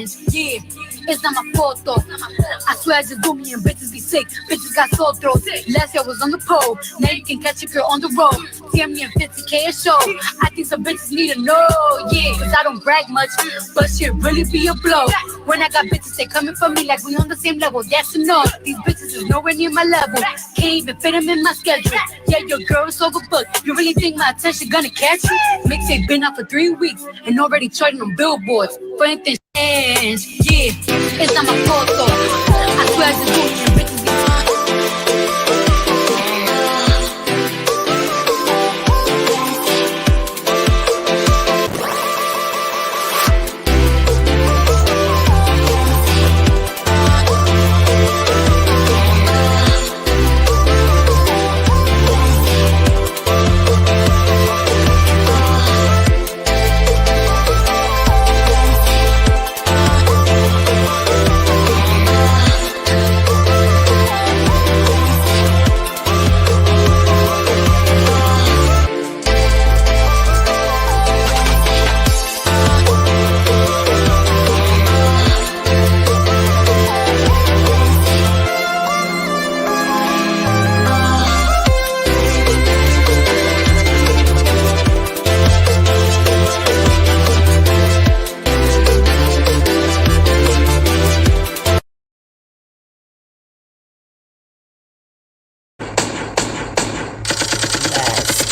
Yeah, it's not my fault though. I swear I just do me and bitches be sick. Bitches got sore throats. Last year I was on the pole. Now you can catch a girl on the road. Damn me and 50K a show. I think some bitches need to know. Yeah, cause I don't brag much, but shit really be a blow. When I got bitches, they coming for me like we on the same level. That's enough. These bitches is nowhere near my level. Can't even fit them in my schedule. Yeah, your girl is overbooked. You really think my attention gonna catch you? Mixtape been out for 3 weeks and already charting on billboards. For anything ends, yeah, it's not my fault though. I swear I just do it and bitches get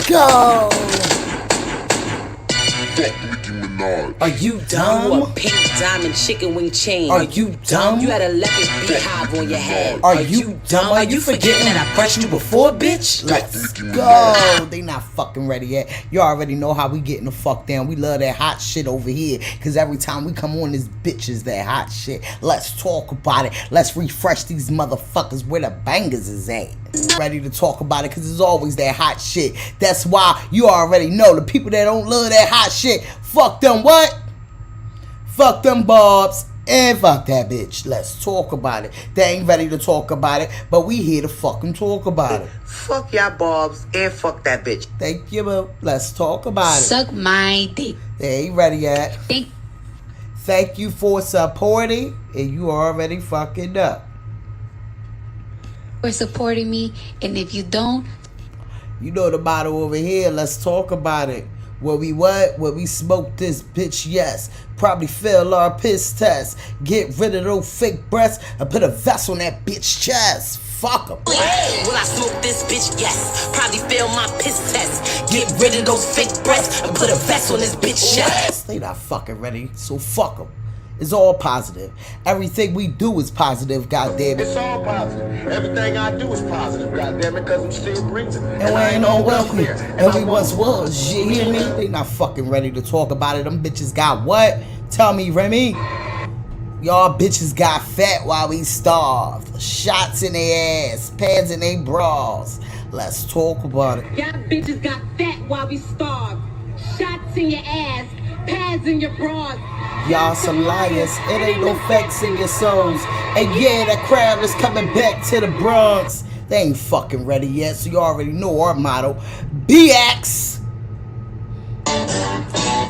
go. Are you dumb? You a pink diamond chicken wing chain. Are you dumb? You had a leopard beehive on your head. Are you dumb? Are you forgetting that I pressed you before, bitch? Let's go. They not fucking ready yet. You already know how we getting the fuck down. We love that hot shit over here. Cause every time we come on, this bitch is that hot shit. Let's talk about it. Let's refresh these motherfuckers where the bangers is at. Ready to talk about it because it's always that hot shit. That's why you already know the people that don't love that hot shit, fuck them what? Fuck them bobs and fuck that bitch. Let's talk about it. They ain't ready to talk about it, but we here to fucking talk about it. Fuck y'all bobs and fuck that bitch. Thank you, boo. Let's talk about it. suck my dick. They ain't ready yet. Thank you for supporting, and you already fucking up. For supporting me, and if you don't, you know the motto over here. Let's talk about it. Where we what? Where we smoke this bitch, yes. Probably fail our piss test. Get rid of those fake breasts and put a vest on that bitch chest. Fuck 'em. Will I smoke this bitch? Yes. Probably fail my piss test. Get rid of those fake breasts and put a vest on this bitch chest. They not fucking ready, so fuck 'em. It's all positive. Everything we do is positive, goddammit. It's all positive. Everything I do is positive, goddammit, because I'm still breathing. And we ain't on welcome. And we once was, you hear me? They not fucking ready to talk about it. Them bitches got what? Tell me, Remy. Y'all bitches got fat while we starved. Shots in their ass, pads in their bras. Let's talk about it. Y'all bitches got fat while we starved. Shots in your ass, pads in your bras. Y'all some liars, it ain't no facts in your souls. And yeah, that crowd is coming back to the Bronx. They ain't fucking ready yet, so you already know our motto. BX.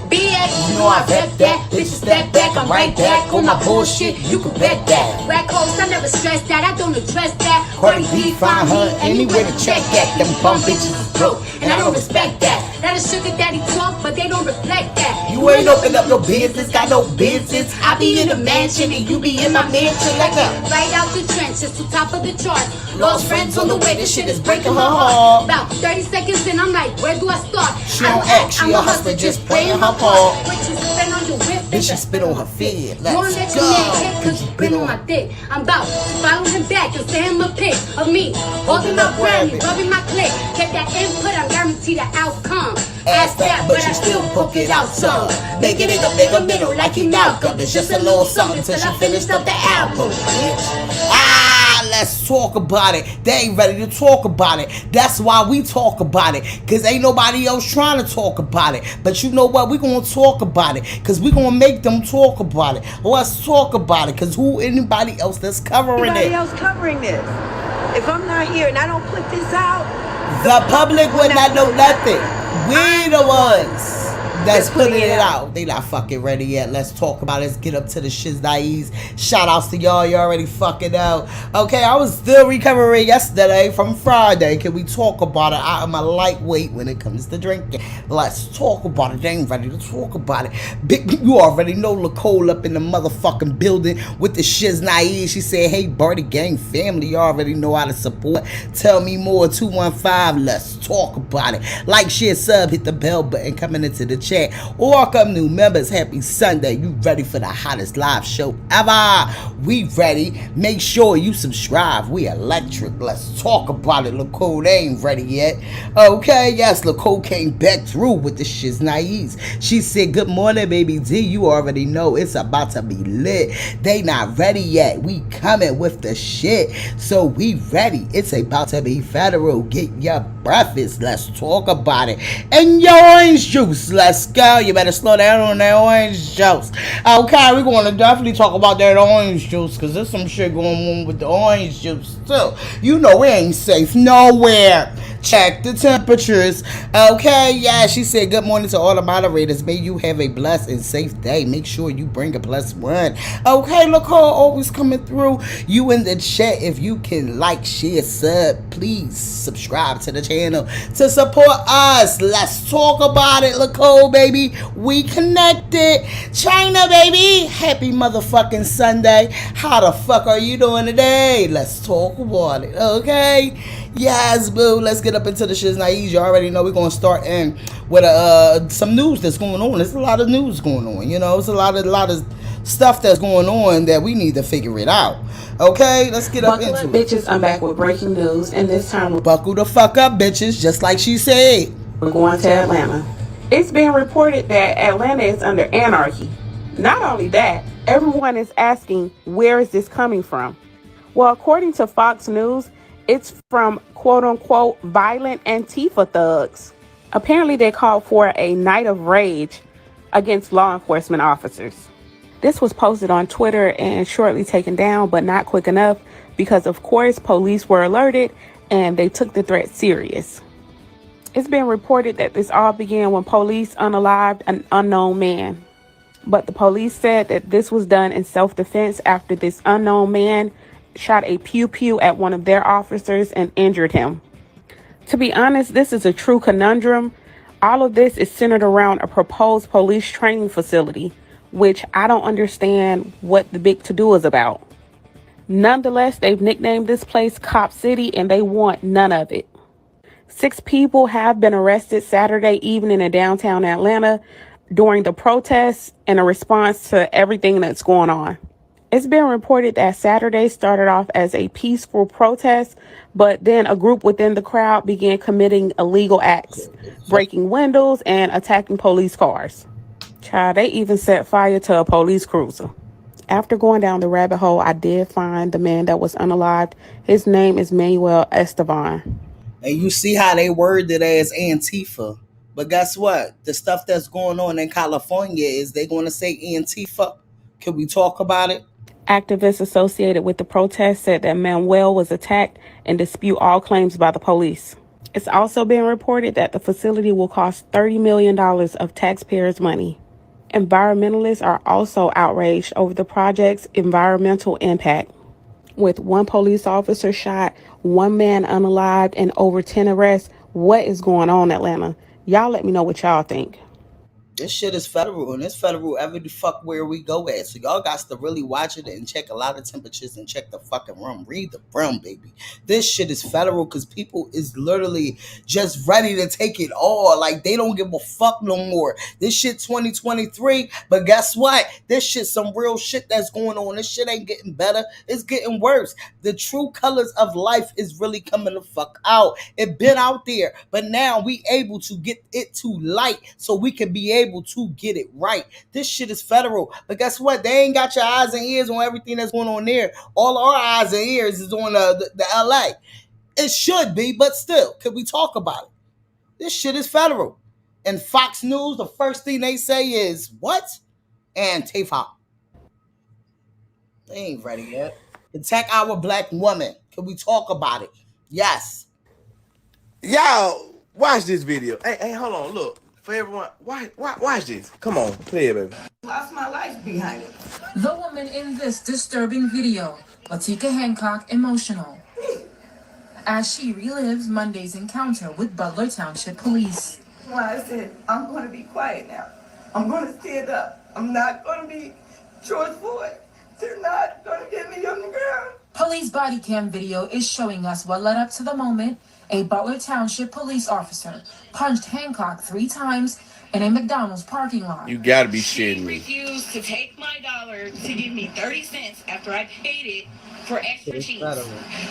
BX, you know I rep that. Bitches step back, I'm right back on my bullshit. You can bet that. Rack hoes, I never stress that. I don't address that. Cardi B find her anywhere to check at. Them bum bitches is broke, and I don't respect that. That is sugar daddy talk, but they don't reflect that. You ain't open up no business, got no business. I be in a mansion and you be in my mansion like a right out the trenches to top of the chart. Lost friends on the way, this shit is breaking her heart. About 30 seconds in, I'm like, where do I start? She don't act, she a hustler just playing her part. What you spin on your whip? Then she spit on her feet. Let's go. Cause you been on my dick. I'm about to follow him back and send him a pic of me holding up Grammy, rubbing my clit. Get that input, I guarantee the outcome. Ask that, but you still poke it out some. Make it in the bigger middle like you Malcolm. It's just a little something till she finished up the album, bitch. Let's talk about it. They ain't ready to talk about it. That's why we talk about it. Cause ain't nobody else trying to talk about it. But you know what? We gonna talk about it. Cause we gonna make them talk about it. Let's talk about it. Cause who anybody else that's covering anybody it? else covering this? If I'm not here and I don't put this out, the public will not know nothing. We the ones. That's putting it out. They not fucking ready yet. Let's talk about it. Let's get up to the shiznais. Shout outs to y'all. You already fucking know. Okay, I was still recovering yesterday from Friday. Can we talk about it? I am a lightweight when it comes to drinking. Let's talk about it. They ain't ready to talk about it. Big, you already know Nicole up in the motherfucking building with the shiznais. She said, hey, Birdie Gang family. You already know how to support. Tell me more. 215. Let's talk about it. Like, share, sub, hit the bell button coming into the chat. Welcome new members. Happy Sunday. You ready for the hottest live show ever? We ready. Make sure you subscribe. We electric. Let's talk about it. Nicole, they ain't ready yet. Okay, yes, Nicole came back through with the shiznais. She said, good morning, baby D. You already know it's about to be lit. They not ready yet. We coming with the shit. So we ready. It's about to be federal. Get your breakfast. Let's talk about it. And your orange juice. Let's go. You better slow down on that orange juice. Okay, we're going to definitely talk about that orange juice because there's some shit going on with the orange juice too. You know we ain't safe nowhere. Check the temperatures. Okay, yeah, she said good morning to all the moderators. May you have a blessed and safe day. Make sure you bring a +1. Okay, look how always coming through. You in the chat, if you can like, share, sub, please subscribe to the channel to support us. Let's talk about it, Nicole, baby. We connected. China, baby. Happy motherfucking Sunday. How the fuck are you doing today? Let's talk about it, okay? Yes, boo. Let's get up into the shiznais. You already know we're gonna start in with some news that's going on. There's a lot of news going on. You know, it's a lot of stuff that's going on that we need to figure it out. Okay, let's get up into it. Bitches, I'm back with breaking news, and this time buckle the fuck up, bitches, just like she said. We're going to Atlanta. It's being reported that Atlanta is under anarchy. Not only that, everyone is asking, where is this coming from? Well, according to Fox News, it's from quote-unquote violent Antifa thugs. Apparently, they called for a night of rage against law enforcement officers. This was posted on Twitter and shortly taken down, but not quick enough because, of course, police were alerted and they took the threat serious. It's been reported that this all began when police unalived an unknown man. But the police said that this was done in self-defense after this unknown man shot a pew-pew at one of their officers and injured him. To be honest, this is a true conundrum. All of this is centered around a proposed police training facility, which I don't understand what the big to-do is about. Nonetheless, they've nicknamed this place Cop City, and they want none of it. 6 people have been arrested Saturday evening in downtown Atlanta during the protests in a response to everything that's going on. It's been reported that Saturday started off as a peaceful protest, but then a group within the crowd began committing illegal acts, breaking windows and attacking police cars. Child, they even set fire to a police cruiser. After going down the rabbit hole, I did find the man that was unalived. His name is Manuel Esteban. And you see how they worded it as Antifa. But guess what? The stuff that's going on in California is they going to say Antifa. Can we talk about it? Activists associated with the protest said that Manuel was attacked and dispute all claims by the police. It's also been reported that the facility will cost $30 million of taxpayers' money. Environmentalists are also outraged over the project's environmental impact. With 1 police officer shot, 1 man unalived, and over 10 arrests, what is going on, Atlanta? Y'all let me know what y'all think. This shit is federal, and it's federal every the fuck where we go at. So y'all got to really watch it and check a lot of temperatures and check the fucking room. Read the room, baby. This shit is federal because people is literally just ready to take it all. Like, they don't give a fuck no more. This shit 2023, but guess what? This shit some real shit that's going on. This shit ain't getting better. It's getting worse. The true colors of life is really coming the fuck out. It been out there, but now we able to get it to light so we can be able to get it right. This shit is federal. But guess what? They ain't got your eyes and ears on everything that's going on there. All our eyes and ears is on the LA. It should be, but still, can we talk about it? This shit is federal. And Fox News, the first thing they say is, what? Antifa. They ain't ready yet. Attack our black woman. Can we talk about it? Yes. Y'all, watch this video. Hey, hold on, look. for everyone. Watch this. Come on, play it, baby. Lost my life behind it. The woman in this disturbing video, Latika Hancock, emotional, as she relives Monday's encounter with Butler Township Police. Well, I said, I'm going to be quiet now. I'm going to stand up. I'm not going to be truthful. They're not going to get me on the ground. Police body cam video is showing us what led up to the moment a Butler Township police officer punched Hancock 3 times in a McDonald's parking lot. You gotta be shitting me. She refused to take my dollar to give me 30 cents after I paid it for extra cheese.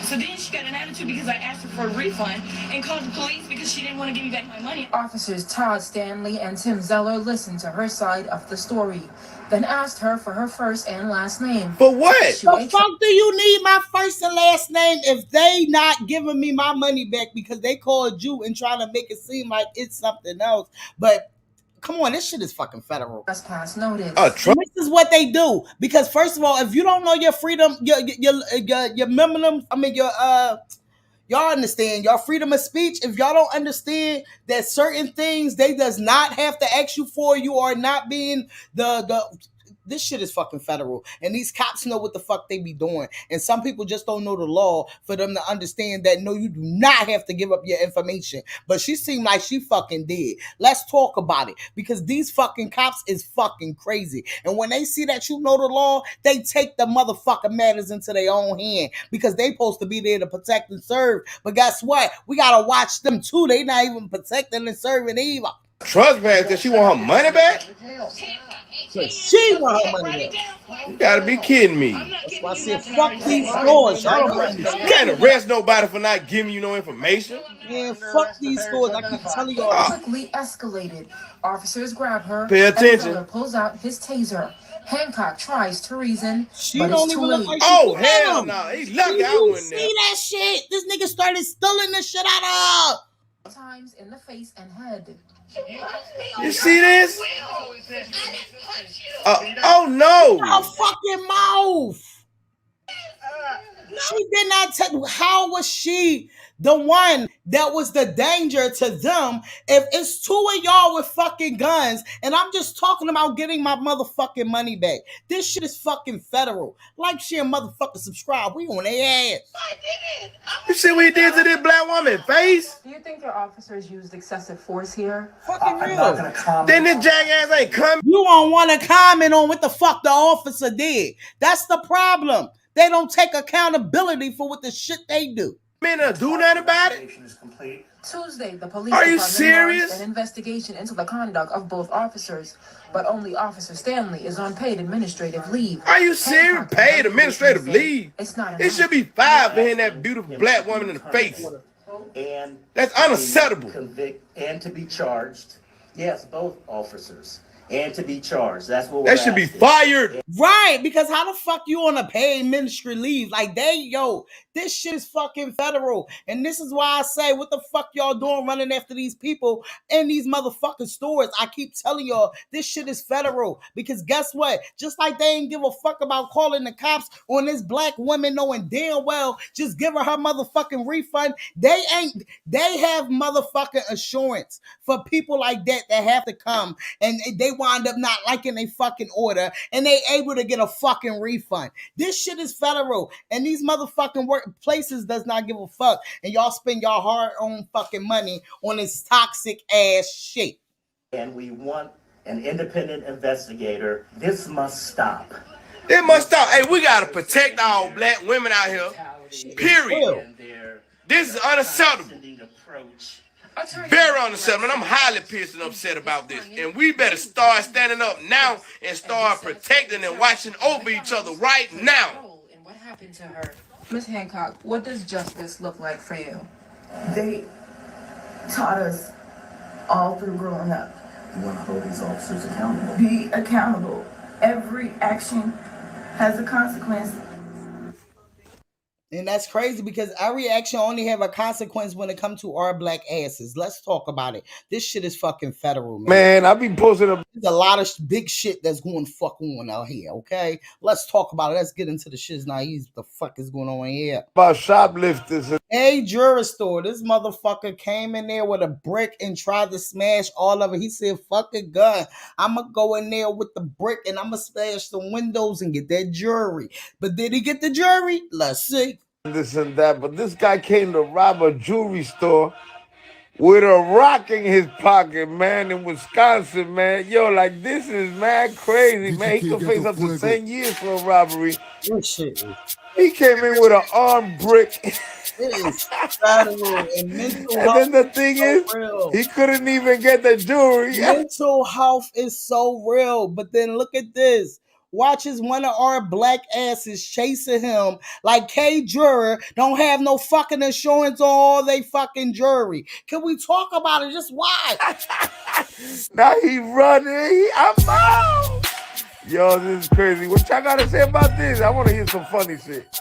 So then she got an attitude because I asked her for a refund and called the police because she didn't want to give me back my money. Officers Todd Stanley and Tim Zeller listened to her side of the story, then asked her for her first and last name. For what? The fuck do you need my first and last name if they not giving me my money back because they called you and trying to make it seem like it's something else? But come on, this shit is fucking federal. Trespass notice. This is what they do because first of all, if you don't know your freedom, your minimum, I mean y'all understand your freedom of speech. If y'all don't understand that certain things they does not have to ask you for, you are not being this shit is fucking federal. And these cops know what the fuck they be doing. And some people just don't know the law for them to understand that no, you do not have to give up your information. But she seemed like she fucking did. Let's talk about it. Because these fucking cops is fucking crazy. And when they see that you know the law, they take the motherfucking matters into their own hand. Because they supposed to be there to protect and serve. But guess what? We gotta watch them too. They not even protecting and serving either. Trespass that she want her money back? So she want her money back. You gotta be kidding me. That's why I said fuck these stores. Y'all don't understand. You can't arrest nobody for not giving you no information. Man, fuck these stores. I keep telling y'all. Quickly escalated. Officers grab her. Pay attention. And pulls out his taser. Hancock tries to reason, she but don't it's even too look late. like oh hell no! He's lucky I wasn't there. See that shit? This nigga started stealing the shit out of her. Times in the face and head. You see this? Oh no! Her fucking mouth. She did not tell. How was she the one that was the danger to them? If it's 2 of y'all with fucking guns, and I'm just talking about getting my motherfucking money back. This shit is fucking federal. Like, share, motherfucker, subscribe. We on their ass. I did it. You see what he did to this black woman's face? Do you think your officers used excessive force here? Fucking real. I'm not gonna comment. Then this jackass ain't coming. You don't want to comment on what the fuck the officer did. That's the problem. They don't take accountability for what the shit they do. Man, do nothing about it. Tuesday, the police Are you department serious? launched an investigation into the conduct of both officers, but only Officer Stanley is on paid administrative leave. Are you serious? Paid administrative leave? It's not enough. It should be 5 for hitting that beautiful black woman in the face. And that's unacceptable. Convict and to be charged. Yes, both officers. And to be charged. That's what that should be fired. Right, because how the fuck you on a paid ministry leave? Like, this shit is fucking federal. And this is why I say, what the fuck y'all doing running after these people in these motherfucking stores? I keep telling y'all, this shit is federal. Because guess what? Just like they ain't give a fuck about calling the cops on this black woman knowing damn well, just give her motherfucking refund. They have motherfucking assurance for people like that have to come and they wind up not liking a fucking order and they able to get a fucking refund. This shit is federal and these motherfucking workplaces does not give a fuck and y'all spend your hard-earned fucking money on this toxic ass shit. And we want an independent investigator. This must stop. It must stop. Hey, we gotta protect our black women out here. Period. This is unacceptable. Very unacceptable. I'm highly pissed and upset about this. And we better start standing up now and start protecting and watching over each other right now. And what happened to her? Ms. Hancock, what does justice look like for you? They taught us all through growing up. You want to hold these officers accountable? Be accountable. Every action has a consequence. And that's crazy because every action only have a consequence when it comes to our black asses. Let's talk about it. This shit is fucking federal, man. Man, I be posting up. There's a lot of big shit that's going fuck on out here, okay? Let's talk about it. Let's get into the shits now. What the fuck is going on here? About shoplifters. Hey, jewelry store. This motherfucker came in there with a brick and tried to smash all of it. He said, fuck a gun. I'm going to go in there with the brick and I'm going to smash the windows and get that jewelry. But did he get the jewelry? Let's see. This and that. But this guy came to rob a jewelry store with a rock in his pocket, man, in Wisconsin, man. Yo, like, this is mad crazy, man. He could face up to 10 years for a robbery. This shit is... He came in with an armed brick. It is federal and mental health. And then the thing is, he couldn't even get the jewelry. Mental health is so real. But then look at this. Watches one of our black asses chasing him like K juror don't have no fucking insurance on all they fucking jury. Can we talk about it? Just watch. Now he running. I'm out. Yo, this is crazy. What y'all gotta say about this? I want to hear some funny shit.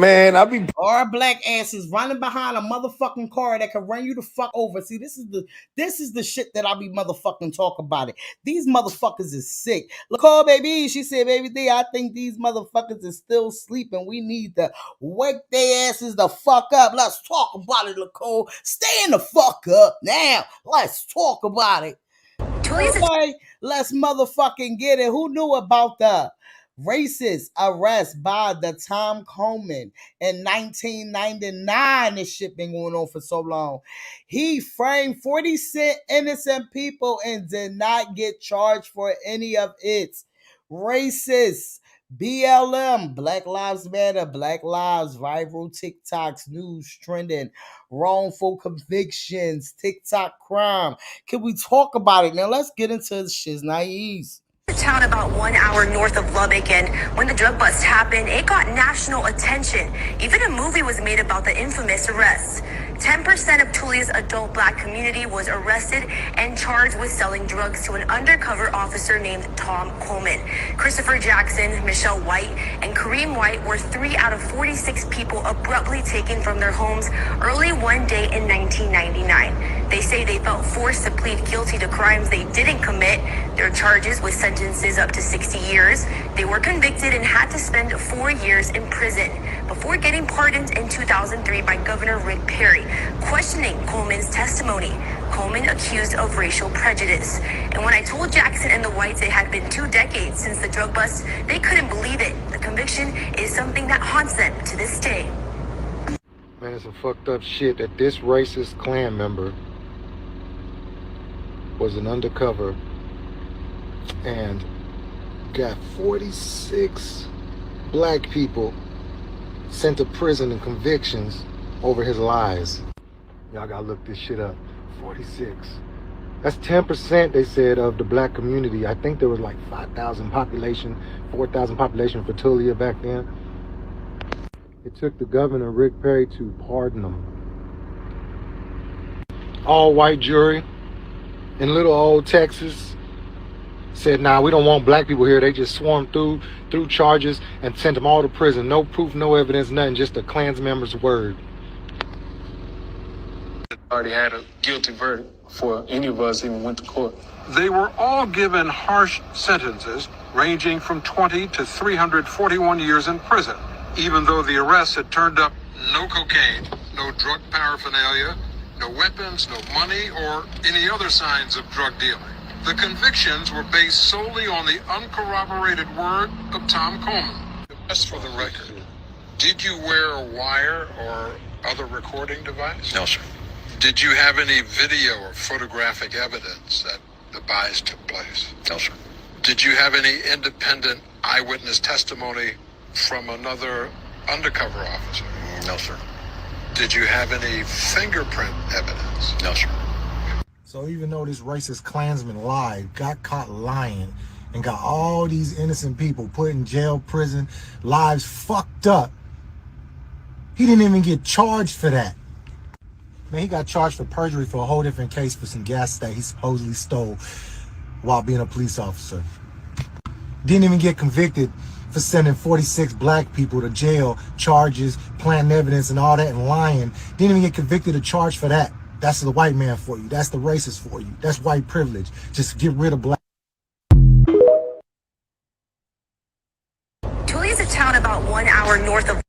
Man, our black asses running behind a motherfucking car that can run you the fuck over. See, this is the shit that I be motherfucking talk about it. These motherfuckers is sick. Nicole, baby, she said, baby D, I think these motherfuckers is still sleeping. We need to wake their asses the fuck up. Let's talk about it, Nicole. Stand the fuck up now. Let's talk about it. Okay, let's motherfucking get it. Who knew about the racist arrest by the Tom Coleman in 1999? This shit been going on for so long. He framed 46 innocent people and did not get charged for any of it. Racist. BLM, Black Lives Matter, Black Lives, viral TikToks, news trending, wrongful convictions, TikTok crime. Can we talk about it? Now let's get into the shit's naive. Town about 1 hour north of Lubbock, and when the drug bust happened, it got national attention. Even a movie was made about the infamous arrests. 10% of Tulia's adult black community was arrested and charged with selling drugs to an undercover officer named Tom Coleman. Christopher Jackson, Michelle White, and Kareem White were 3 out of 46 people abruptly taken from their homes early one day in 1999. They say they felt forced to plead guilty to crimes they didn't commit. Their charges with sentences up to 60 years. They were convicted and had to spend 4 years in prison before getting pardoned in 2003 by Governor Rick Perry. Questioning Coleman's testimony, Coleman accused of racial prejudice. And when I told Jackson and the Whites it had been 2 decades since the drug bust, they couldn't believe it. The conviction is something that haunts them to this day. Man, it's some fucked up shit that this racist Klan member was an undercover and got 46 black people sent to prison and convictions over his lies. Y'all gotta look this shit up. 46. That's 10%, they said, of the black community. I think there was like 5,000 population, 4,000 population for Tulia back then. It took the governor, Rick Perry, to pardon them. All white jury in little old Texas said, nah, we don't want black people here. They just swarmed through charges and sent them all to prison. No proof, no evidence, nothing, just a Klans member's word. Already had a guilty verdict before any of us even went to court. They were all given harsh sentences ranging from 20 to 341 years in prison, even though the arrests had turned up no cocaine, no drug paraphernalia, no weapons, no money, or any other signs of drug dealing. The convictions were based solely on the uncorroborated word of Tom Coleman. Just for the record, did you wear a wire or other recording device? No, sir. Did you have any video or photographic evidence that the buys took place? No, sir. Did you have any independent eyewitness testimony from another undercover officer? No, sir. Did you have any fingerprint evidence? No, sir. So even though this racist Klansman lied, got caught lying, and got all these innocent people put in jail, prison, lives fucked up, he didn't even get charged for that. Man, he got charged for perjury for a whole different case for some gas that he supposedly stole while being a police officer. Didn't even get convicted for sending 46 black people to jail, charges, planting evidence, and all that, and lying. Didn't even get convicted or charged for that. That's the white man for you. That's the racist for you. That's white privilege. Just get rid of black. Tule is a town about 1 hour north of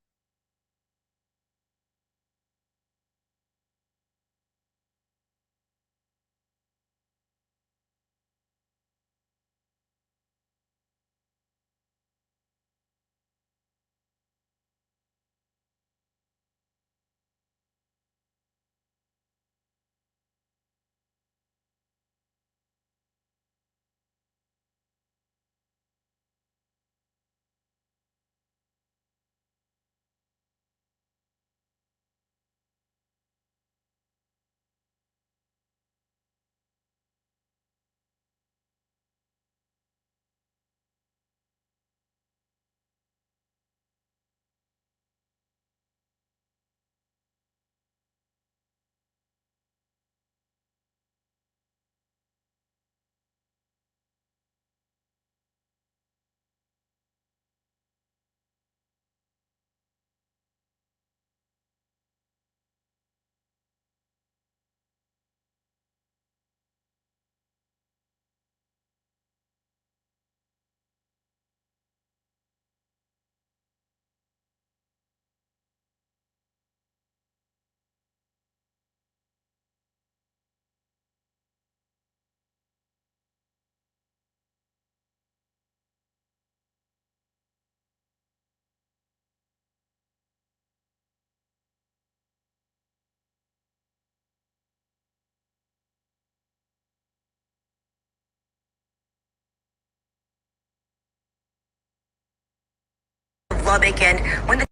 Lubbock, and when the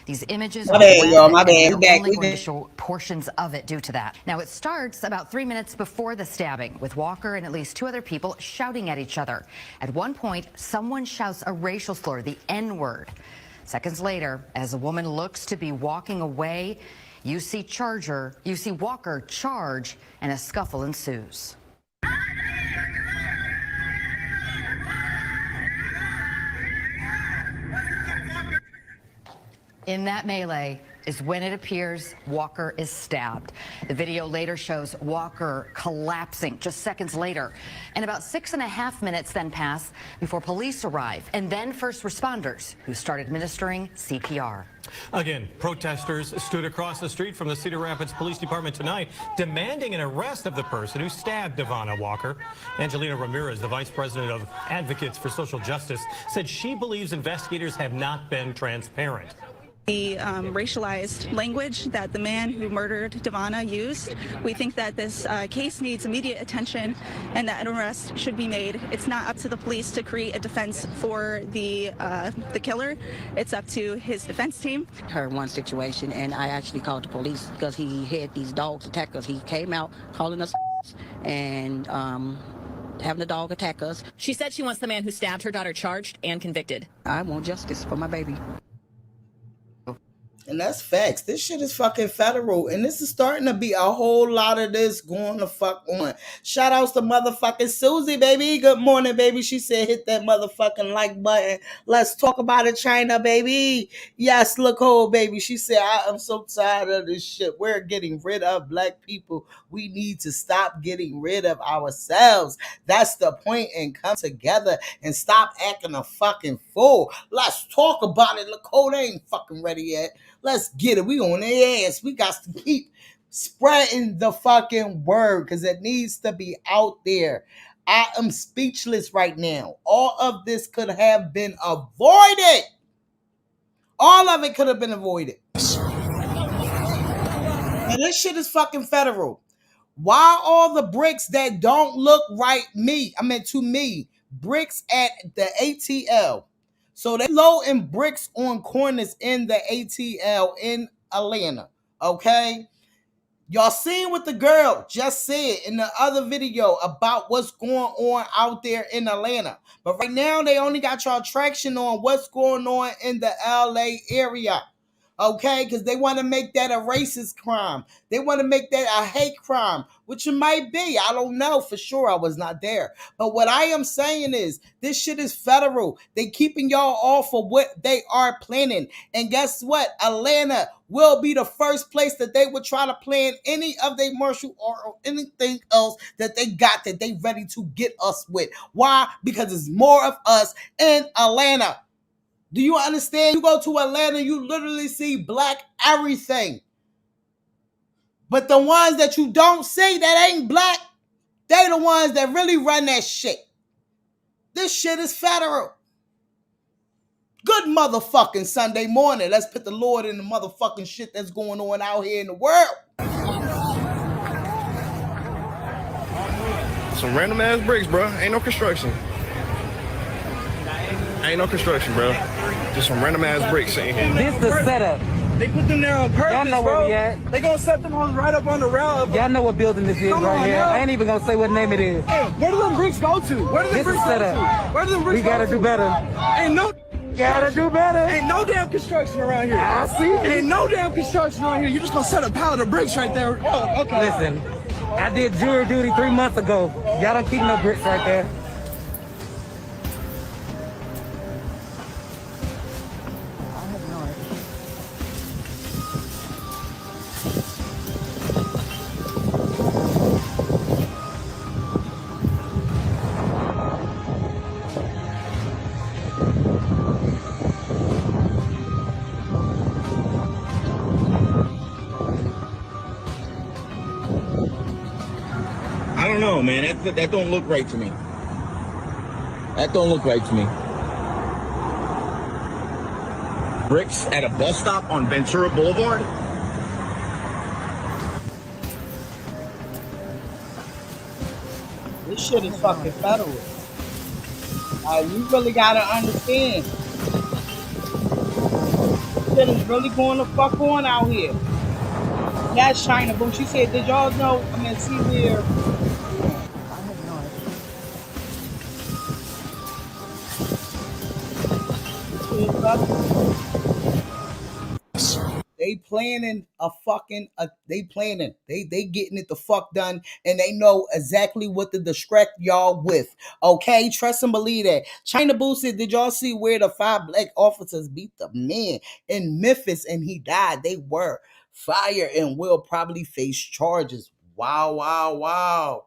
These images My are bad, graphic, y'all. My and bad. we We are back. only We going to back. show portions of it due to that. Now, it starts about 3 minutes before the stabbing, with Walker and at least 2 other people shouting at each other. At one point, someone shouts a racial slur, the N-word. Seconds later, as a woman looks to be walking away, you see Walker charge, and a scuffle ensues. In that melee is when it appears Walker is stabbed. The video later shows Walker collapsing just seconds later. And about 6.5 minutes then pass before police arrive, and then first responders who start administering CPR. Again, protesters stood across the street from the Cedar Rapids Police Department tonight, demanding an arrest of the person who stabbed Devonna Walker. Angelina Ramirez, the vice president of Advocates for Social Justice, said she believes investigators have not been transparent. The racialized language that the man who murdered Devonna used. We think that this case needs immediate attention and that an arrest should be made. It's not up to the police to create a defense for the killer. It's up to his defense team. Heard one situation, and I actually called the police because he had these dogs attack us. He came out calling us and having the dog attack us. She said she wants the man who stabbed her daughter charged and convicted. I want justice for my baby. And that's facts. This shit is fucking federal. And this is starting to be a whole lot of this going the fuck on. Shout outs to motherfucking Susie, baby. Good morning, baby. She said hit that motherfucking like button. Let's talk about it, China, baby. Yes, look, oh, baby. She said, I am so tired of this shit. We're getting rid of black people. We need to stop getting rid of ourselves. That's the point, and come together and stop acting a fucking fool. Let's talk about it. Look, oh, they ain't fucking ready yet. Let's get it. We on their ass. We got to keep spreading the fucking word because it needs to be out there. I am speechless right now. All of this could have been avoided. All of it could have been avoided. And this shit is fucking federal. Why all the bricks that don't look right to me, bricks at the ATL. So they loading bricks on corners in the ATL in Atlanta. Okay? Y'all seen what the girl just said in the other video about what's going on out there in Atlanta. But right now they only got y'all traction on what's going on in the LA area. Okay, because they want to make that a racist crime. They want to make that a hate crime, which it might be. I don't know for sure. I was not there. But what I am saying is this shit is federal. They keeping y'all off of what they are planning. And guess what? Atlanta will be the first place that they would try to plan any of their martial or anything else that they got that they ready to get us with. Why? Because it's more of us in Atlanta. Do you understand? You go to Atlanta, you literally see black everything. But the ones that you don't see that ain't black, they the ones that really run that shit. This shit is federal. Good motherfucking Sunday morning. Let's put the Lord in the motherfucking shit that's going on out here in the world. Some random ass bricks, bro. Ain't no construction. Ain't no construction, bro. Just some random ass bricks sitting here. This the setup. They put them there on purpose, Y'all know where bro. we at. They gonna set them hoes right up on the rail. Y'all know what building this is right here. Now. I ain't even gonna say what name it is. Hey, where do them bricks go to? Where do them bricks go to? Where do them bricks We gotta do better. Ain't no. Gotta do better. Ain't no damn construction around here. I see. Ain't no damn construction around here. You just gonna set a pallet of bricks right there. Oh, okay. Listen, I did jury duty 3 months ago. Y'all don't keep no bricks right there. I don't know, man. That don't look right to me. That don't look right to me. Bricks at a bus stop on Ventura Boulevard? This shit is fucking federal. You really gotta understand. This shit is really going to fuck on out here. That's China, but she said, did y'all know? I mean, see where. They planning they planning. They getting it the fuck done, and they know exactly what to distract y'all with. Okay, trust and believe that. China Boo said, did y'all see where the 5 black officers beat the man in Memphis and he died? They were fired and will probably face charges. Wow, wow, wow.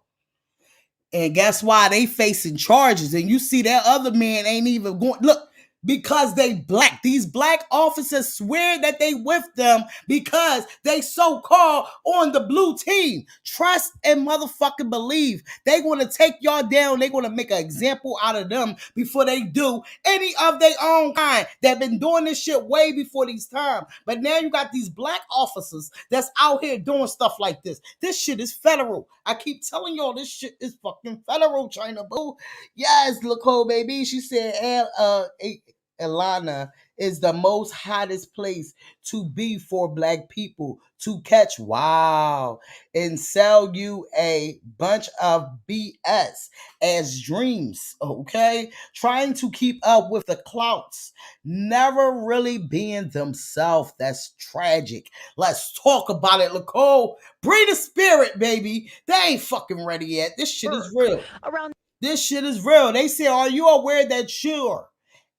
And guess why? They facing charges. And you see that other man ain't even going. Look, because they black. These black officers swear that they with them because they so-called on the blue team. Trust and motherfucking believe. They want to take y'all down. They want to make an example out of them before they do any of their own kind. They've been doing this shit way before these times. But now you got these black officers that's out here doing stuff like this. This shit is federal. I keep telling y'all this shit is fucking federal, China Boo. Yes, look, oh baby. She said, Atlanta is the most hottest place to be for black people to catch. Wow. And sell you a bunch of BS as dreams. Okay. Trying to keep up with the clouts. Never really being themselves. That's tragic. Let's talk about it, Nicole. Bring the spirit, baby. They ain't fucking ready yet. This shit is real. This shit is real. They say, are you aware that you're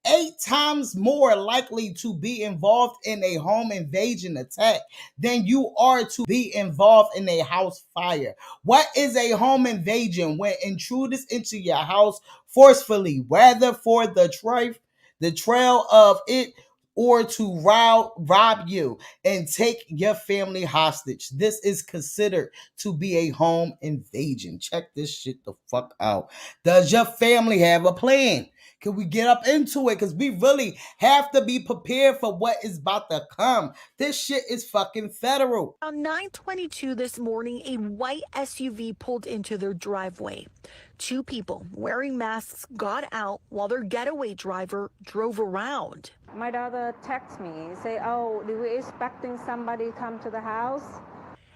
8 times more likely to be involved in a home invasion attack than you are to be involved in a house fire? What is a home invasion? When intruders into your house forcefully, whether for the trail of it or to rob you and take your family hostage. This is considered to be a home invasion. Check this shit the fuck out. Does your family have a plan? Can we get up into it? Because we really have to be prepared for what is about to come. This shit is fucking federal. Around 9:22 this morning, a white SUV pulled into their driveway. 2 people wearing masks got out while their getaway driver drove around. My daughter texted me, say, oh, do we expecting somebody come to the house?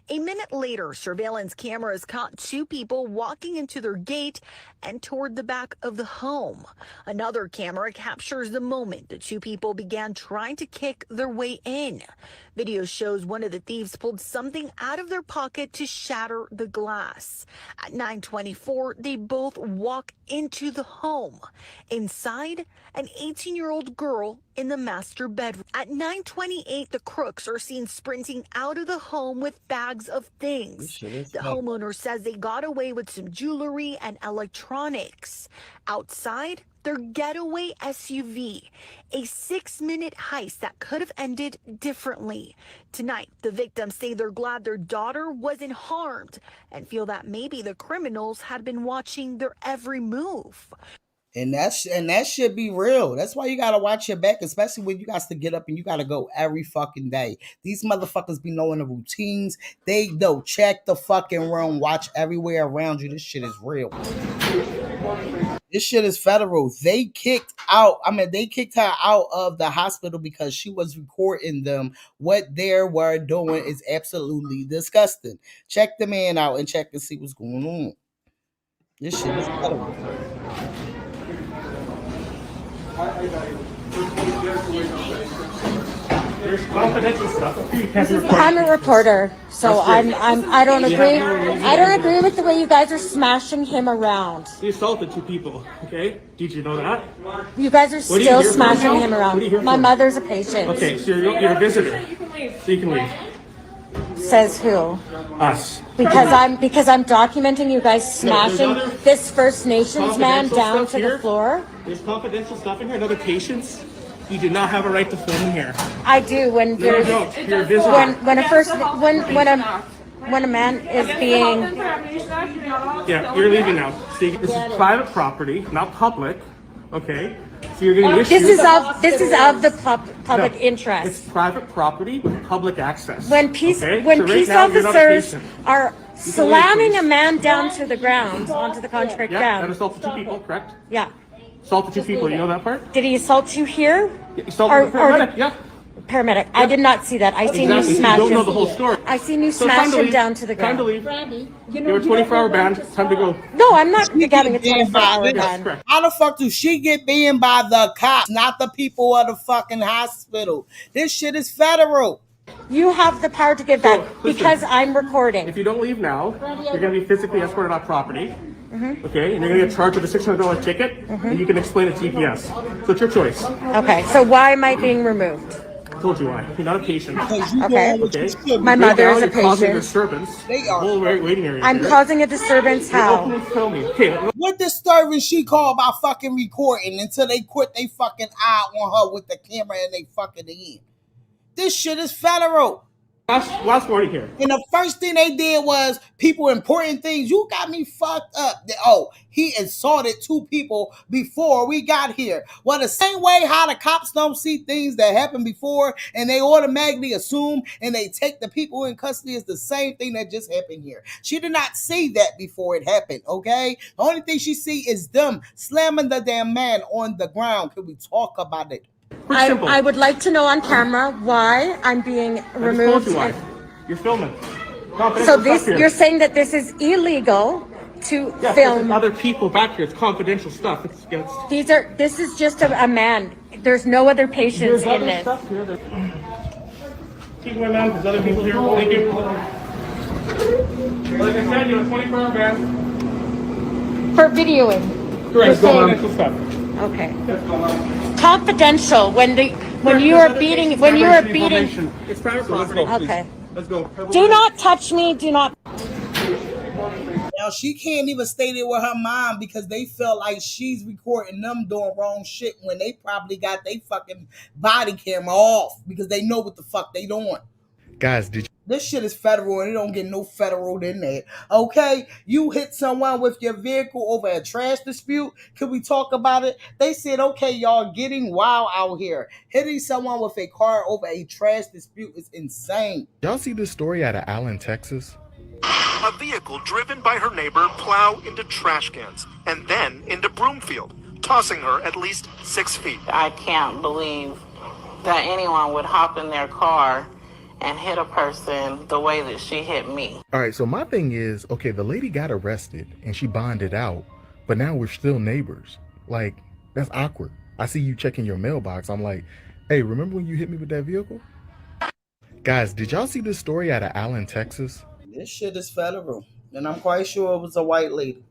A minute later, surveillance cameras caught two people walking into their gate and toward the back of the home. Another camera captures the moment the two people began trying to kick their way in. Video shows one of the thieves pulled something out of their pocket to shatter the glass. At 9:24, they both walk into the home. Inside, an 18-year-old girl in the master bedroom. At 9:28, the crooks are seen sprinting out of the home with bags of things. The homeowner says they got away with some jewelry and electronics. Outside, their getaway SUV, a 6-minute heist that could have ended differently. Tonight, the victims say they're glad their daughter wasn't harmed and feel that maybe the criminals had been watching their every move. And that should be real. That's why you gotta watch your back, especially when you got to get up and you gotta go every fucking day. These motherfuckers be knowing the routines. They know, check the fucking room, watch everywhere around you. This shit is real. This shit is federal. They kicked her out of the hospital because she was recording them. What they were doing is absolutely disgusting. Check the man out and check and see what's going on. This shit is federal. I'm a reporter, so I don't agree. I don't agree with the way you guys are smashing him around. He assaulted two people. Okay, did you know that? You guys are still smashing him around. My mother's a patient. Okay, so you're a visitor, so you can leave. Says who? Us. Because I'm documenting you guys smashing this First Nations man down to the floor. There's confidential stuff in here. Another patients. You do not have a right to film here. I do when No, you don't. You're a visitor. When a man is being. Yeah, you're leaving now. See, this is private property, not public. Okay. So you're getting issues. This is of the public interest. It's private property with public access. When peace right officers are slamming a man down to the ground, onto the concrete Yeah, ground. that assaulted two people, correct? Yeah. Assaulted two people, you know that part? Did he assault you here? Yeah, assaulted the paramedic, yeah. Paramedic. I did not see that. I seen you Exactly. smash You don't know him. the whole story. I seen you So smash time to him leave. down to the Time ground. to leave. You have a 24-hour ban. It's time to go. No, I'm not getting a 24-hour ban. Correct. How the fuck do she get banned by the cops, not the people of the fucking hospital? This shit is federal. You have the power to give back because I'm recording. If you don't leave now, you're going to be physically escorted off property. Okay, and you're going to get charged with a $600 ticket, and you can explain it to GPS. So it's your choice. Okay, so why am I being removed? I told you why. You're not a patient. Okay. Okay. My mother is a You're causing patient. disturbance. They are. Whole waiting area. I'm here. causing a disturbance. You're How? openly tell me. Okay. What disturbance she called about fucking recording until they quit they fucking eye on her with the camera and they fucking in? This shit is federal. Last warning here. And the first thing they did was people important things. You got me fucked up. Oh, he assaulted two people before we got here. Well, the same way how the cops don't see things that happened before and they automatically assume and they take the people in custody is the same thing that just happened here. She did not see that before it happened, okay? The only thing she see is them slamming the damn man on the ground. Can we talk about it? I would like to know on camera why I'm being removed. You're filming. So you're saying that this is illegal to film. There's other people back here. It's confidential stuff. This is just a man. There's no other patients in this. Stuff here. Keep going, man. There's other people here. Thank you. Like I said, you have a 24-hour ban. For videoing. Correct. Confidential stuff. Okay. Confidential. When you are beating. It's private property. Okay. Let's go. Do not touch me. Do not. Now she can't even stay there with her mom because they feel like she's recording them doing wrong shit when they probably got their fucking body camera off because they know what the fuck they doing. Guys, did you? This shit is federal and it don't get no federal in there. Okay? You hit someone with your vehicle over a trash dispute. Can we talk about it? They said, okay, y'all getting wild out here. Hitting someone with a car over a trash dispute is insane. Y'all see this story out of Allen, Texas? A vehicle driven by her neighbor plow into trash cans and then into Broomfield, tossing her at least 6 feet. I can't believe that anyone would hop in their car and hit a person the way that she hit me. All right, so my thing is, okay, the lady got arrested and she bonded out, but now we're still neighbors. Like, that's awkward. I see you checking your mailbox. I'm like, hey, remember when you hit me with that vehicle? Guys, did y'all see this story out of Allen, Texas? This shit is federal, and I'm quite sure it was a white lady.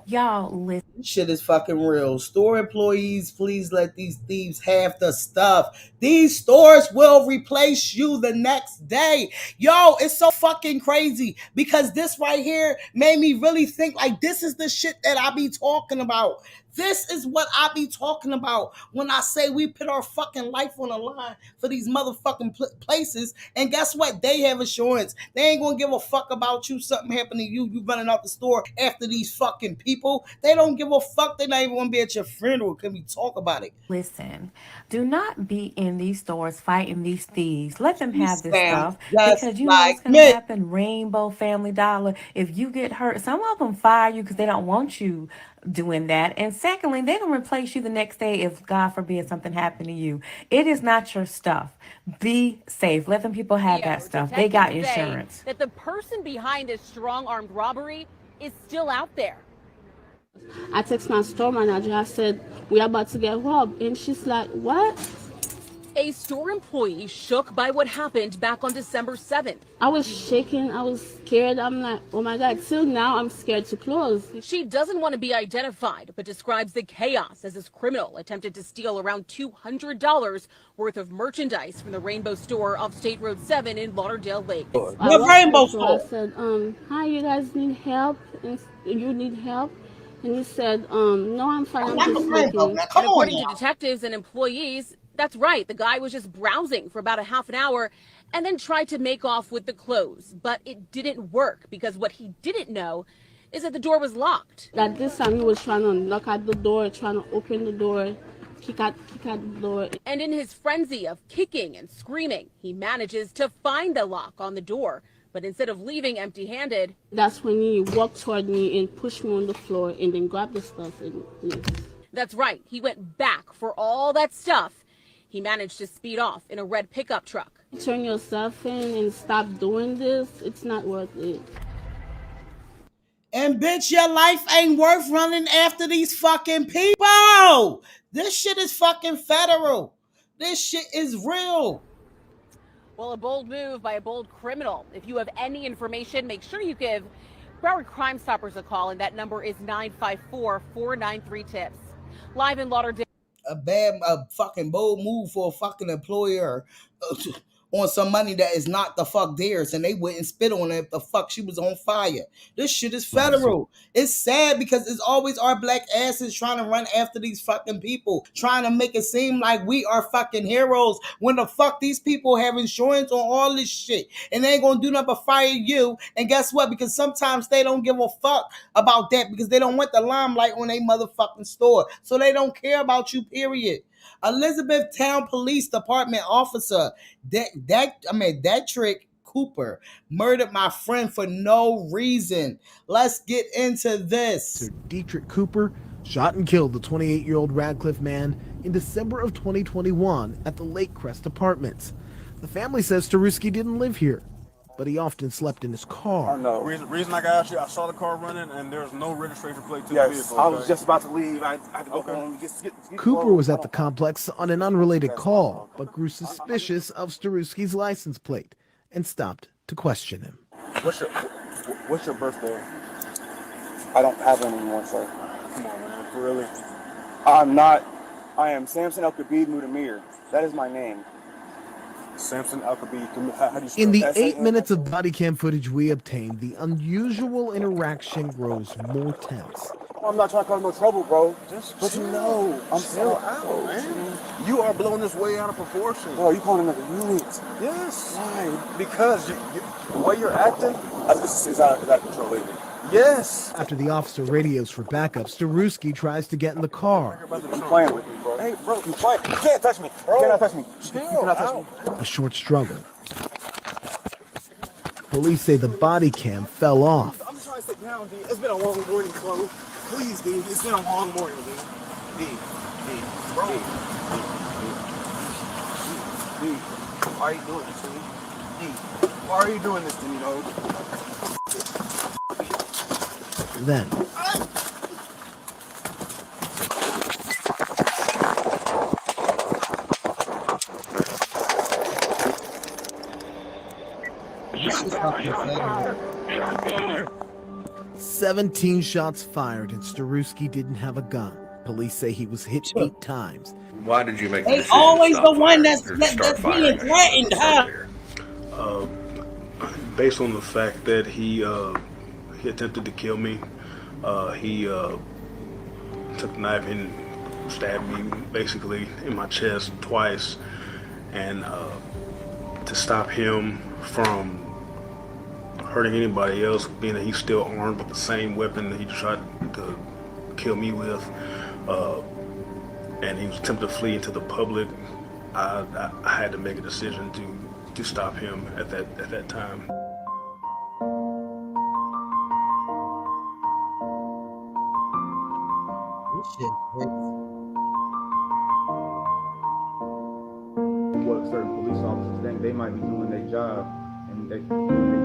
Y'all listen. This shit is fucking real. Store employees, please let these thieves have the stuff. These stores will replace you the next day. Yo, it's so fucking crazy because this right here made me really think like this is the shit that I be talking about. This is what I be talking about when I say we put our fucking life on the line for these motherfucking places. And guess what? They have insurance. They ain't gonna give a fuck about you. Something happened to you. You running out the store after these fucking people. They don't give a fuck. They're not even gonna be at your funeral. Can we talk about it? Listen, do not be in these stores fighting these thieves. Let them have this Sound stuff just because you know what's like going to me. happen. Rainbow, Family Dollar. If you get hurt, some of them fire you because they don't want you doing that. And secondly, they don't replace you the next day if, God forbid, something happened to you. It is not your stuff. Be safe. Let them people have that stuff. They got insurance. That the person behind this strong-armed robbery is still out there. I text my store manager. I said, we're about to get robbed. And she's like, what? A store employee shook by what happened back on December 7th. I was shaking. I was scared. I'm like, oh my God. Till now, I'm scared to close. She doesn't want to be identified, but describes the chaos as this criminal attempted to steal around $200 worth of merchandise from the Rainbow store off State Road 7 in Lauderdale Lake. The Rainbow store. I said, hi, you guys need help? And you need help? And he said, no, I'm fine. I'm just looking. And according to detectives and employees, that's right. The guy was just browsing for about a half an hour and then tried to make off with the clothes. But it didn't work because what he didn't know is that the door was locked. At this time, he was trying to knock at the door, trying to open the door, kick out the door. And in his frenzy of kicking and screaming, he manages to find the lock on the door. But instead of leaving empty-handed, that's when he walked toward me and pushed me on the floor and then grabbed the stuff and left. That's right. He went back for all that stuff. He managed to speed off in a red pickup truck. Turn yourself in and stop doing this. It's not worth it. And bitch, your life ain't worth running after these fucking people. This shit is fucking federal. This shit is real. Well, a bold move by a bold criminal. If you have any information, make sure you give Broward Crime Stoppers a call, and that number is 954-493-TIPS. Live in Lauderdale. A fucking bold move for a fucking employer on some money that is not the fuck theirs, and they wouldn't spit on it if the fuck she was on fire. This shit is federal. It's sad because it's always our black asses trying to run after these fucking people, trying to make it seem like we are fucking heroes when the fuck these people have insurance on all this shit, and they ain't gonna do nothing but fire you. And guess what? Because sometimes they don't give a fuck about that because they don't want the limelight on their motherfucking store, so they don't care about you, period. Elizabethtown Police Department officer Detrick Cooper murdered my friend for no reason. Let's get into this. Detrick Cooper shot and killed the 28-year-old Radcliffe man in December of 2021 at the Lake Crest Apartments. The family says Taruski didn't live here, but he often slept in his car. No. Reason I got you, I saw the car running and there's no registration plate to the vehicle. I was just about to leave. I had to go home. Get Cooper was at the complex on an unrelated call, but grew suspicious of Staruski's license plate and stopped to question him. What's your birthday? I don't have one anymore, sir. Come on, man. Really? I am Samson El-Kabid Mudamir. That is my name. Samson El-Kabid. How do you spell In the that? 8 minutes of body cam footage we obtained, the unusual interaction grows more tense. I'm not trying to cause no trouble, bro. But you know, I'm still out, man. You are blowing this way out of proportion. Bro, you calling another unit? Yes. Why? Because the way you're acting is out of control lately. Yes. After the officer radios for backup, Staruski tries to get in the car. You're playing with me, bro. Hey, bro, you playing. You can't touch me. Bro. You cannot touch me. You cannot touch me. A short struggle. Police say the body cam fell off. I'm just trying to sit down, D. It's been a long morning, Chloe. Please, D. It's been a long morning, D. Bro. D. Why are you doing this to me? Why are you doing this to me, dog? Then, This is fucking federal. 17 shots fired, and Staruski didn't have a gun. Police say he was hit 8 times. Why did you make the They decision always to the stop one firing or to start that's firing? being threatened, huh? Based on the fact that he attempted to kill me, he took the knife and stabbed me basically in my chest twice, and to stop him from hurting anybody else, being that he's still armed with the same weapon that he tried to kill me with, and he was attempting to flee into the public, I had to make a decision to stop him at that time. This shit crazy. What certain police officers think they might be doing their job, and their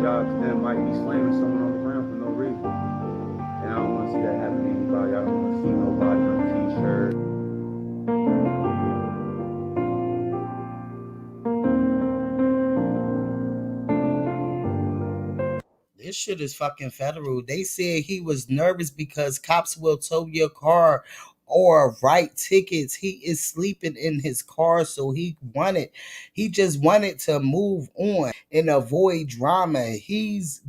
job to them might be slamming someone on the ground for no reason. And I don't want to see that happen to anybody. I don't want to see nobody on a t-shirt. This shit is fucking federal. They said he was nervous because cops will tow your car or write tickets. He is sleeping in his car, so he just wanted to move on and avoid drama. His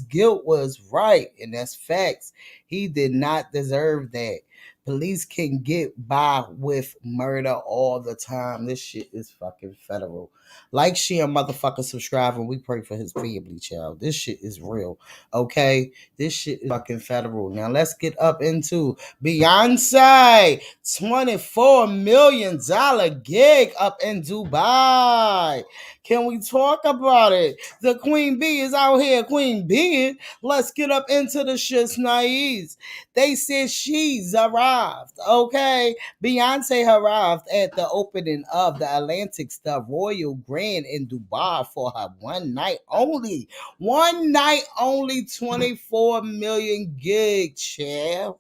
guilt was right, and that's facts. He did not deserve that. Police can get by with murder all the time. This shit is fucking federal. Like, share, motherfucker, subscribe, and we pray for his family, child. This shit is real, okay? This shit is fucking federal. Now, let's get up into Beyonce. $24 million gig up in Dubai. Can we talk about it? The Queen Bee is out here, Queen Bee. Let's get up into the shit's naive. They said she's arrived, okay? Beyonce arrived at the opening of the Atlantic Star Royal Grand in Dubai for her one night only. 24 million gig, champ.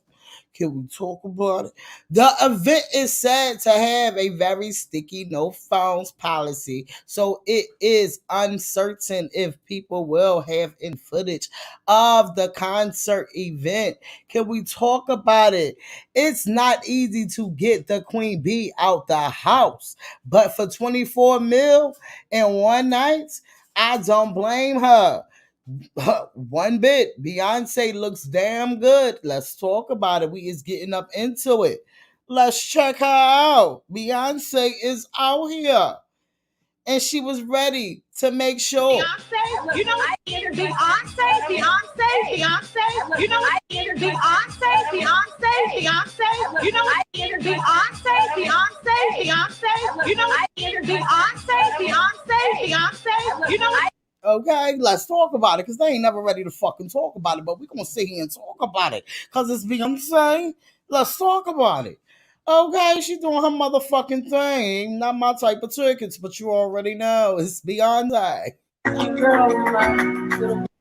Can we talk about it? The event is said to have a very sticky no phones policy, so it is uncertain if people will have in footage of the concert event. Can we talk about it? It's not easy to get the Queen Bee out the house, but for 24 mil in one night, I don't blame her. One bit. Beyonce looks damn good. Let's talk about it. We is getting up into it. Let's check her out. Beyonce is out here, and she was ready to make sure. Beyonce, you know what? Beyonce, you know what? Beyonce, you know what? Beyonce, you know what? Beyonce, you know what? Beyonce, you know what? Okay, let's talk about it, because they ain't never ready to fucking talk about it, but we're gonna sit here and talk about it because it's Beyonce. Let's talk about it. Okay, she's doing her motherfucking thing. Not my type of tickets, but you already know it's Beyonce.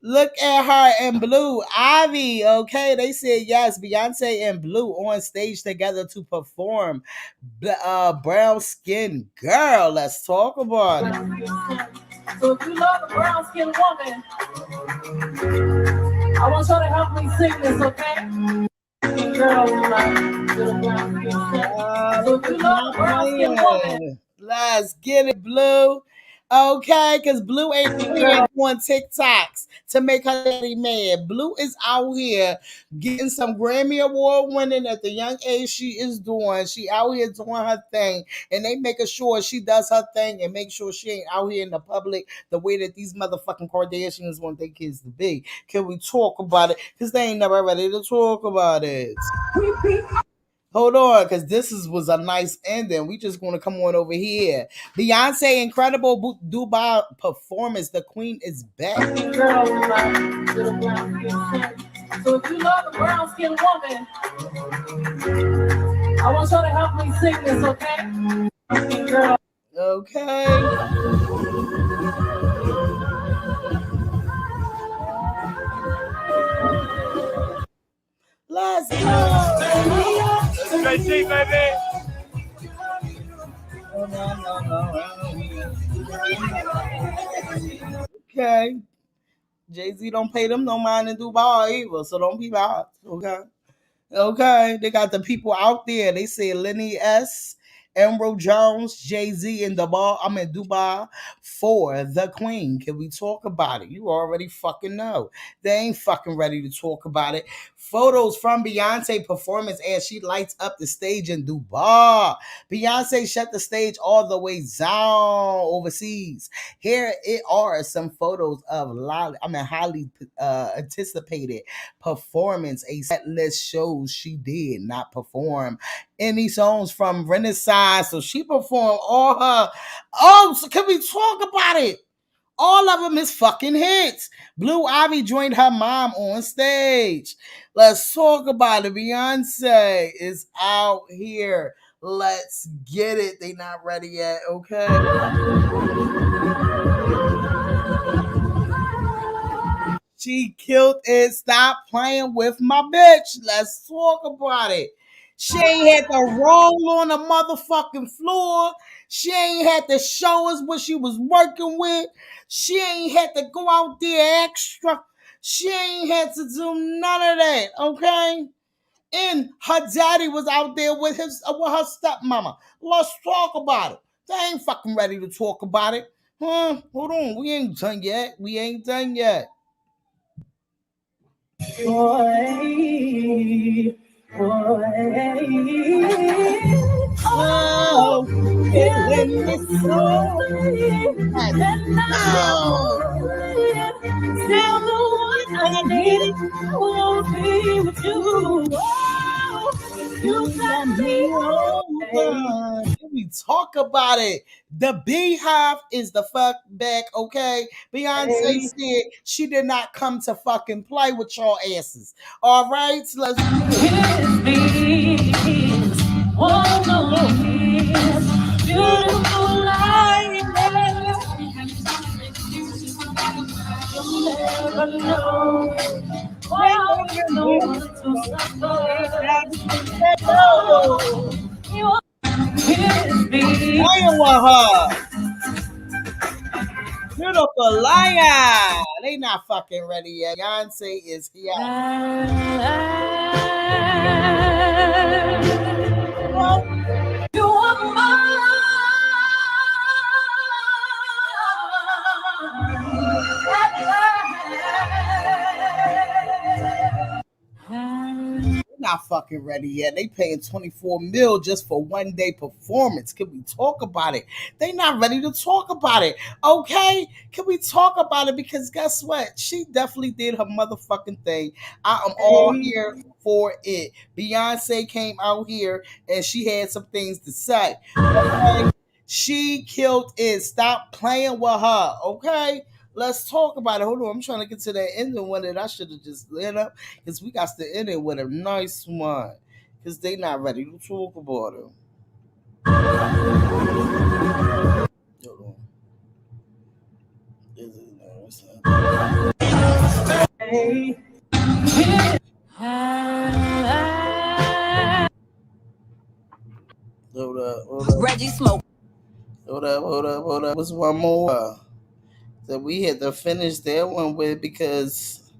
Look at her in Blue Ivy. Okay, they said yes, Beyonce and Blue on stage together to perform Brown Skin Girl. Let's talk about it. So if you love a brown skinned woman, I want you to help me sing this, okay? Girl, little brown skin. So if you love a brown skinned woman, let's get it, Blue. Okay, because Blue ain't doing TikToks to make her daddy mad. Blue is out here getting some Grammy Award winning at the young age she is doing. She out here doing her thing, and they making sure she does her thing and make sure she ain't out here in the public the way that these motherfucking Kardashians want their kids to be. Can we talk about it? Because they ain't never ready to talk about it. Hold on, because was a nice ending. We just going to come on over here. Beyonce incredible Dubai performance. The Queen is back. girl, little brown skin. So if you love a brown skinned woman, I want you to help me sing this, okay? Girl. Okay. Let's go. Good see, baby. Okay. Jay-Z don't pay them no mind in Dubai either, so don't be loud. Okay. Okay, they got the people out there. They say Lenny S, Emerald Jones, Jay-Z in Dubai. I'm in Dubai for the Queen. Can we talk about it? You already fucking know. They ain't fucking ready to talk about it. Photos from Beyonce performance as she lights up the stage in Dubai. Beyonce shut the stage all the way down overseas. Here it are some photos of highly anticipated performance. A set list shows she did not perform any songs from Renaissance, so she performed all her. Oh, so can we talk about it? All of them is fucking hits. Blue Ivy joined her mom on stage. Let's talk about it. Beyonce is out here. Let's get it. They not ready yet, okay? She killed it. Stop playing with my bitch. Let's talk about it. She ain't had to roll on the motherfucking floor. She ain't had to show us what she was working with. She ain't had to go out there extra. She ain't had to do none of that, okay? And her daddy was out there with her stepmama. Let's talk about it. They ain't fucking ready to talk about it. Huh? Hold on. We ain't done yet. We ain't done yet. Boy, oh, killing me slowly, and still the one I need won't be with you. Oh, you got me over. Can we talk about it? The Beehive is the fuck back, okay? Beyonce said she did not come to fucking play with y'all asses. All right, let's do it. Beautiful life. You'll never know. Well, you know what to suffer. You are playing with her. Beautiful liar. They not fucking ready yet. Beyonce is here. You are mine. Not fucking ready yet. They paying 24 mil just for one day performance. Can we talk about it? They not ready to talk about it. Okay? Can we talk about it? Because guess what? She definitely did her motherfucking thing. I am all here for it. Beyonce came out here and she had some things to say. Okay? She killed it. Stop playing with her. Okay? Let's talk about it. Hold on, I'm trying to get to that ending one that I should have just lit up because we got to end it with a nice one because they not ready to talk about it. Hold on. Hold up. Reggie Smoke. Hold up. What's one more that we had to finish that one with because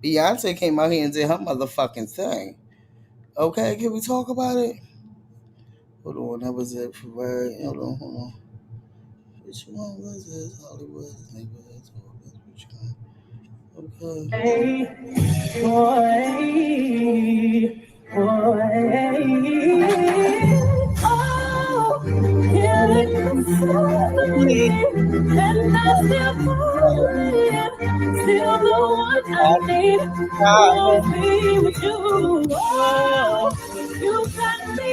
Beyonce came out here and did her motherfucking thing. Okay, can we talk about it? Hold on, that was it for right. Hold on. Which one was this? Hollywood, neighborhood, which one? Okay. Hey, boy. Oh, killing me slowly, and I still falling. Still the one I need won't be with you. Oh, you got me.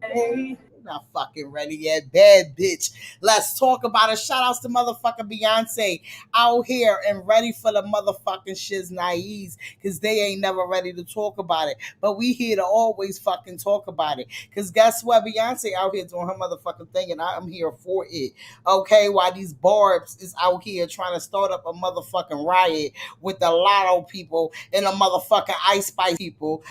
Hey. not fucking ready yet. Bad bitch. Let's talk about it. Shout outs to motherfucking Beyonce out here and ready for the motherfucking shiz naives because they ain't never ready to talk about it. But we here to always fucking talk about it. Because guess what? Beyonce out here doing her motherfucking thing and I'm here for it. Okay, while these barbs is out here trying to start up a motherfucking riot with the lotto people and the motherfucking Ice Spice people.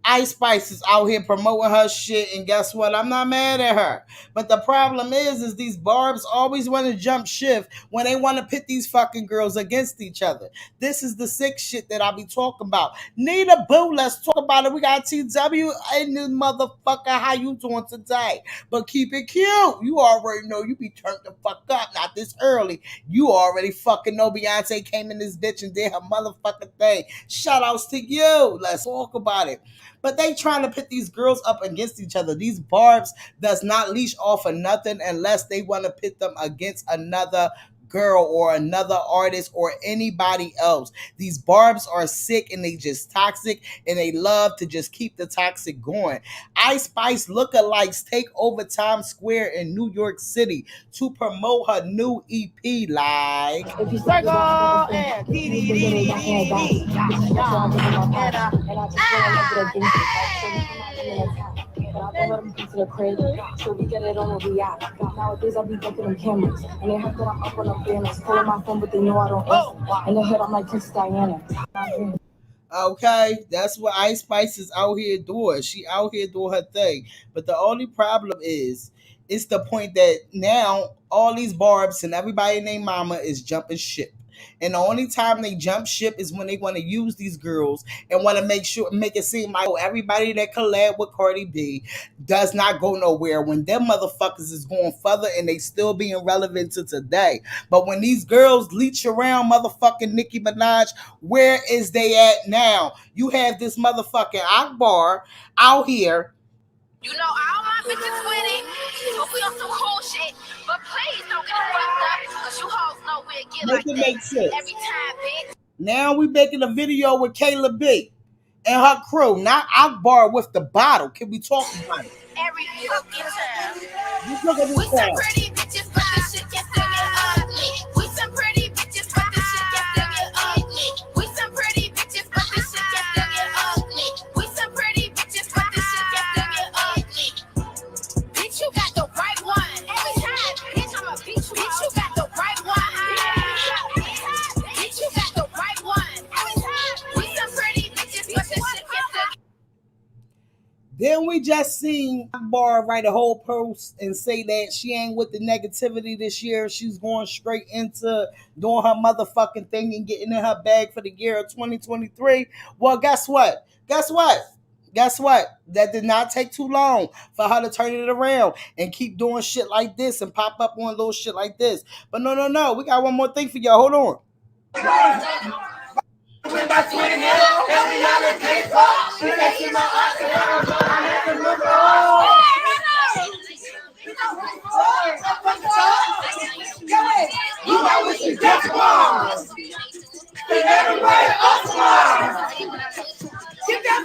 Ice Spice is out here promoting her shit, and guess what? I'm not mad at her. But the problem is these barbs always want to jump shift when they want to pit these fucking girls against each other. This is the sick shit that I be talking about. Nita Boo, let's talk about it. We got TW in this motherfucker. How you doing today? But keep it cute. You already know you be turned the fuck up. Not this early. You already fucking know Beyonce came in this bitch and did her motherfucking thing. Shout outs to you. Let's talk about it. But they trying to pit these girls up against each other. These barbs does not leash off of nothing unless they want to pit them against another girl or another artist or anybody else. These barbs are sick and they just toxic and they love to just keep the toxic going. Ice Spice lookalikes take over Times Square in New York City to promote her new EP like Circle and so we get it on where we at. Nowadays I be ducking them cameras, and they have that I'm up on them banners. Calling my phone, but they know I don't answer. In the hood, I'm like Princess Diana. Okay, that's what Ice Spice is out here doing. She out here doing her thing. But the only problem is, it's the point that now all these barbs and everybody named Mama is jumping ship. And the only time they jump ship is when they want to use these girls and want to make it seem like everybody that collab with Cardi B does not go nowhere when them motherfuckers is going further and they still being relevant to today. But when these girls leech around motherfucking Nicki Minaj, where is they at now? You have this motherfucking Akbar out here. You know, all my bitches with it, but we on some cool shit. But please don't get it fucked up, cause you hoes know we'll get Make like it that make sense. every time, bitch. Now we making a video with Kayla B and her crew, not Akbar with the bottle. Can we talk about it? Every fucking time. Look at We this some time. pretty bitches, but this shit can still get ugly. We some pretty bitches, but this shit can still get ugly. We some pretty bitches, but this shit can still get ugly. We some pretty bitches, but this shit can still get ugly. Bitch, you got the right one. Every time, bitch, I'm a bitch. Bitch, you got the right one. Bitch, you got the right one. Every time, we some pretty bitches, but this shit can still get. Then we just seen Akbar write a whole post and say that she ain't with the negativity this year. She's going straight into doing her motherfucking thing and getting in her bag for the year of 2023. Well, guess what? Guess what? Guess what? That did not take too long for her to turn it around and keep doing shit like this and pop up on little shit like this. But no. We got one more thing for y'all. Hold on. With my twin hill, every other day fuck. She let see my eyes and I had to look you know what she's just for. They never way up Get that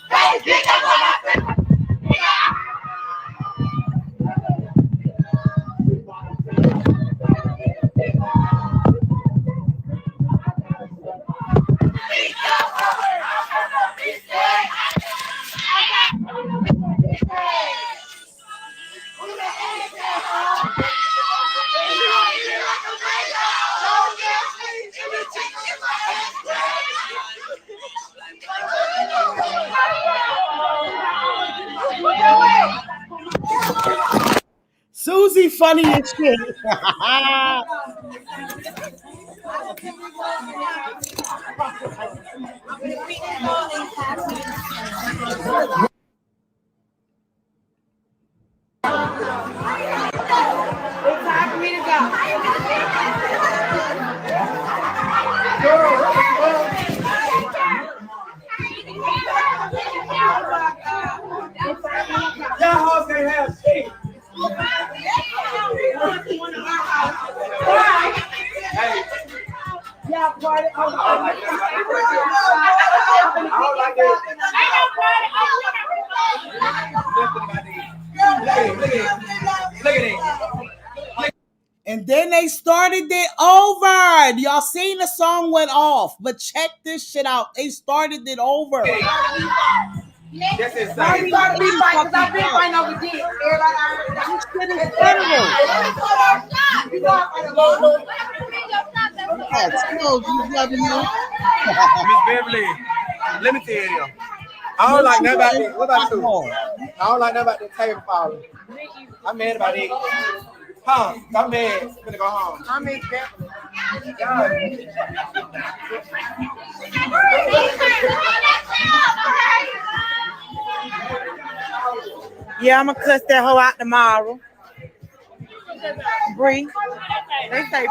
Hey, get that Susie funny as shit. It's time for me to go. Y'all hoes can't have shit. Hey. Yeah, party. And then they started it over. Y'all seen the song went off, but check this shit out. They started it over. That's insane. I started me fight because I've been fighting over dick. This shit is federal. Miss Beverly, let me tell you. I don't like nothing about that. What about you? I don't like nothing about that table falling. I'm mad about it. Huh? I'm mad. I'm gonna go home. I'm Miss Beverly. Yeah, I'm gonna cuss that hoe out tomorrow. Bree, they say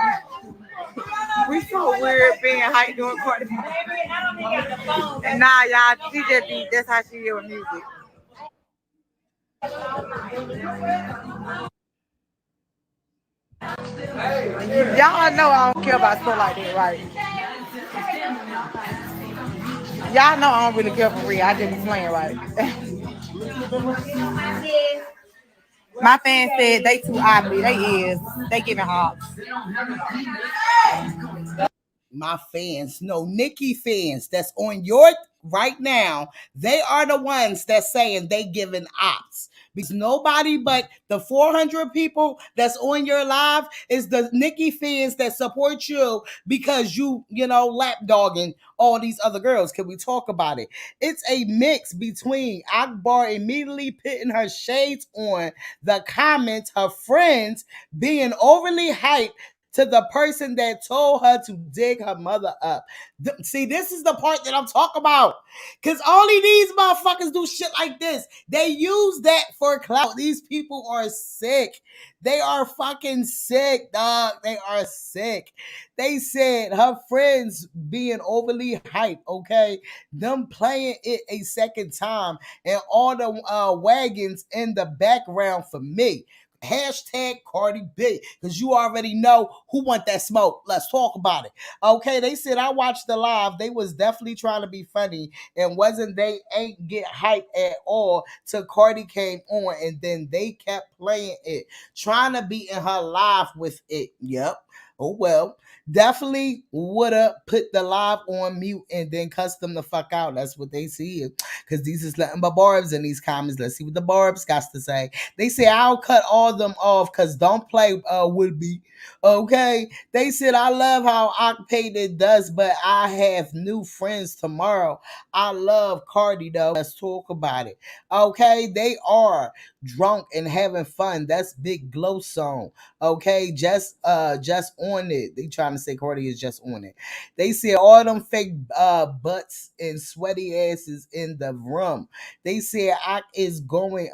we so weird being hyped doing Cardi. And nah, y'all, she just be, that's how she is with music. Y'all know I don't care about stuff like that, right? Y'all know I don't really care for real. I just be playing, right? My fans said they too ugly. They is. They giving hops. My fans, no, Nikki fans that's on your right now, they are the ones that's saying they giving ops. Because nobody but the 400 people that's on your live is the Nikki fans that support you because you lapdogging all these other girls. Can we talk about it? It's a mix between Akbar immediately putting her shades on the comments, her friends being overly hyped to the person that told her to dig her mother up. See, this is the part that I'm talking about. Because only these motherfuckers do shit like this. They use that for clout. These people are sick. They are fucking sick, dog. They are sick. They said her friends being overly hyped, okay? Them playing it a second time and all the wagons in the background for me. Hashtag Cardi B, because you already know who want that smoke. Let's talk about it. Okay, they said I watched the live. They was definitely trying to be funny and they ain't get hype at all till Cardi came on, and then they kept playing it, trying to be in her live with it. Yep. Oh well. Definitely would have put the live on mute and then cussed them the fuck out. That's what they see. Because these is nothing but barbs in these comments. Let's see what the barbs got to say. They say I'll cut all them off because don't play would be. Okay. They said I love how Octane does, but I have new friends tomorrow. I love Cardi though. Let's talk about it. Okay. They are drunk and having fun. That's Big GLO song. Okay, just on it. They trying to say Cardi is just on it. They said all them fake butts and sweaty asses in the room. They said Ak is growing,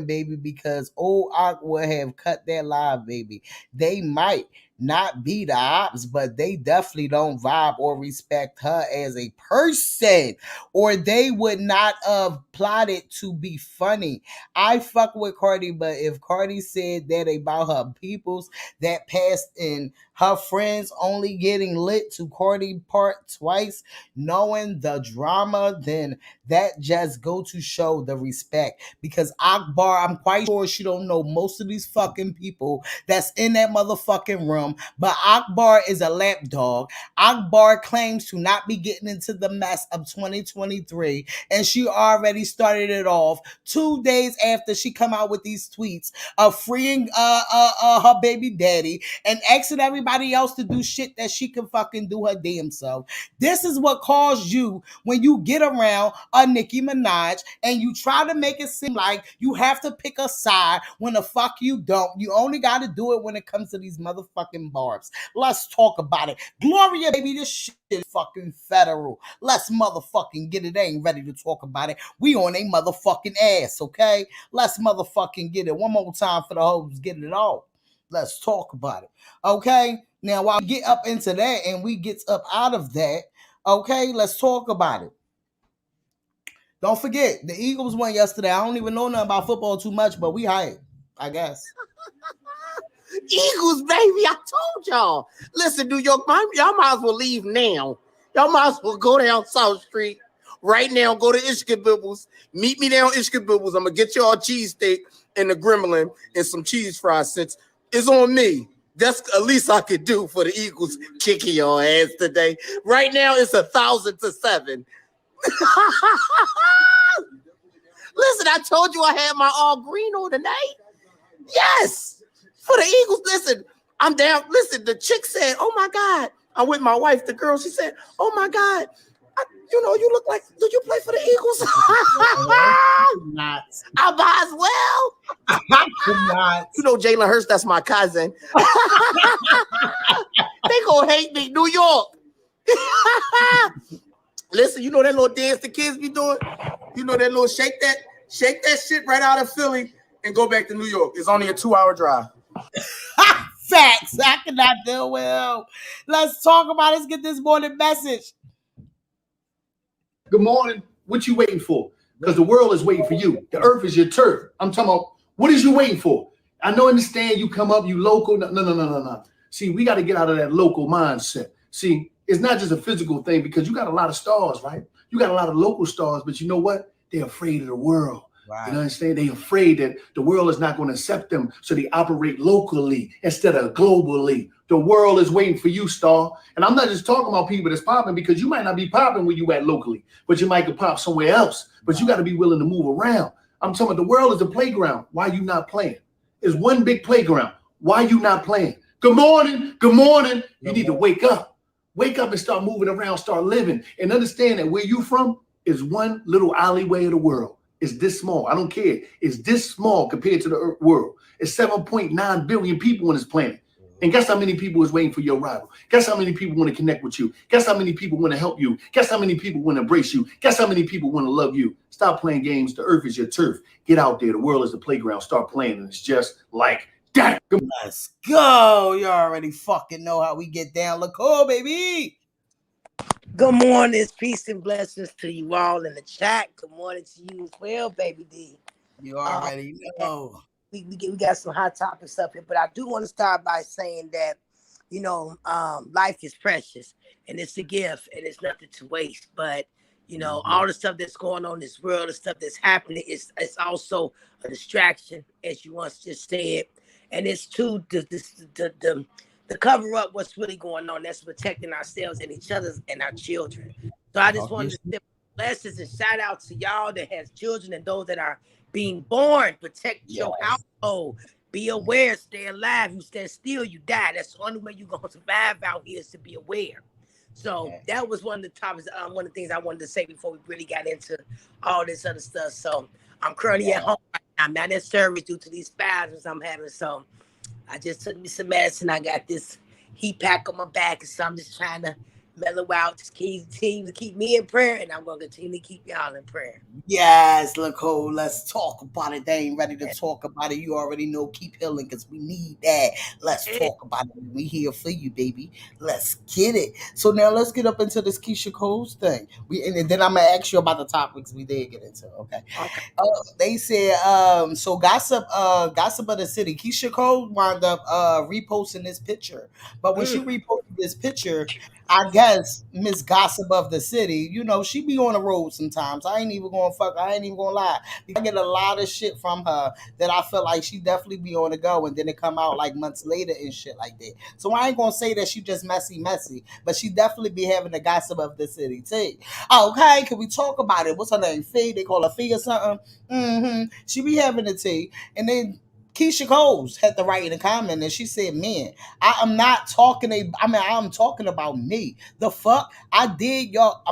baby, because old Ak would have cut that live, baby. They might not be the ops, but they definitely don't vibe or respect her as a person, or they would not have plotted to be funny. I fuck with Cardi, but if Cardi said that about her peoples that passed in her friends only getting lit to Cardi part twice, knowing the drama, then that just go to show the respect. Because Akbar, I'm quite sure she don't know most of these fucking people that's in that motherfucking room, but Akbar is a lapdog. Akbar claims to not be getting into the mess of 2023, and she already started it off 2 days after she come out with these tweets of freeing her baby daddy and asking everybody else to do shit that she can fucking do her damn self. This is what caused you when you get around a Nicki Minaj and you try to make it seem like you have to pick a side when the fuck you don't. You only got to do it when it comes to these motherfucking barbs. Let's talk about it. Gloria, baby, this shit is fucking federal. Let's motherfucking get it. They ain't ready to talk about it. We on a motherfucking ass, okay? Let's motherfucking get it. One more time for the hoes, get it off. Let's talk about it. Okay? Now, while we get up into that and we get up out of that, okay, let's talk about it. Don't forget, the Eagles won yesterday. I don't even know nothing about football too much, but we hype, I guess. Eagles, baby, I told y'all. Listen, New York, y'all might as well leave now. Y'all might as well go down South Street Right now, go to Ishkabibbles. Meet me down Ishkabibbles. I'm gonna get y'all a cheesesteak and a gremlin and some cheese fries. Since it's on me, that's at least I could do for the Eagles kicking your ass today. Right now, it's 1,000-7. Listen, I told you I had my all green on tonight. Yes, for the Eagles. Listen, I'm down. Listen, the chick said, "Oh my God." I'm with my wife, the girl. She said, "Oh my God, you look like. Did you play for the Eagles?" Not. I might as well. Not. Jalen Hurts. That's my cousin. They gonna hate me, New York. Listen, you know that little dance the kids be doing. You know that little shake that shit right out of Philly and go back to New York. It's only a 2-hour drive. Facts. I cannot deal with. Let's talk about it. Let's get this morning message. Good morning. What you waiting for? Because the world is waiting for you. The earth is your turf. I'm talking about, what is you waiting for? I know, understand you come up, you local. No. See, we got to get out of that local mindset. See, it's not just a physical thing because you got a lot of stars, right? You got a lot of local stars, but you know what? They're afraid of the world. Right. You understand? They're afraid that the world is not going to accept them, so they operate locally instead of globally. The world is waiting for you, star. And I'm not just talking about people that's popping, because you might not be popping where you at locally, but you might get pop somewhere else. But you got to be willing to move around. I'm talking about the world is a playground. Why you not playing? It's one big playground. Why you not playing? Good morning. Good morning. You need to wake up. Wake up and start moving around, start living, and understand that where you from is one little alleyway of the world. It's this small. I don't care. It's this small compared to the world. It's 7.9 billion people on this planet. And guess how many people is waiting for your arrival? Guess how many people want to connect with you? Guess how many people want to help you? Guess how many people want to embrace you? Guess how many people want to love you? Stop playing games. The earth is your turf. Get out there. The world is the playground. Start playing. And it's just like that. Let's go. You already fucking know how we get down. Look, oh, baby. Good morning, peace and blessings to you all in the chat. Good morning to you as well, baby D. You already know. We got some hot topics up here, but I do want to start by saying that, life is precious and it's a gift and it's nothing to waste. But all the stuff that's going on in this world, the stuff that's happening, it's also a distraction, as you once just said, and it's to the cover up what's really going on. That's protecting ourselves and each other and our children. So I just wanted to say blessings and shout out to y'all that has children and those that are being born. Protect your household. Be aware. Stay alive. You stand still, you die. That's the only way you're gonna survive out here, is to be aware. So that was one of the topics. One of the things I wanted to say before we really got into all this other stuff. So I'm currently at home right now. I'm not in service due to these spasms I'm having. So I just took me some medicine. I got this heat pack on my back, so I'm just trying to mellow out. Just continue to keep me in prayer, and I'm going to continue to keep y'all in prayer. Yes, Nicole, let's talk about it. They ain't ready to talk about it. You already know, keep healing, because we need that. Let's talk about it. We here for you, baby. Let's get it. So now let's get up into this Keisha Cole's thing. And then I'm going to ask you about the topics we did get into, okay? They said, so gossip of the city. Keisha Cole wound up reposting this picture. But when she reposted this picture, I guess Miss Gossip of the city, she be on the road sometimes. I ain't even gonna lie. I get a lot of shit from her that I feel like she definitely be on the go, and then it come out like months later and shit like that. So I ain't gonna say that she just messy, but she definitely be having the gossip of the city too. Okay, can we talk about it? What's her name? Fee? They call her Fee or something. She be having the tea, and then Keisha Coles had to write in a comment, and she said, "Man, I'm talking about me. The fuck I did, y'all.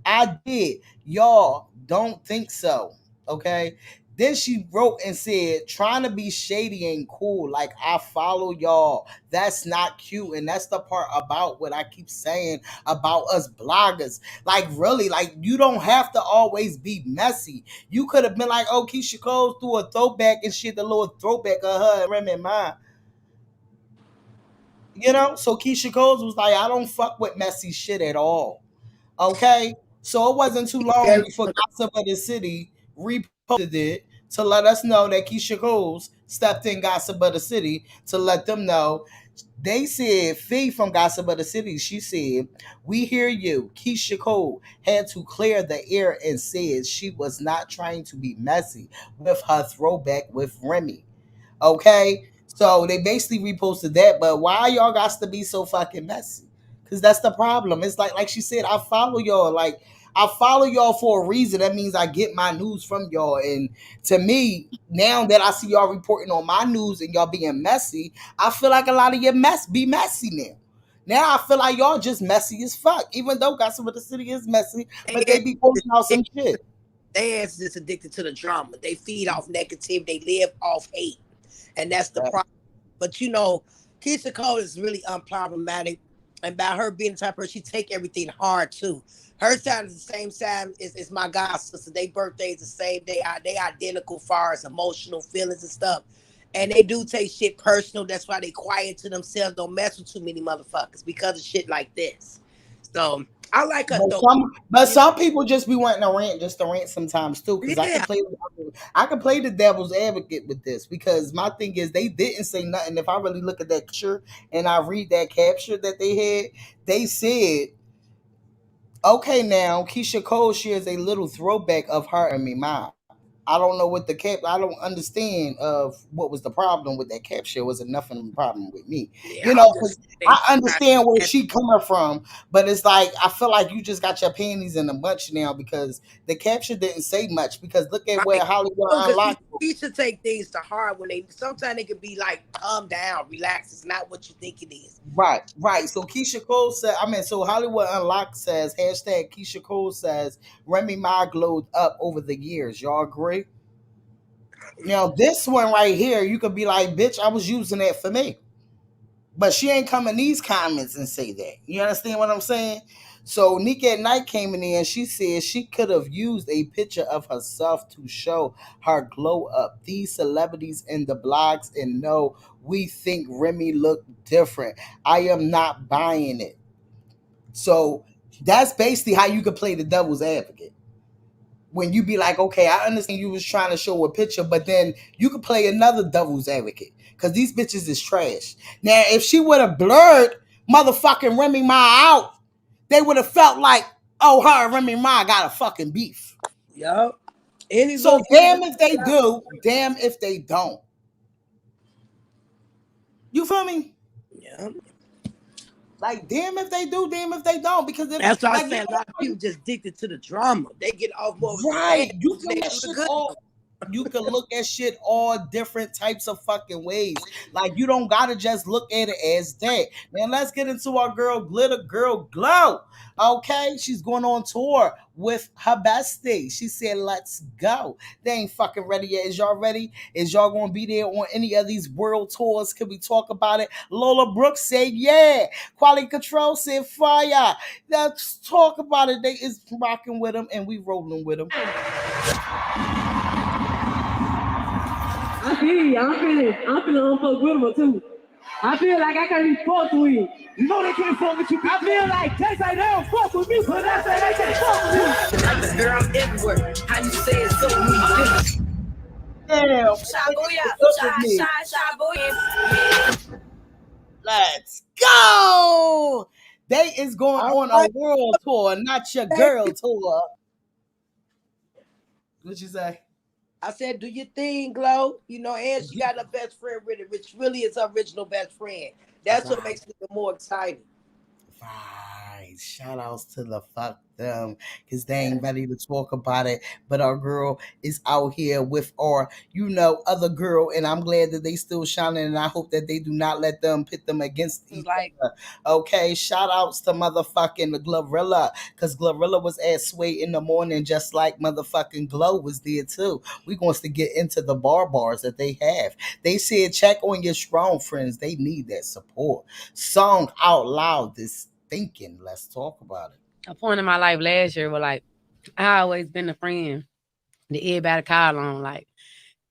I did. Y'all don't think so, okay?" Then she wrote and said, "Trying to be shady ain't cool. Like, I follow y'all. That's not cute." And that's the part about what I keep saying about us bloggers. Like, really, like, you don't have to always be messy. You could have been like, "Oh, Keisha Cole threw a throwback and shit, the little throwback of her and Remy Ma." So Keisha Cole was like, "I don't fuck with messy shit at all." Okay? So it wasn't too long before Gossip of the City reposted it to let us know that Keisha Coles stepped in Gossip of the City to let them know They said, Fee from Gossip of the City, she said, "We hear you." Keisha Cole had to clear the air and said she was not trying to be messy with her throwback with Remy. Okay, so they basically reposted that, but why y'all got to be so fucking messy? Because that's the problem. It's like she said, I follow y'all. Like I follow y'all for a reason. That means I get my news from y'all. And to me, now that I see y'all reporting on my news and y'all being messy, I feel like a lot of your mess be messy now. Now I feel like y'all just messy as fuck. Even though Gossip of the City is messy, but they be posting out some shit. They ass is addicted to the drama. They feed off negativity. They live off hate, and that's the problem. But you know, Keisha Cole is really unproblematic, and by her being the type of person, she take everything hard too. Her time is the same time as my god sister. They birthdays the same day. They identical far as emotional feelings and stuff. And they do take shit personal. That's why they quiet to themselves. Don't mess with too many motherfuckers because of shit like this. So I like her though. But some people just be wanting to rant just to rant sometimes too. Because Yeah. I can play the devil's advocate with this because my thing is they didn't say nothing. If I really look at that picture and I read that capture that they had, they said, "Okay, now Keisha Cole shares a little throwback of her and me, mom." I don't know what the cap. I don't understand of what was the problem with that capture. Was it nothing problem with me? Yeah, You I'm know, just 'cause I understand where she coming from, but it's like I feel like you just got your panties in a bunch now because the capture didn't say much. Because look at where right. Hollywood Because Unlocked. she should take things to heart when they sometimes they can be like, calm down, relax. It's not what you think it is. Right, right. So Keisha Cole said, so Hollywood Unlocked says, hashtag Keisha Cole says, Remy Ma glowed up over the years. Y'all agree? Now, this one right here, you could be like, bitch, I was using that for me. But she ain't come in these comments and say that. You understand what I'm saying? So Nika at Night came in there and she said she could have used a picture of herself to show her glow up. These celebrities in the blogs and no, we think Remy looked different. I am not buying it. So that's basically how you could play the devil's advocate. When you be like, okay, I understand you was trying to show a picture, but then you could play another devil's advocate because these bitches is trash. Now, if she would have blurred motherfucking Remy Ma out, they would have felt like, oh, her and Remy Ma got a fucking beef. Yup. Any So little damn if they do, damn if they don't. You feel me? Yeah. Like, damn if they do, damn if they don't. Because if, That's why I like, say a lot of people just addicted to the drama. They get off more with the bad right, you news than can they let do the shit good all. news. You can look at shit all different types of fucking ways. Like you don't gotta just look at it as that. Man, let's get into our girl Glitter Girl Glow. Okay, she's going on tour with her bestie. She said, "Let's go." They ain't fucking ready yet. Is y'all ready? Is y'all gonna be there on any of these world tours? Can we talk about it? Lola Brooks said, "Yeah." Quality Control said, "Fire." Let's talk about it. They is rocking with them and we rolling with them. I feel you. I'm feeling unfuckwittable too. I feel like I can't be fucked with. You know they can't fuck with you. I feel like they say they don't fuck with me, but I say they can't fuck with me. Like the girl everywhere. How you say it so me? Damn, let's go. They is going All on a right. world tour, not your girl tour. What you say? I said, do your thing, Glow. You know, and she got her best friend with it, which really is her original best friend. That's what makes it even more exciting. Right. Shout outs to the fuck them because they ain't ready to talk about it. But our girl is out here with our, other girl, and I'm glad that they still shining. And I hope that they do not let them pit them against each other. Okay. Shout outs to motherfucking the Glorilla because Glorilla was at Sway in the morning, just like motherfucking Glow was there too. We wants to get into the bars that they have. They said check on your strong friends. They need that support. Song out loud this thinking. Let's talk about it. A point in my life last year was like, I always been a friend that everybody call on. Like,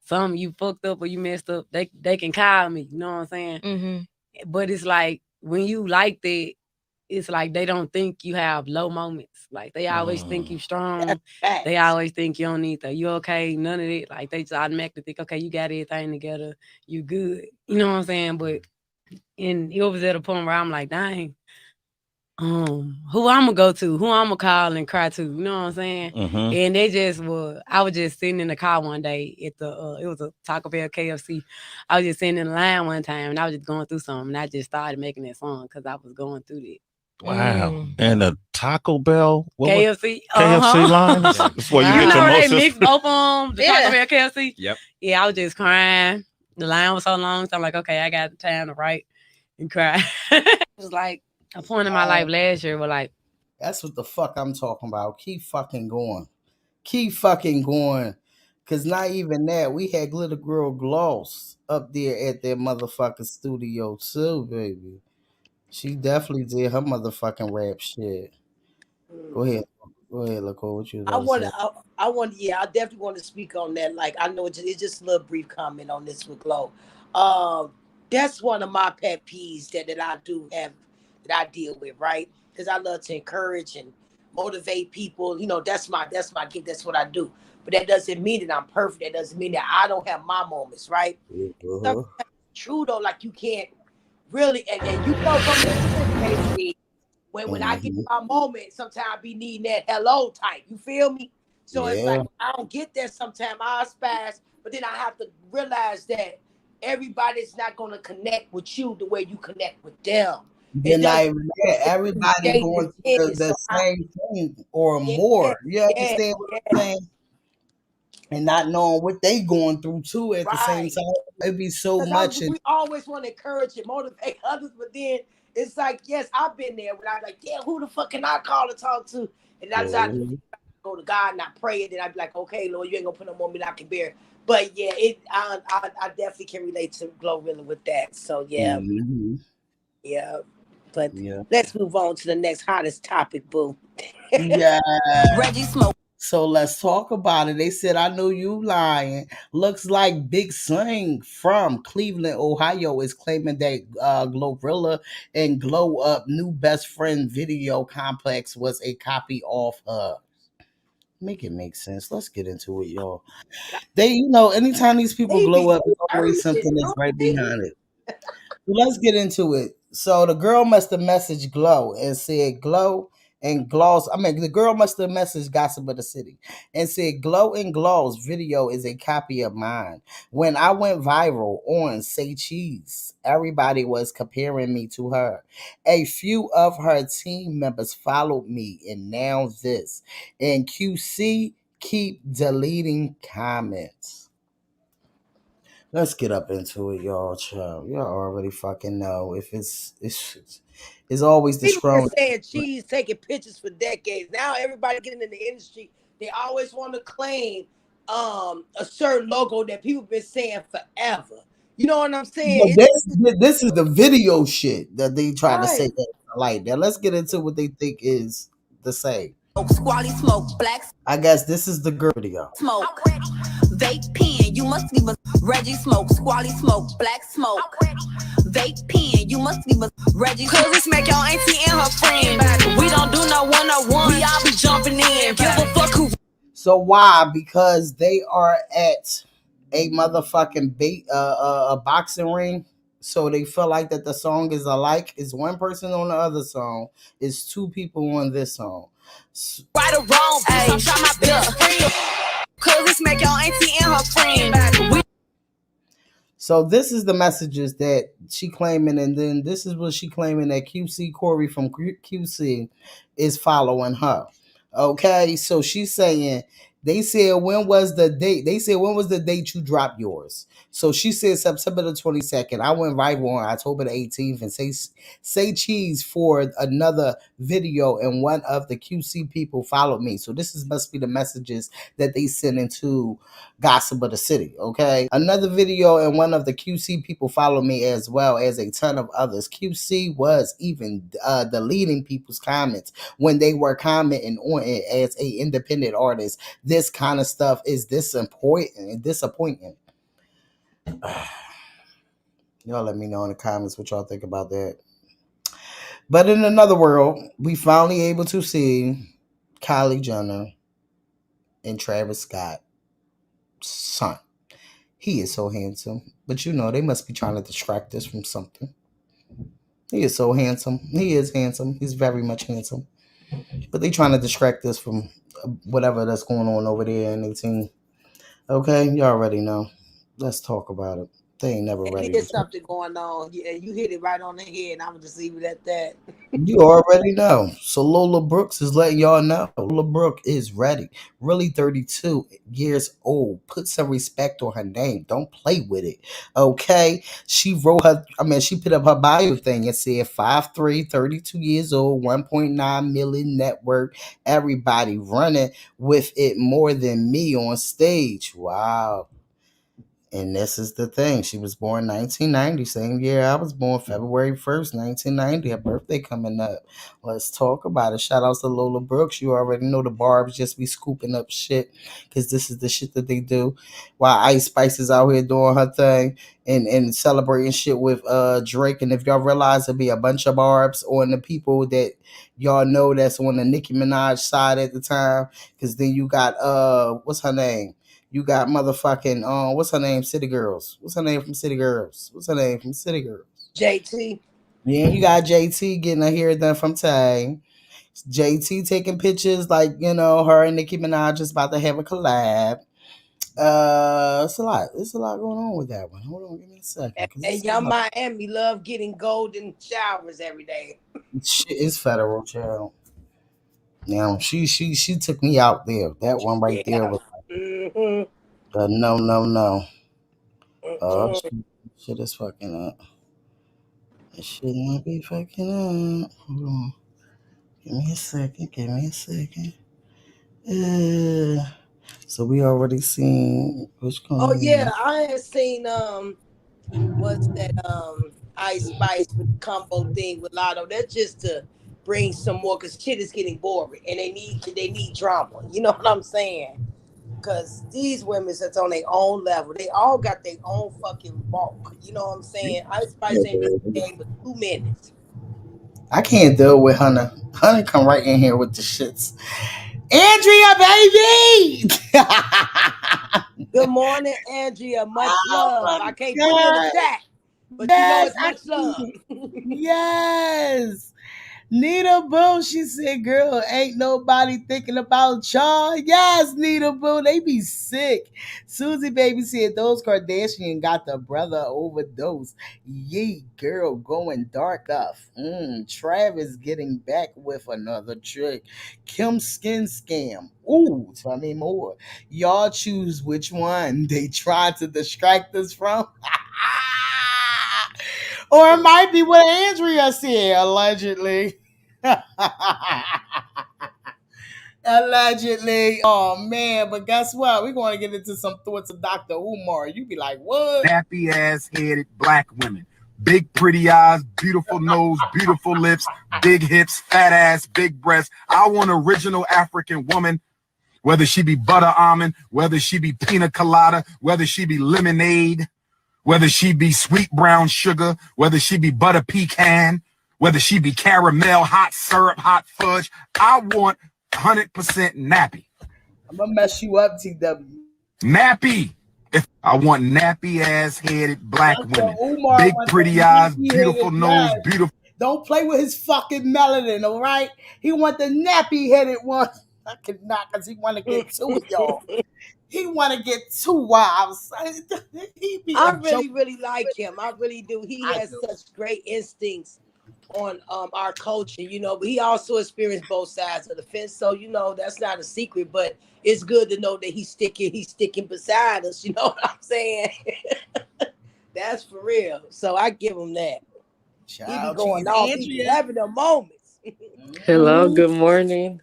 some you fucked up or you messed up, they can call me. You know what I'm saying? Mm-hmm. But it's like when you like that, it's like they don't think you have low moments. Like they always think you strong. They always think you don't need that. You okay? None of it. Like they just automatically think, okay, you got everything together. You good. You know what I'm saying? But And it was at a point where I'm like, dang, who I'm gonna go to, who I'm gonna call and cry to, you know what I'm saying? Mhm. And they just were. I was just sitting in the car one day at the. It was a Taco Bell KFC. I was just sitting in the line one time, and I was just going through something, and I just started making that song because I was going through that. Wow. And the Taco Bell, what was KFC, KFC line? Yeah. That's where you You get know your where they emotions. mix both of them, the Taco Bell KFC. Yep. Yeah, I was just crying. The line was so long, so I'm like, okay, I got time to write and cry. It was like a point in my life last year where like, That's what the fuck I'm talking about. Keep fucking going. Keep fucking going. Cause not even that. We had Glitter Girl Gloss up there at their motherfucking studio too, baby. She definitely did her motherfucking rap shit. Go ahead. Go ahead, Laco. What you was I about to want say? to, yeah, I definitely want to speak on that. Like, I know it's just a little brief comment on this with Glow. That's one of my pet peeves that I do have, that I deal with, right? Because I love to encourage and motivate people. You know, that's my gift. That's what I do. But that doesn't mean that I'm perfect. That doesn't mean that I don't have my moments, right? Uh-huh. True though, like you can't really, and you know from experience, baby, when I get Mhm. my moment, sometimes I be needing that hello type. You feel me? So it's like Yeah. I don't get that sometimes. I spaz, but then I have to realize that everybody's not gonna connect with you the way you connect with them. Then It not doesn't even that. Everybody shade the going through tennis. the So same thing or yeah, more. You yeah, understand what I'm yeah, saying? And not knowing what they going through too at the same right. time. It'd be so Because much. And we always want to encourage and motivate others, but then it's like, yes, I've been there when I'm like, yeah, who the fuck can I call to talk to? And I decided to Mhm. go to God and I pray, and then I'd be like, okay, Lord, you ain't gonna put no more me than I can bear. But yeah, I definitely can relate to Glorilla with that. So yeah, Mhm. yeah. But Yeah. let's move on to the next hottest topic, boo. Yeah. Reggie Smoke. So let's talk about it. They said, I know you lying. Looks like Big Sing from Cleveland, Ohio is claiming that Glorilla and Glow Up new best friend video complex was a copy of her. Make it make sense. Let's get into it, y'all. Anytime these people They glow be up, there's always urgent, something that's don't right they? behind it. Let's get into it. So the girl must have messaged Glow and said Glow and Gloss. I mean, the girl must have messaged Gossip of the City and said Glow and Gloss video is a copy of mine. When I went viral on Say Cheese, everybody was comparing me to her. A few of her team members followed me, and now this. And QC keep deleting comments. Let's get up into it, y'all. Child. Y'all already fucking know if it's always the People been strong. saying cheese taking pictures for decades. Now everybody getting in the industry, they always want to claim a certain logo that people been saying forever. You know what I'm saying? But It's this is the video shit that they try to say right. that like that. Let's get into what they think is the same. Squally smoke, black I guess this is the girl video. smoke. Vape pen, you must be Reggie smoke, squally smoke, black smoke. Vape pen, you must be Reggie. Cause this make your auntie and her friend. We don't do no 101. We all be jumping in. Give a fuck who. So why? Because they are at a motherfucking a boxing ring. So they feel like that the song is alike. Is one person on the other song. Is two people on this song. Right or wrong, bitch, I'm trying my best friend. Cause this make your auntie and her friend. We So this is the messages that she claiming, and then this is what she claiming that QC Corey from QC is following her. Okay, so she's saying they said when was the date? They said when was the date you dropped yours? So she said September the 22nd. I went viral on October the 18th and say cheese for another video, and one of the QC people followed me. So this is must be the messages that they sent into Gossip of the City. Okay, another video, and one of the QC people followed me as well as a ton of others. QC was even deleting people's comments when they were commenting on it as a independent artist. This kind of stuff is disappointing. Y'all let me know in the comments what y'all think about that. But in another world, we finally able to see Kylie Jenner and Travis Scott's son. He is so handsome. But they must be trying to distract us from something. He is so handsome. He is handsome. He's very much handsome. But they trying to distract us from whatever that's going on over there in 18. Okay, you already know. Let's talk about it. They ain't never And ready to there's talk. something going on. Yeah, you hit it right on the head, and I'm gonna just leave it at that. You already know. So Lola Brooks is letting y'all know. Lola Brooke is ready. Really 32 years old. Put some respect on her name. Don't play with it. Okay? She wrote her, she put up her bio thing and said 5'3", 32 years old, 1.9 million network. Everybody running with it more than me on stage. Wow. And this is the thing. She was born 1990, same year I was born, February 1st, 1990. Her birthday coming up. Let's talk about it. Shout outs to Lola Brooks. You already know the Barbs just be scooping up shit because this is the shit that they do. While Ice Spice is out here doing her thing and celebrating shit with Drake. And if y'all realize it'll be a bunch of Barbs on the people that y'all know that's on the Nicki Minaj side at the time. Because then you got, what's her name? You got motherfucking what's her name? City Girls. What's her name from City Girls? What's her name from City Girls? JT. Yeah, you got JT getting her hair done from Tay. JT taking pictures like, her and Nicki Minaj is about to have a collab. It's a lot. It's a lot going on with that one. Hold on, give me a second. And Young Miami love getting golden showers every day. Shit is federal, child. Now she took me out there. That one right there Yeah. was Mm-hmm. no. Mm-hmm. Shit is fucking up. It should not be fucking up. Hold on. Give me a second. Give me a second. So we already seen which Oh yeah, one. I had seen what's that Ice Spice with the combo thing with Lotto. That's just to bring some more because shit is getting boring and they need drama. You know what I'm saying? Because these women that's on their own level, they all got their own fucking walk. You know what I'm saying? Ice Spice ain't been in the game but 2 minutes. I can't deal with Hunter. Hunter come right in here with the shits. Andrea, baby! Good morning, Andrea. Much Oh love. my I can't put it in the God. chat, but you know Yes, it's much love. yes. Nita Boo, she said, girl, ain't nobody thinking about y'all. Yes, Nita Boo, they be sick. Susie Baby said, those Kardashian got the brother overdose. Yee, girl, going dark stuff. Travis getting back with another trick. Kim skin scam. Ooh, tell me more. Y'all choose which one they tried to distract us from. Or it might be what Andrea said, allegedly. Allegedly. Oh man, but guess what? We're going to get into some thoughts of Dr. Umar. You be like, what? Nappy ass headed black women. Big pretty eyes, beautiful nose, beautiful lips, big hips, fat ass, big breasts. I want an original African woman, whether she be butter almond, whether she be pina colada, whether she be lemonade, whether she be sweet brown sugar, whether she be butter pecan, whether she be caramel, hot syrup, hot fudge. I want 100% nappy. I'm going to mess you up, TW. Nappy. If I want nappy ass headed black Dr. women, Umar big wants pretty the eyes, nappy-headed beautiful nose, guy. beautiful. Don't play with his fucking melanin, all right? He want the nappy-headed one. I cannot, because he want to get two of y'all. He want to get two wives. He be I a joke. really like him. I really do. He I has do. such great instincts on our culture, but he also experienced both sides of the fence. So, that's not a secret, but it's good to know that he's sticking beside us, you know what I'm saying? That's for real. So I give him that. He be Child going cheese. off. He be Andrea. having the moments. Hello, good morning.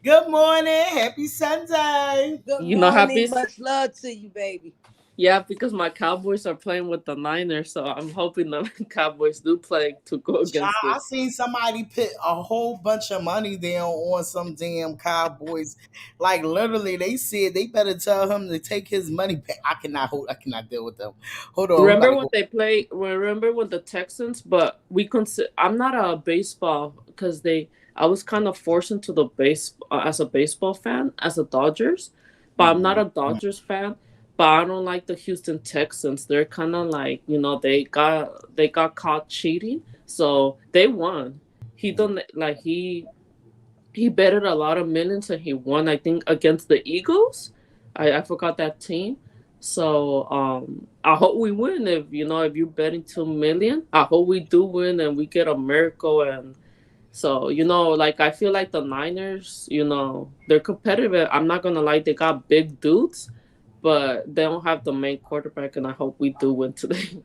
Good morning. Happy Sunday. Good You know, morning. Much love to you, baby. yeah, because my Cowboys are playing with the Niners, so I'm hoping the Cowboys do play to go Child, against I it. seen somebody put a whole bunch of money down on some damn Cowboys. Like literally, they said they better tell him to take his money back. I cannot deal with them. Hold on, we about Remember to when go. they play? Remember when the Texans? But we consider. I'm not a baseball because they. I was kind of forced into the base as a baseball fan as a Dodgers, but I'm not a Dodgers fan. but I don't like the Houston Texans. They're kind of like, they got caught cheating, so they won. He don't like he betted a lot of millions and he won. I think against the Eagles. I forgot that team. So I hope we win. If you're betting 2 million, I hope we do win and we get a miracle. And so like I feel like the Niners, they're competitive. I'm not gonna lie, they got big dudes, but they don't have the main quarterback, and I hope we do win today.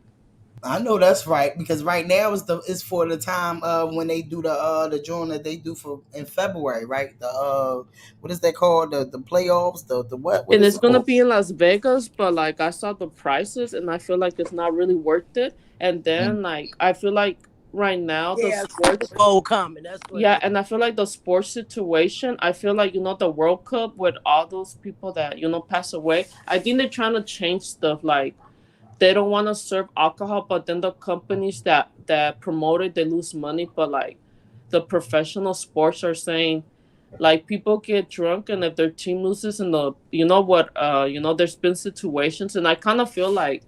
I know that's right because right now is for the time when they do the joint that they do for in February, right? The what is that called? The playoffs, the what And is it's it gonna called? be in Las Vegas, but like I saw the prices and I feel like it's not really worth it. And then like I feel like right now the Yeah, Super sports, Bowl coming. That's what it yeah, is. and I feel like the sports situation, I feel like the World Cup with all those people that pass away. I think they're trying to change stuff. Like they don't want to serve alcohol, but then the companies that promote it, they lose money. But like the professional sports are saying, like people get drunk, and if their team loses in the, there's been situations, and I kind of feel like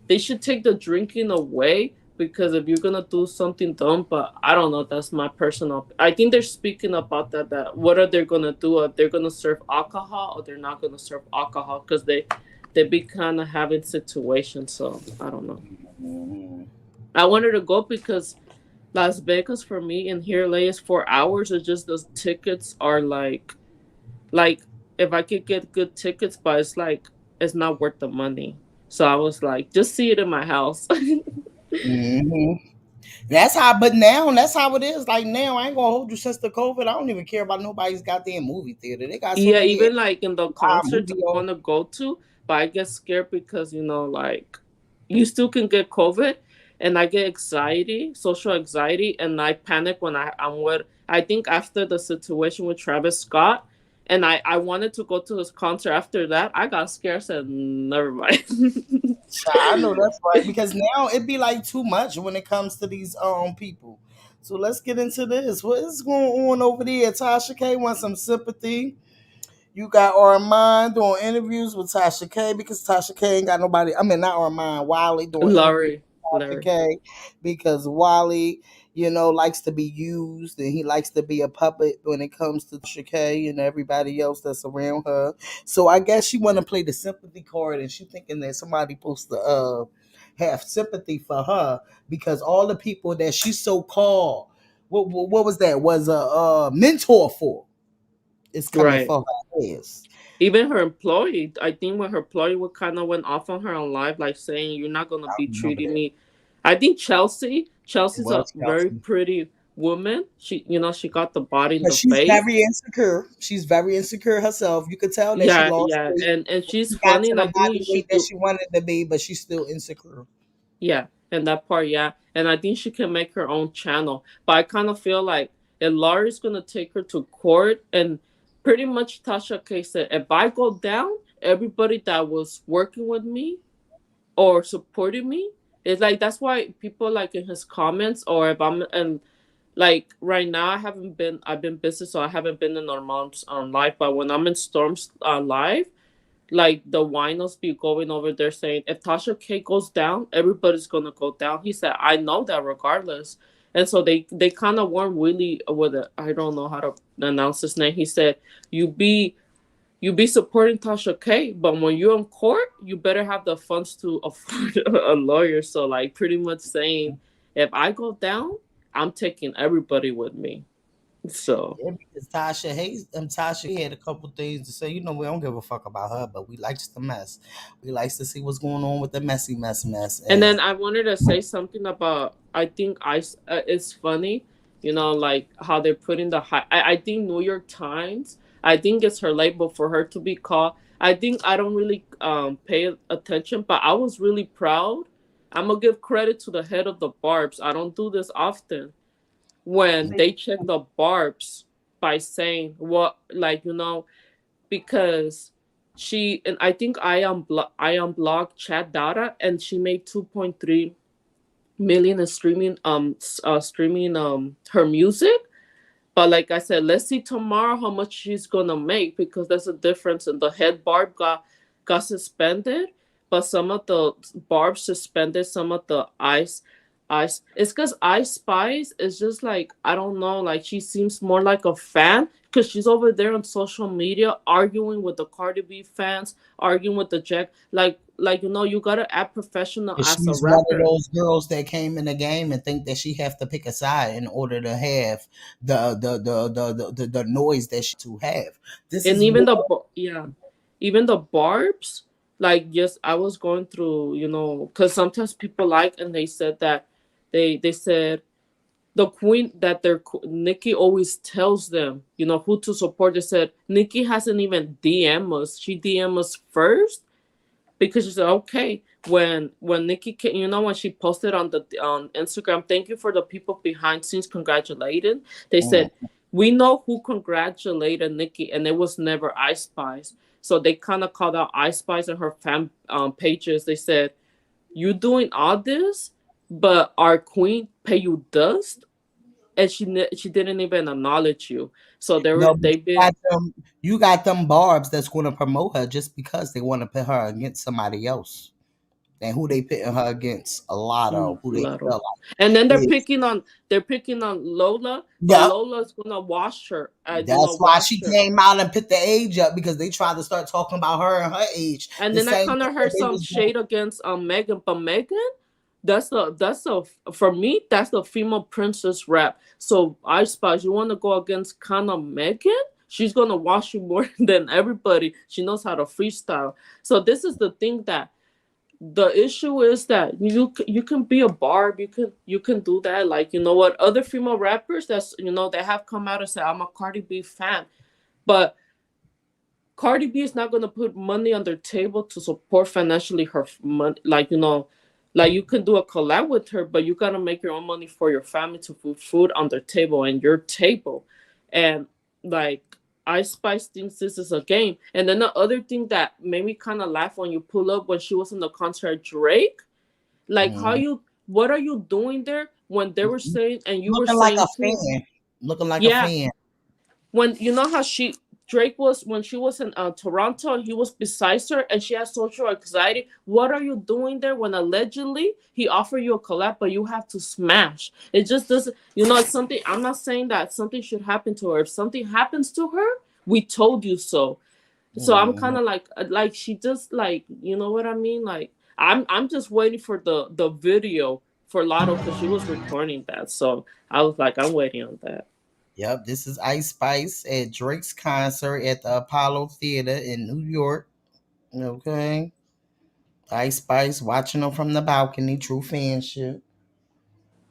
they should take the drinking away, because if you're gonna do something dumb, but I don't know, that's my personal. I think they're speaking about that what are they gonna do? Are they gonna serve alcohol or they're not gonna serve alcohol? Because they be kind of having situations, so I don't know. I wanted to go because Las Vegas for me and here LA is 4 hours. It's just the tickets are like if I could get good tickets, but it's like it's not worth the money. So I was like, just see it in my house. Hmm. That's how, but now that's how it is. Like now, I ain't gonna hold you since the COVID. I don't even care about nobody's goddamn movie theater. They got so Yeah, many even like in the concerts I want to go to, but I get scared because like you still can get COVID, and I get anxiety, social anxiety, and I panic when I'm with. I think after the situation with Travis Scott, and I wanted to go to his concert. After that, I got scared. I said, never mind. I know that's right because now it be like too much when it comes to these people. So let's get into this. What is going on over there? Tasha K wants some sympathy. You got Armand doing interviews with Tasha K because Tasha K ain't got nobody. I mean, not Armand, Wiley doing interviews Larry, with Tasha Larry. K because Wiley, likes to be used and he likes to be a puppet when it comes to Tasha K and everybody else that's around her. So I guess she want to play the sympathy card and she thinking that somebody supposed to have sympathy for her because all the people that she so called what was that was a mentor for is coming Right. for her ass. Even her employee, I think when her employee would kind of went off on her on live, like saying, "You're not gonna I be remember treating that. me." I think It Chelsea's a was very Kelsey. pretty woman. She got the body and But the she's face. very insecure. She's very insecure herself. You could tell that she Yeah, lost yeah, weight. and she's She got funny, to and the I think you body weight should that do. she wanted to be, but she's still insecure. Yeah, and that part, yeah. And I think she can make her own channel. But I kind of feel like if Laurie's gonna take her to court, and pretty much Tasha K said, if I go down, everybody that was working with me or supporting me, it's like that's why people like in his comments, or if I'm and like right now I've been busy, so I haven't been in our mom's live. But when I'm in Storm's live, like the winos be going over there saying if Tasha K goes down, everybody's gonna go down. He said, I know that regardless. And so they kind of weren't really with it. I don't know how to announce his name. He said, you be supporting Tasha K, but when you're in court, you better have the funds to afford a lawyer. So like pretty much saying, if I go down, I'm taking everybody with me. So Yeah, because Tasha hates Tasha had a couple things to say. We don't give a fuck about her, but we likes the mess. We likes to see what's going on with the messy mess. and then And I wanted to say something about, I think it's funny, like how they're putting the high. I think New York Times. I think it's her label for her to be called. I think I don't really pay attention, but I was really proud. I'm gonna give credit to the head of the Barbs. I don't do this often. When they check the Barbs by saying what, like because she, and I think I unblocked chat data, and she made 2.3 million in streaming her music. But like I said, let's see tomorrow how much she's gonna make, because there's a difference. And the head barb got got suspended, but some of the Barb suspended some of the Ice. It's because Ice Spice is just like, I don't know, like she seems more like a fan because she's over there on social media arguing with the Cardi B fans, arguing with the Jack. Like you gotta act professional And as a she's one of rapper. those girls that came in the game and think that she have to pick a side in order to have the noise that she to have. This And is even more. even the Barbs, like, yes, I was going through, because sometimes people like, and they said that they said the queen that Nikki always tells them, who to support. They said Nikki hasn't even DM us. She DM us first because she said, okay, when Nikki came, when she posted on the on Instagram, thank you for the people behind scenes congratulated. They said, we know who congratulated Nikki, and it was never Ice Spice. So they kind of called out Ice Spice and her fan pages. They said, you doing all this, but our queen pay you dust, and she didn't even acknowledge you. So No, but they've been. you got them Barbs that's going to promote her just because they want to put her against somebody else. And who they pitting her against? A lot of who they Lotto. feel And then like is. they're picking on Lola, but Yep. Lola's gonna wash her. That's why she came out and put the age up because they tried to start talking about her and her age. And The then I same kind thing of that heard they some was doing. shade against Megan, but Megan, that's a for me that's the female princess rap. So I suppose you want to go against kind of Megan. She's gonna wash you more than everybody. She knows how to freestyle. So this is the thing that the issue is that you can be a Barb, you can do that. Like, what, other female rappers that have come out and said, I'm a Cardi B fan, but Cardi B is not gonna put money on their table to support financially her money. Like you can do a collab with her, but you gotta make your own money for your family to put food on their table and your table. And like, Ice Spice thinks this is a game. And then the other thing that made me kind of laugh when you pull up when she was in the concert, Drake, like, what are you doing there when they were saying, and you were Looking like a saying too, fan. Looking like a yeah, fan. when you know how Drake was when she was in Toronto and he was beside her and she had social anxiety. What are you doing there when allegedly he offered you a collab but you have to smash? It just doesn't. It's something. I'm not saying that something should happen to her. If something happens to her, we told you so. So I'm kind of like she just, like, you know what I mean? Like, I'm just waiting for the video for Lotto because she was recording that. So I was like, I'm waiting on that. Yep, this is Ice Spice at Drake's concert at the Apollo Theater in New York. Okay. Ice Spice watching them from the balcony, true fanship.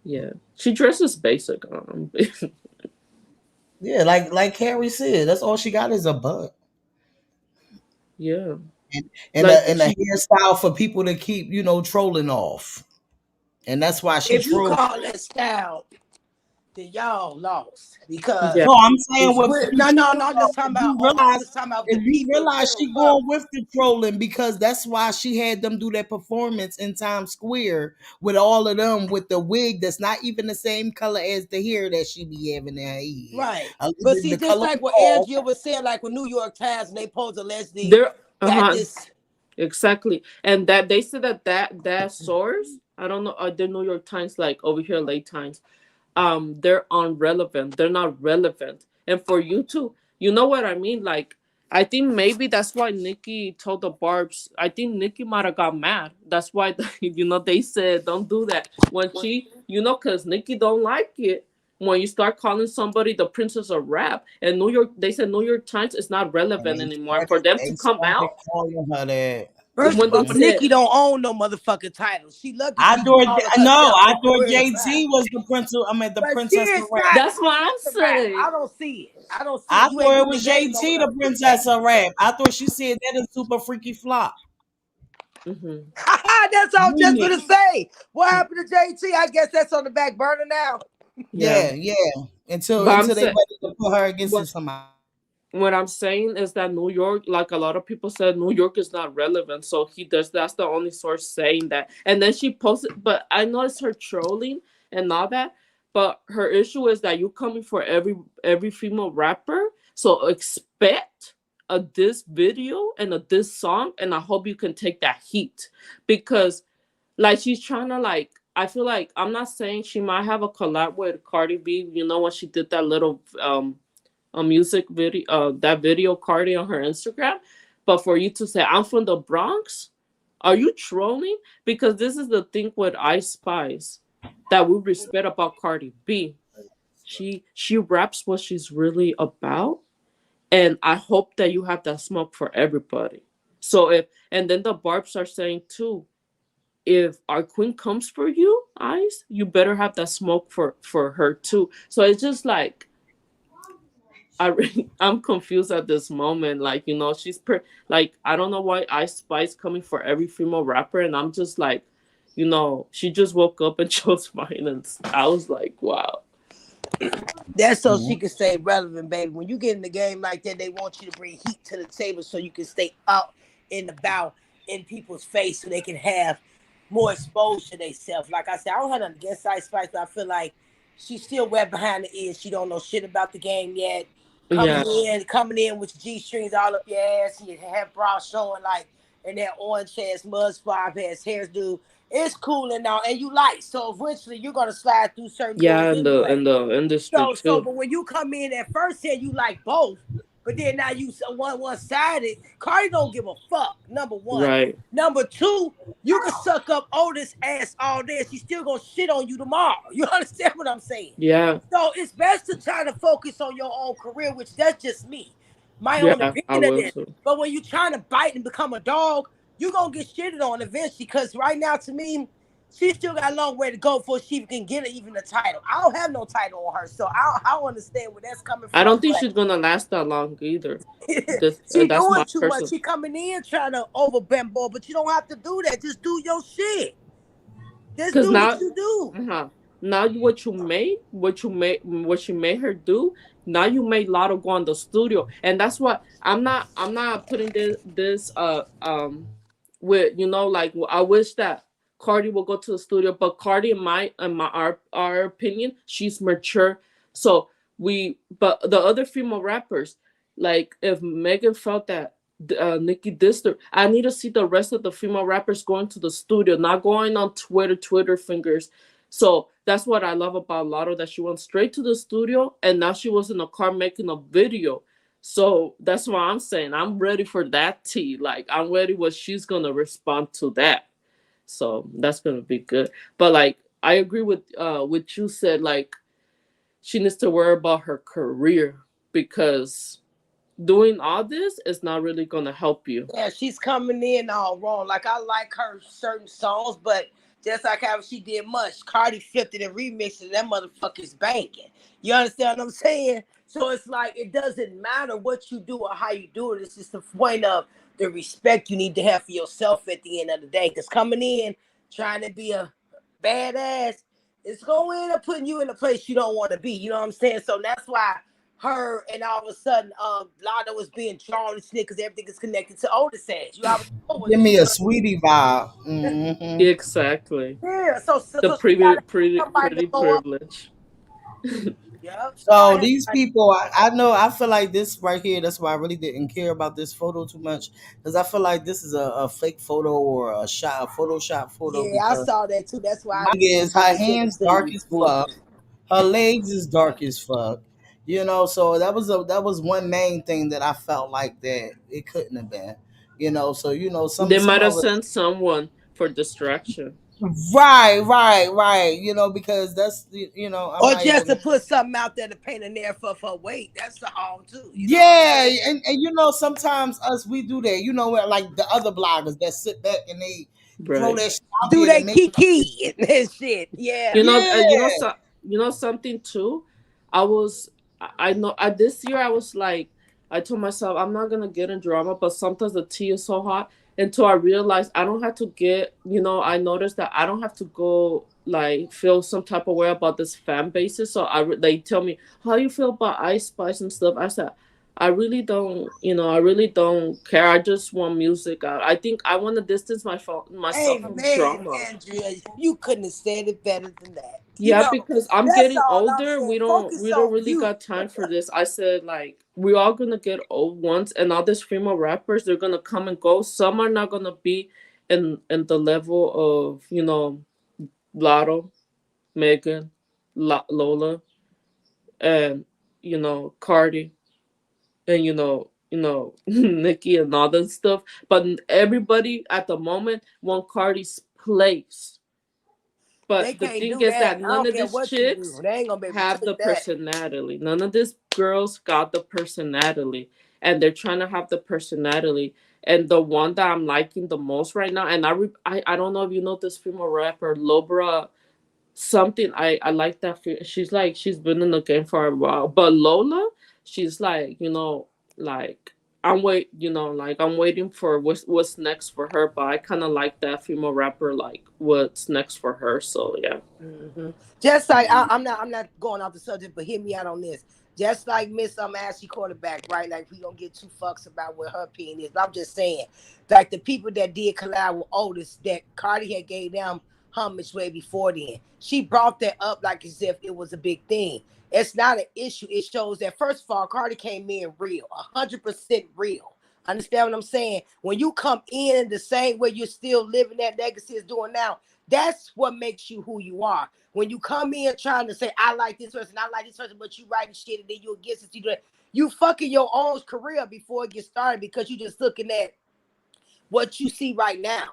Yeah, she dresses basic. Yeah, like Carrie said, that's all she got is a butt. Yeah. And Like a hairstyle for people to keep, trolling off. And that's why she If you trolls. call that style, then y'all lost because Yeah. No, I'm saying what I'm just talking about. I'm just talking about the if you people. realize she going with the trolling because that's why she had them do that performance in Times Square with all of them with the wig that's not even the same color as the hair that she be having in her head. Right. But But see, the just color like what off. Angela was saying, like with New York Times, and they posed allegedly They're got this. exactly, and that they said that source. I don't know. The New York Times, like over here, late Times. They're irrelevant. They're not relevant. And for you to, you know what I mean? Like, I think maybe that's why Nikki told the Barbs. I think Nikki might have got mad. That's why they said don't do that when she, because Nikki don't like it when you start calling somebody the princess of rap. And they said New York Times is not relevant anymore. And for them to come out, calling her that. First when of all, they said, Nikki don't own no motherfucking title. She lucky I she thought call I herself thought the JT was the princess. I mean the But she princess of is rap. not. That's what I'm It's a rap. saying. I don't see it. I don't see I it. You thought ain't it in the was game no JT more. the princess of rap. I thought she said that is super freaky flop. That's all I'm just gonna say. What happened to JT? I guess that's on the back burner now. Yeah. Until But they ready to put her against somebody. what I'm saying is that New York, like a lot of people said, New York is not relevant. So that's the only source saying that. And then she posted, but I know it's her trolling and all that. But her issue is that you coming for every female rapper. So expect a this video and a this song, and I hope you can take that heat, because like she's trying to like, I feel like, I'm not saying she might have a collab with Cardi B, you know, when she did that little a music video, that video Cardi on her Instagram. But for you to say I'm from the Bronx, are you trolling? Because this is the thing with Ice Spice that we respect about Cardi B. She raps what she's really about, and I hope that you have that smoke for everybody. So if, and then the Barbs are saying too, if our queen comes for you, Ice, you better have that smoke for her too. So it's just like, I'm confused at this moment. Like, you know, like, I don't know why Ice Spice coming for every female rapper, and I'm just like, you know, she just woke up and chose violence. I was like, wow. That's so she can stay relevant, baby. When you get in the game like that, they want you to bring heat to the table so you can stay up and about in people's face so they can have more exposure to themselves. Like I said, I don't have nothing against Ice Spice, but I feel like she's still wet behind the ears. She don't know shit about the game yet. Yeah. Coming in with G-strings all up your ass, and your hair bra showing like, and that orange ass mud spot ass hairdo. It's cool and all, and you like, so eventually you're gonna slide through certain Yeah, doors in anyway. the industry So, too. but when you come in at first here, you like both, but then now you one sided. Cardi don't give a fuck. Number one. Right. Number two, you can suck up Otis ass all day, and she's still gonna shit on you tomorrow. You understand what I'm saying? Yeah. So it's best to try to focus on your own career, which that's just me, my own Yeah, I opinion of will this. too. But when you're trying to bite and become a dog, you're gonna get shitted on eventually. Because right now, to me, she still got a long way to go before she can get even a title. I don't have no title on her, so I don't understand where that's coming from. I don't think but she's gonna last that long either. she That's doing my too much. personal. She coming in trying to overbend ball, but you don't have to do that. Just do your shit. Just Because do what now, you do. now what she made her do. Now you made Lotto go on the studio, and that's what I'm not putting this with, you know, like, I wish that Cardi will go to the studio, but Cardi, in our opinion, she's mature. So but the other female rappers, like if Megan felt that Nikki dissed her, I need to see the rest of the female rappers going to the studio, not going on Twitter fingers. So that's what I love about Lotto, that she went straight to the studio, and now she was in a car making a video. So that's why I'm saying I'm ready for that tea. Like, I'm ready what she's gonna respond to that. So that's gonna be good. But like, I agree with what you said. Like, she needs to worry about her career, because doing all this is not really gonna help you. Yeah, she's coming in all wrong. Like, I like her certain songs, but just like how she did much, Cardi flipped it and remixed it. That motherfucker's banking. You understand what I'm saying? So it's like, it doesn't matter what you do or how you do it. It's just the point of the respect you need to have for yourself at the end of the day. Because coming in trying to be a badass, it's going to end up putting you in a place you don't want to be. You know what I'm saying? So that's why her and all of a sudden Lotto is being drawn to snit because everything is connected to Otis ass. You already know what Give me a sweetie vibe. Exactly. yeah, so The she gotta somebody to pretty go up. privilege. Yep. So these people, I know, I feel like this right here. That's why I really didn't care about this photo too much, because I feel like this is a fake photo or a Photoshop photo. Yeah, I Because saw that too. That's why my thing is, her I hands dark as fuck, her legs is dark as fuck. You know, so that was one main thing that I felt like that it couldn't have been. You know, so you know They some might have of it. sent someone for distraction. Right. You know, because that's you know, I'm or not just to even. put something out there to paint in there for weight. That's the all too. Yeah, and you know, sometimes us we do that. You know, like the other bloggers that sit back and they throw Right. that shit out Do there to they make. kiki and shit? Yeah. You know something too. I know this year I was like, I told myself I'm not gonna get in drama, but sometimes the tea is so hot until I realized I don't have to get. You know, I noticed that I don't have to go like feel some type of way about this fan basis. So they tell me how you feel about Ice Spice and stuff. I said, I really don't, I really don't care. I just want music out. I think I want to distance myself from Amen, drama. Andrea. You couldn't have said it better than that. Yeah, because I'm That's getting all I'm older. saying. We Focus don't on really you. got time for this. I said like we're all gonna get old once, and all these female rappers they're gonna come and go. Some are not gonna be in the level of Lotto, Megan, Lola, and Cardi, and Nicki and all that stuff. But everybody at the moment want Cardi's place. They But the can't thing do is that. that I none don't of care these what you do. chicks They ain't gonna be able to have the take that. personality. None of these girls got the personality, and they're trying to have the personality. And the one that I'm liking the most right now, and I don't know if you know this female rapper, Lobra something. I like that. She's like she's been in the game for a while, but Lola, she's like like I'm waiting for what's next for her. But I kind of like that female rapper, like what's next for her. So yeah. Just like I'm not going off the subject, but hear me out on this. Just like Miss Ashley quarterback, right? Like we don't get too fucks about what her opinion is. But I'm just saying, like the people that did collab with Otis, that Cardi had gave them homage way before then. She brought that up like as if it was a big thing. It's not an issue. It shows that first of all, Cardi came in real, 100% real. Understand what I'm saying? When you come in the same way you're still living that legacy is doing now, that's what makes you who you are. When you come in trying to say, I like this person, I like this person, but you writing shit and then you against it, you fucking your own career before it gets started because you just looking at what you see right now.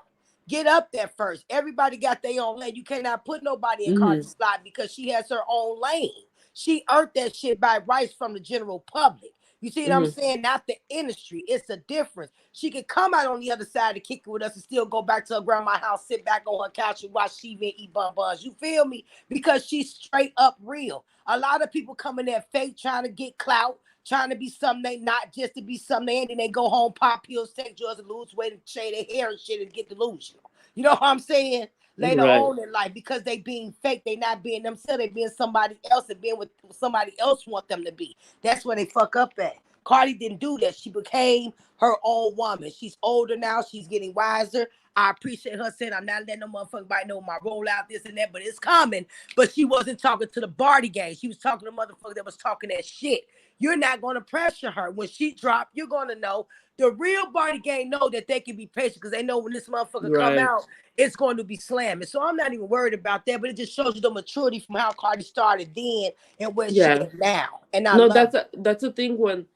Get up there first. Everybody got their own lane. You cannot put nobody in Cardi's slot because she has her own lane. She earned that shit by rights from the general public. You see what I'm saying? Not the industry. It's a difference. She could come out on the other side to kick it with us and still go back to her grandma's house, sit back on her couch and watch TV and eat bonbons. You feel me? Because she's straight up real. A lot of people come in there fake trying to get clout, trying to be something they not, just to be something they ain't, and they go home, pop pills, take drugs, and lose weight, and shave their hair and shit and get delusional. You know what I'm saying? Later Right. on in life, because they being fake, they not being themselves, they being somebody else and being what somebody else want them to be. That's where they fuck up at. Cardi didn't do that. She became her own woman. She's older now. She's getting wiser. I appreciate her saying, I'm not letting no motherfucker bite know my roll out, this and that, but it's coming. But she wasn't talking to the Barty gang. She was talking to motherfucker that was talking that shit. You're not going to pressure her. When she dropped, you're going to know. The real Barty gang know that they can be patient because they know when this motherfucker come Right. out, it's going to be slamming. So I'm not even worried about that, but it just shows you the maturity from how Cardi started then and where she Yeah. is now. And I No, love it. that's the thing when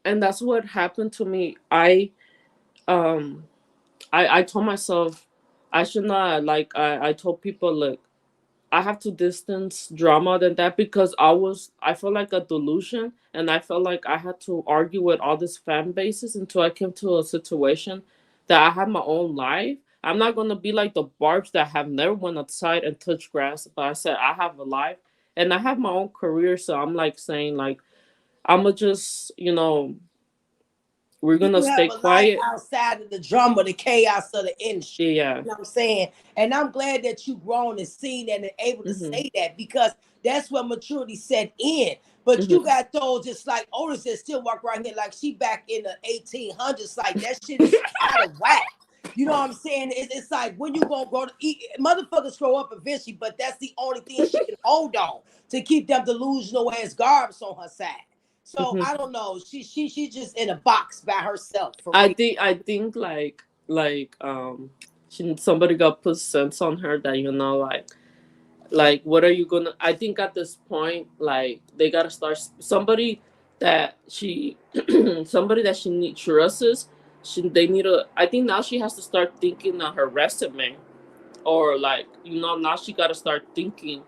and that's what happened to me. Um I told myself I should not, like I told people, like I have to distance drama than that, because I felt like a delusion, and I felt like I had to argue with all these fan bases until I came to a situation that I had my own life. I'm not gonna be like the barbs that have never went outside and touched grass, but I said I have a life and I have my own career. So I'm like saying like I'ma just we're gonna You have stay a life quiet. outside of the drama, the chaos of the industry. Yeah. You know what I'm saying? And I'm glad that you've grown and seen that and able to Mhm. say that, because that's where maturity set in. But you Mhm. got those just like Otis that still walk around here like she back in the 1800s. Like that shit is out of whack. You know what I'm saying? It's like when you gonna grow to eat, motherfuckers grow up eventually, but that's the only thing she can hold on to keep them delusional ass garbs on her side. So Mhm. I don't know. She's just in a box by herself for real. I think somebody got put sense on her that like what are you gonna, I think at this point like they gotta start somebody that she somebody that she need trusts. They need to, I think now she has to start thinking on her resume, or like now she gotta start thinking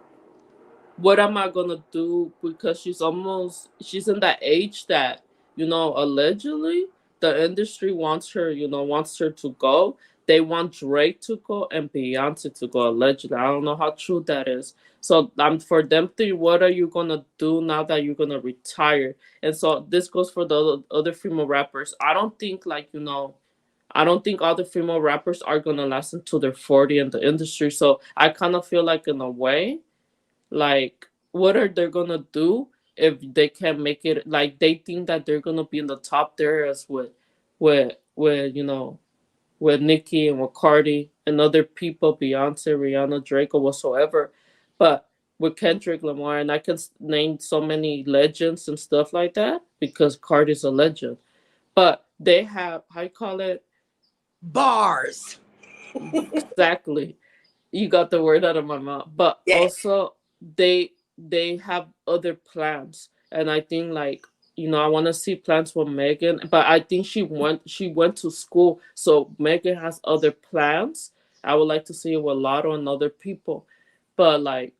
what am I gonna do, because she's in that age that allegedly the industry wants her to go. They want Drake to go and Beyonce to go, allegedly. I don't know how true that is. So for them three, what are you gonna do now that you're gonna retire? And so this goes for the other female rappers. I don't think other female rappers are gonna last until they're 40 in the industry. So I kind of feel like in a way, like what are they gonna do if they can make it, like they think that they're gonna be in the top there as with you know, with Nicki and with Cardi and other people, Beyonce, Rihanna, Drake, or whatsoever. But with Kendrick Lamar, and I can name so many legends and stuff like that because Cardi's a legend. But they have, how you call it? Bars. Exactly. You got the word out of my mouth. But also they have other plans. And I think like, you know, I want to see plans for Megan, but I think she went to school, so Megan has other plans. I would like to see it with Lotto and other people, but like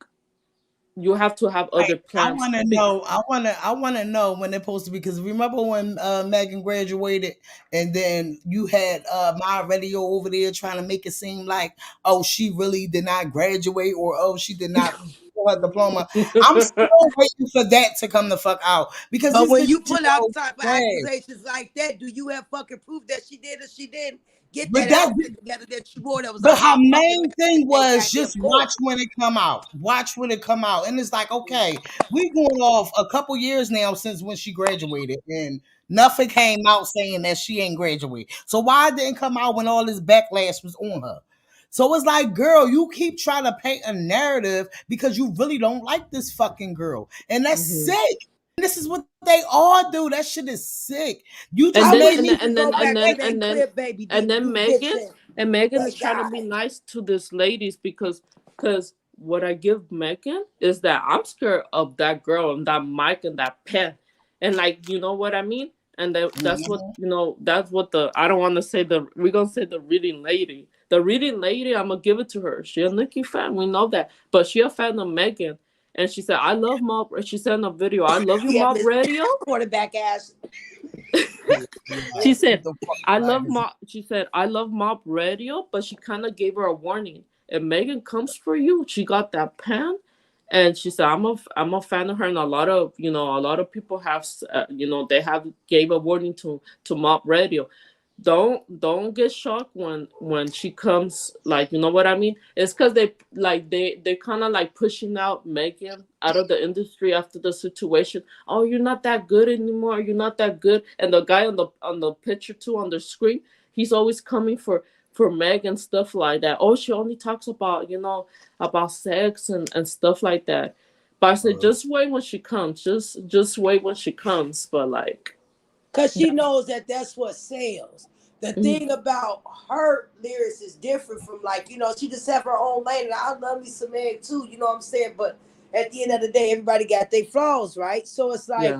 you have to have other I plans. want to know. I want to know when they're supposed to be. Because remember when Megan graduated, and then you had my radio over there trying to make it seem like, oh, she really did not graduate, or oh, she did not get her diploma. I'm still waiting for that to come the fuck out because But this when bitch you is pull out so type of trash. accusations like that, do you have fucking proof that she did or she didn't get But that that outfit together that you wore that was a But her hot fucking main mess thing that was goddamn just court? watch when it come out. Watch when it come out. And it's like, okay, we going off a couple years now since when she graduated, and nothing came out saying that she ain't graduate. So why it didn't come out when all this backlash was on her? So it's like, girl, you keep trying to paint a narrative because you really don't like this fucking girl. And that's sick. And this is what they all do. That shit is sick. You just And then made and me then and then and then and then baby. and then Listen, Megan they is trying to be died. nice to this ladies because what I give Megan is that I'm scared of that girl and that mic and that pen, and like, you know what I mean. And that's what, you know, that's what the, I don't want to say the, we're gonna say the reading lady, I'm gonna give it to her. She a Nicki fan, we know that, but she a fan of Megan. And she said, I love Mob. She said in a video, I love you, Yeah, Mob Miss Radio. quarterback ass. She said, I love Mob. She said, I love Mob Radio, but she kind of gave her a warning. If Megan comes for you, she got that pen, and she said, I'm a fan of her, and a lot of, you know, a lot of people have, you know, they have gave a warning to Mob Radio. Don't get shocked when she comes, like, you know what I mean. It's because they kind of like pushing out Megan out of the industry after the situation. Oh, you're not that good anymore, you're not that good. And the guy on the picture too, on the screen, he's always coming for Meg and stuff like that. Oh, she only talks about, you know, about sex and stuff like that. But I said, just wait when she comes, just wait when she comes. But like, Because she knows that that's what sells. The thing about her lyrics is different from, like, you know, she just have her own lane. And I love me some Meg too, you know what I'm saying? But at the end of the day, everybody got their flaws, right? So it's like, yeah.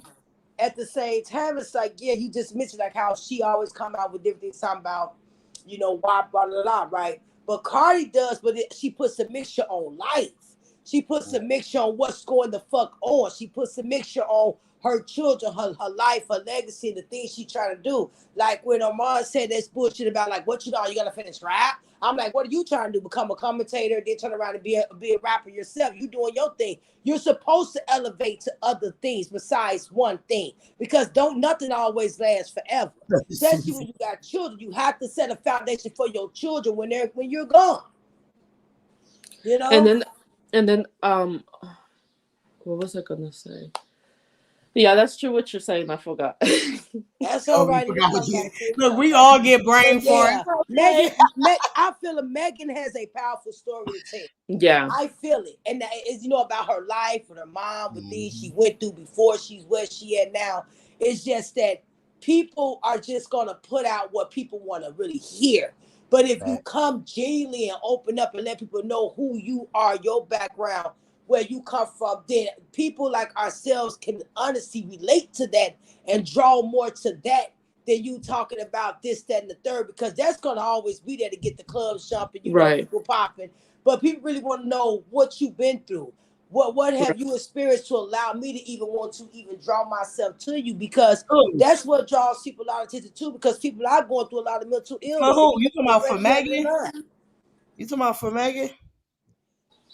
at the same time, it's like, yeah, you just mentioned like how she always come out with different things talking about, you know, why, blah, blah, blah, right? But Cardi does, but she puts a mixture on life. She puts a mixture on what's going the fuck on. She puts a mixture on her children, her life, her legacy, the things she trying to do. Like when Omar said this bullshit about like, what you know, you gotta finish rap. I'm like, what are you trying to do? Become a commentator, then turn around and be a rapper yourself. You doing your thing. You're supposed to elevate to other things besides one thing. Because nothing always lasts forever. Especially when you got children. You have to set a foundation for your children when you're gone. You know? And then what was I gonna say? Yeah, that's true what you're saying. I forgot. That's all right. Look, we all get brain Yeah, farts. Okay. I feel like Megan has a powerful story to tell. Yeah. I feel it. And it's, you know, about her life and her mom, the things she went through before she's where she at now. It's just that people are just going to put out what people want to really hear. But if you come genuinely and open up and let people know who you are, your background, where you come from, then people like ourselves can honestly relate to that and draw more to that than you talking about this, that, and the third, because that's going to always be there to get the clubs jumping, you know, Right. people popping. But people really want to know what you've been through. What have you experienced to allow me to even want to even draw myself to you? Because that's what draws people a lot of attention too, because people are going through a lot of mental illness. For who? You talking about for Depression, Megan? You talking about for Megan?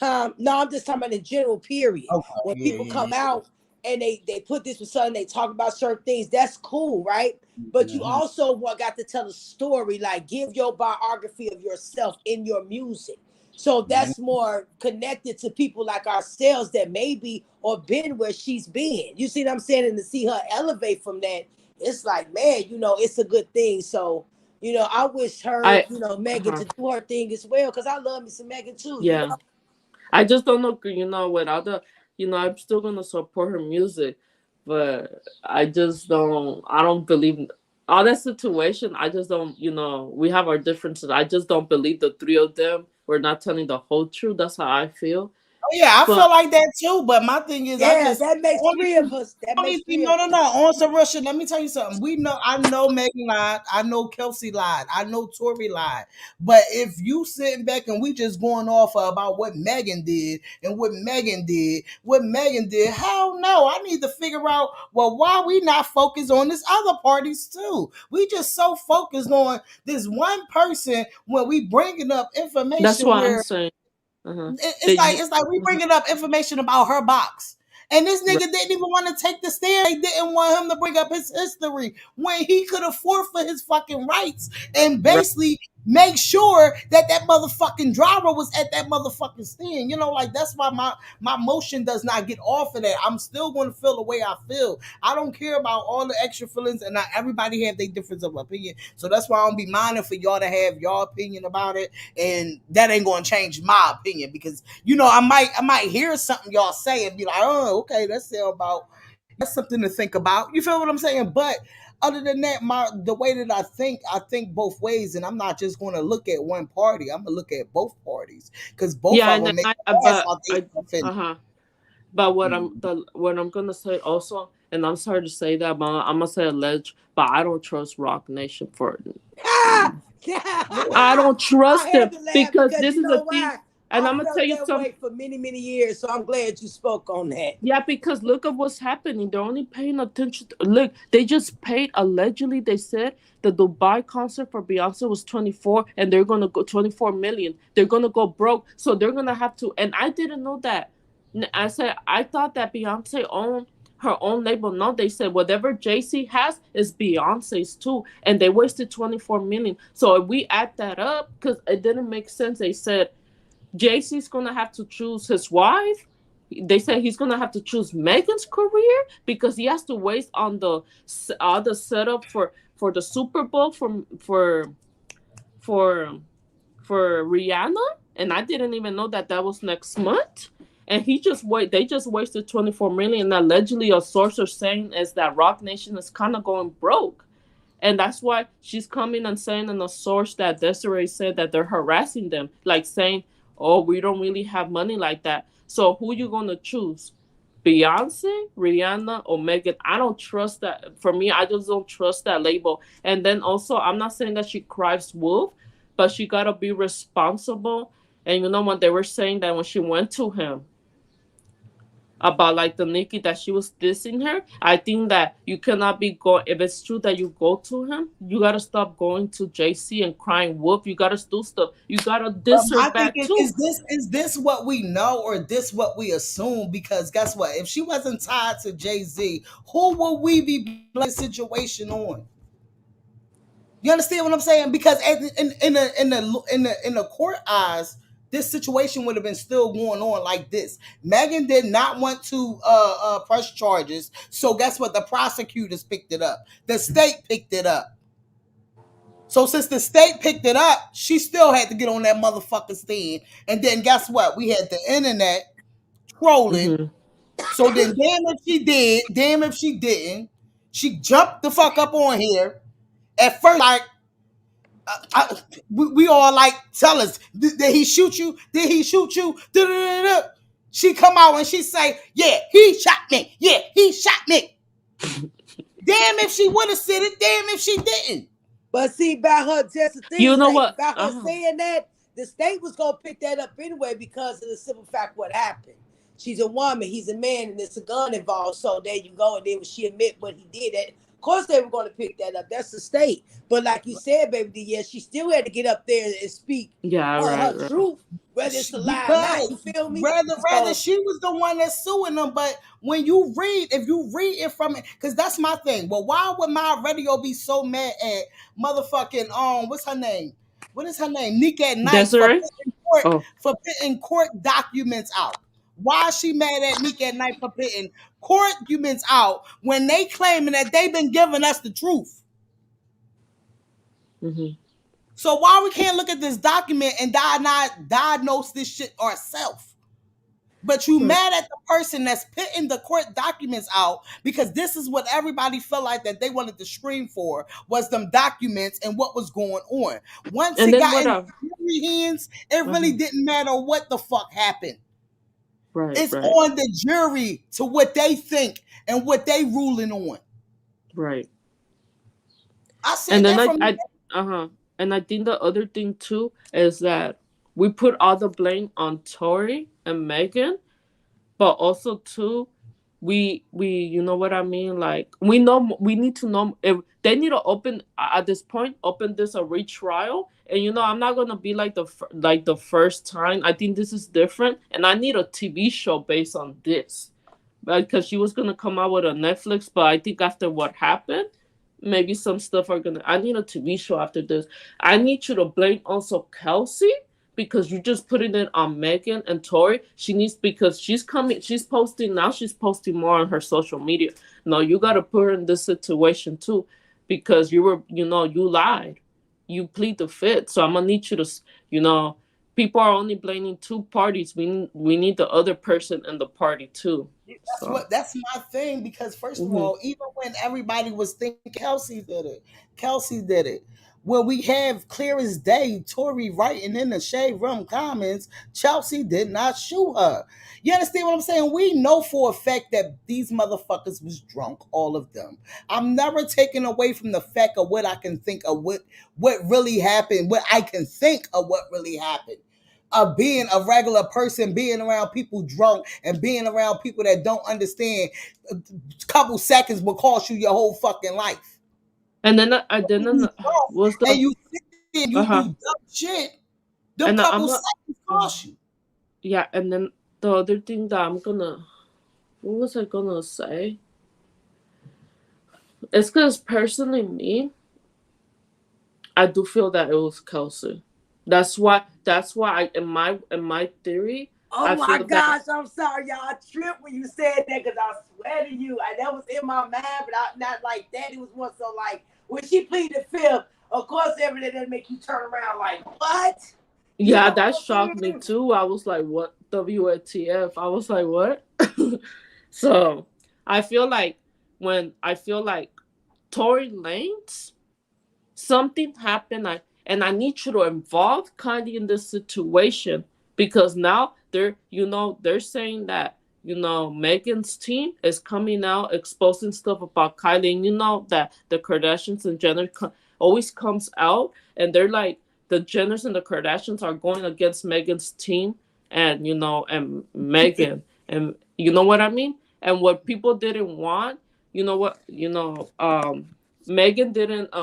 No, I'm just talking about in general, period. Okay, When yeah, people yeah, come yeah. out and they put this with something, they talk about certain things, that's cool, right? But you also got to tell a story, like give your biography of yourself in your music. So that's more connected to people like ourselves that maybe or been where she's been. You see what I'm saying? And to see her elevate from that, it's like, man, it's a good thing. So, I wish her, Megan to do her thing as well, because I love me some Megan too. Yeah. I just don't know, without the, I'm still gonna support her music, but I don't believe all that situation. I just don't, we have our differences. I just don't believe the three of them were not telling the whole truth. That's how I feel. Oh yeah, I But feel like that too. But my thing is, I just that makes only three of us. That makes three no, of no, us. no. On some real shit, let me tell you something. I know Megan lied. I know Kelsey lied. I know Tori lied. But if you sitting back and we just going off about what Megan did and what Megan did, hell no. I need to figure out, well, why we not focused on this other parties too. We just so focused on this one person when we bringing up that's information what I'm where saying. it's like we bringing up information about her box. And this nigga didn't even want to take the stand. They didn't want him to bring up his history when he could have forfeit his fucking rights and basically make sure that motherfucking driver was at that motherfucking stand. Like that's why my motion does not get off of that. I'm still going to feel the way I feel. I don't care about all the extra feelings, and everybody have their difference of opinion. So that's why I don't be minding for y'all to have your opinion about it, and that ain't going to change my opinion because I might hear something y'all say and be like, oh, okay, that's something to think about. You feel what I'm saying? But other than that, the way that I think both ways, and I'm not just going to look at one party. I'm gonna look at both parties because both Yeah, of and them then make ass but out they stuff. but what I'm gonna say also, and I'm sorry to say that, but I'm gonna say alleged, but I don't trust Rock Nation for it. I don't trust I them had to laugh because because this you is a know thing, why? and I I'm gonna tell felt you that something. way for many, many years. So I'm glad you spoke on that. Yeah, because look at what's happening. They're only paying attention. Look, they just paid, allegedly, they said the Dubai concert for Beyonce was 24 and they're going to go 24 million. They're going to go broke. So they're going to have to. And I didn't know that. I said, I thought that Beyonce owned her own label. No, they said whatever JC has is Beyonce's too. And they wasted 24 million. So if we add that up, because it didn't make sense, they said JC's gonna have to choose his wife. They said he's gonna have to choose Megan's career because he has to waste on the setup for the Super Bowl for for Rihanna, and I didn't even know that was next month. And they just wasted 24 million. Allegedly, a source is saying is that Rock Nation is kind of going broke. And that's why she's coming and saying in a source that Desiree said that they're harassing them, like saying, "Oh, we don't really have money like that." So who you gonna choose? Beyonce, Rihanna, or Megan? I don't trust that. For me, I just don't trust that label. And then also, I'm not saying that she cries wolf, but she gotta be responsible. And when they were saying that when she went to him about like the Nikki that she was dissing her. I think that you cannot be going if it's true that you go to him, you gotta stop going to JC and crying wolf. You gotta do stuff. You gotta But diss her my thing back too. is this what we know or this what we assume? Because guess what? If she wasn't tied to Jay-Z, who would we be blaming the situation on? You understand what I'm saying? Because in the court eyes, this situation would have been still going on like this. Megan did not want to press charges, so guess what? The prosecutors picked it up. The state picked it up. So since the state picked it up, she still had to get on that motherfucking stand. And then guess what? We had the internet trolling. Mm-hmm. So then, damn if she did, damn if she didn't. She jumped the fuck up on here. At first, like we all like, tell us, did he shoot you? Did he shoot you? Da-da-da-da. She come out and she say, yeah, he shot me. Yeah, he shot me. Damn if she would have said it. Damn if she didn't. But see, by her, just the thing, You know what? By her saying that, the state was gonna pick that up anyway because of the simple fact what happened. She's a woman, he's a man, and there's a gun involved. So there you go. And then when she admit what he did, of course they were gonna pick that up. That's the state. But like you said, baby, yeah, she still had to get up there and speak her truth, whether it's a lie or not. You feel me? Rather she was the one that's suing them. But when you read, if you read it from it, because that's my thing. Well, why would my radio be so mad at motherfucking what's her name? What is her name? Nick at Night for Desiree? court for putting court documents out. Why is she mad at Meek at Night for putting court documents out when they claiming that they've been giving us the truth? So why we can't look at this document and diagnose this shit ourselves? But you mad at the person that's putting the court documents out because this is what everybody felt like that they wanted to scream for was them documents and what was going on. Once And it then got in what the jury hands, it really didn't matter what the fuck happened. Right, It's right, on the jury to what they think and what they ruling on. right. I said And then that from and I think the other thing too is that we put all the blame on Tori and Megan, but also too, we you know what I mean? Like we need to know if they need to open at this point open this a retrial. And you know I'm not gonna be like the first time. I think this is different, and I need a TV show based on this, because she was gonna come out with a Netflix, but I think after what happened, maybe some stuff are gonna. I need a TV show after this. I need you to blame also Kelsey because you just putting it on Megan and Tori. She needs because she's coming. She's posting now. She's posting more on her social media. No, you gotta put her in this situation too, because you lied. You plead the fifth. So I'm gonna need you to people are only blaming two parties. We need the other person in the party too. That's my thing because first of all, even when everybody was thinking Kelsey did it. When we have clear as day, Tori writing in the Shade Room comments, Chelsea did not shoot her. You understand what I'm saying? We know for a fact that these motherfuckers was drunk, all of them. I'm never taking away from the fact of what I can think of what really happened, what I can think of what really happened. Of being a regular person, being around people drunk, and being around people that don't understand, a couple seconds will cost you your whole fucking life. And then was the and you sit there and you do dumb shit. Them And couple seconds cost you. Yeah, and then the other thing that what was I gonna say? It's because personally, I do feel that it was Kelsey. That's why in my theory. Oh I my feel gosh, I'm sorry, y'all. I tripped when you said that because I swear to you, that was in my mind, but not like that. It was more so like when she pleaded fifth, of course, everything that make you turn around like, what? Yeah, that shocked me too. I was like, what? WTF? I was like, what? So I feel like Tory Lanez, something happened, and I need you to involve Kylie in this situation because now they're saying that Megan's team is coming out exposing stuff about Kylie, and you know that the Kardashians and Jenner always comes out, and they're like the Jenners and the Kardashians are going against Megan's team, and and Megan, and you know what I mean, and what people didn't want, Megan didn't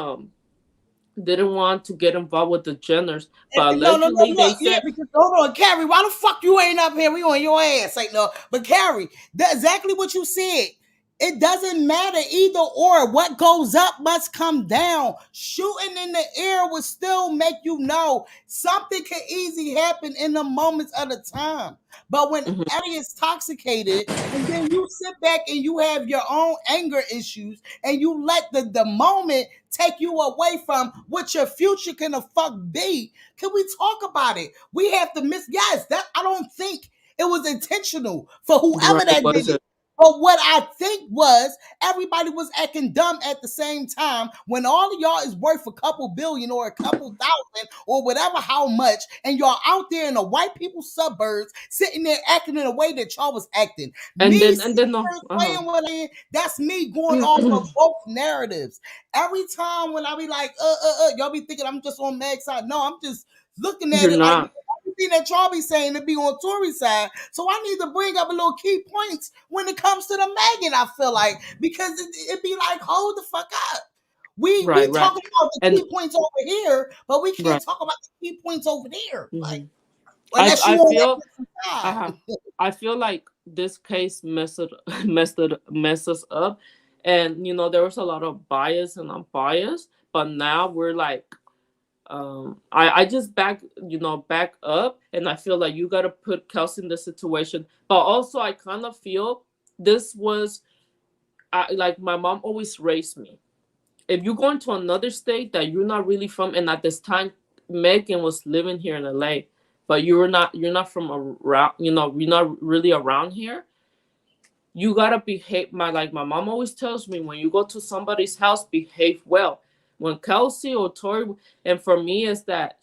want to get involved with the Jenners, but No, allegedly they look, yeah, said. because hold on, Carrie, why the fuck you ain't up here? We on your ass, ain't no. But Carrie, that's exactly what you said. It doesn't matter either or. What goes up must come down. Shooting in the air will still make you know something can easily happen in the moments of the time. But when Eddie is intoxicated, and then you sit back and you have your own anger issues, and you let the moment take you away from what your future can fuck be. Can we talk about it? We have to yes, that I don't think it was intentional for whoever that did it. But what I think was everybody was acting dumb at the same time when all of y'all is worth a couple billion or a couple thousand or whatever how much, and y'all out there in the white people's suburbs sitting there acting in a way that y'all was acting. That's me going off of both narratives. Every time when I be like, y'all be thinking I'm just on Meg's side. No, I'm just looking at it like everything that y'all be saying to be on Tory's side. So I need to bring up a little key points when it comes to the Megan, I feel like, because it be like, hold the fuck up. We talking about the key points over here, but we can't talk about the key points over there. Like, unless you on that side. I feel like this case messes up, and there was a lot of bias and unbiased, but now we're like I just back up, and I feel like you gotta put Kelsey in the situation. But also I kind of feel this was like my mom always raised me. If you go into another state that you're not really from, and at this time Megan was living here in LA, but you're not from around, you're not really around here, you gotta behave. My mom always tells me, when you go to somebody's house, behave well. When Kelsey or Tori, and for me is that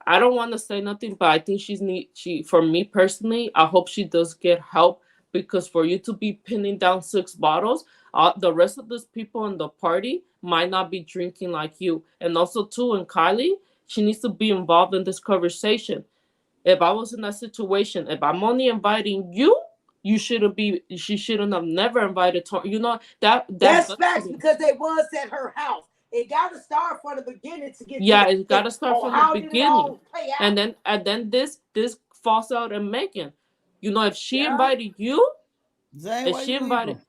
I don't want to say nothing, but I think she, for me personally, I hope she does get help, because for you to be pinning down 6 bottles, the rest of those people in the party might not be drinking like you. And also too, and Kylie, she needs to be involved in this conversation. If I was in that situation, if I'm only inviting you, she shouldn't have never invited Tori. That's facts, because they was at her house. It got to start from the beginning to get Yeah, to it's got to start from how the did it all beginning, play out. and then this falls out in Megan. If she Yeah. invited you, Zay, why you leaving?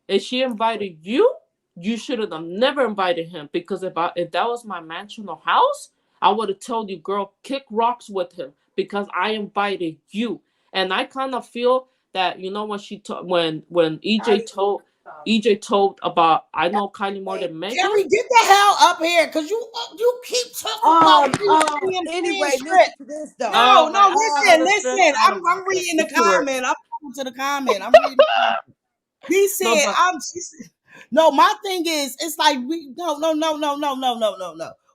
if she invited you, you should have never invited him. Because if that was my mansion or house, I would have told you, girl, kick rocks with him, because I invited you. And I kind of feel that, when when EJ told about, I know Kylie more than Megan. Carrie, get the hell up here, cause you keep talking about anyway, script. listen to this though. No, listen. I'm reading the comment. I'm going to the comment. I'm reading the comment. He said, no, my thing is, it's like no.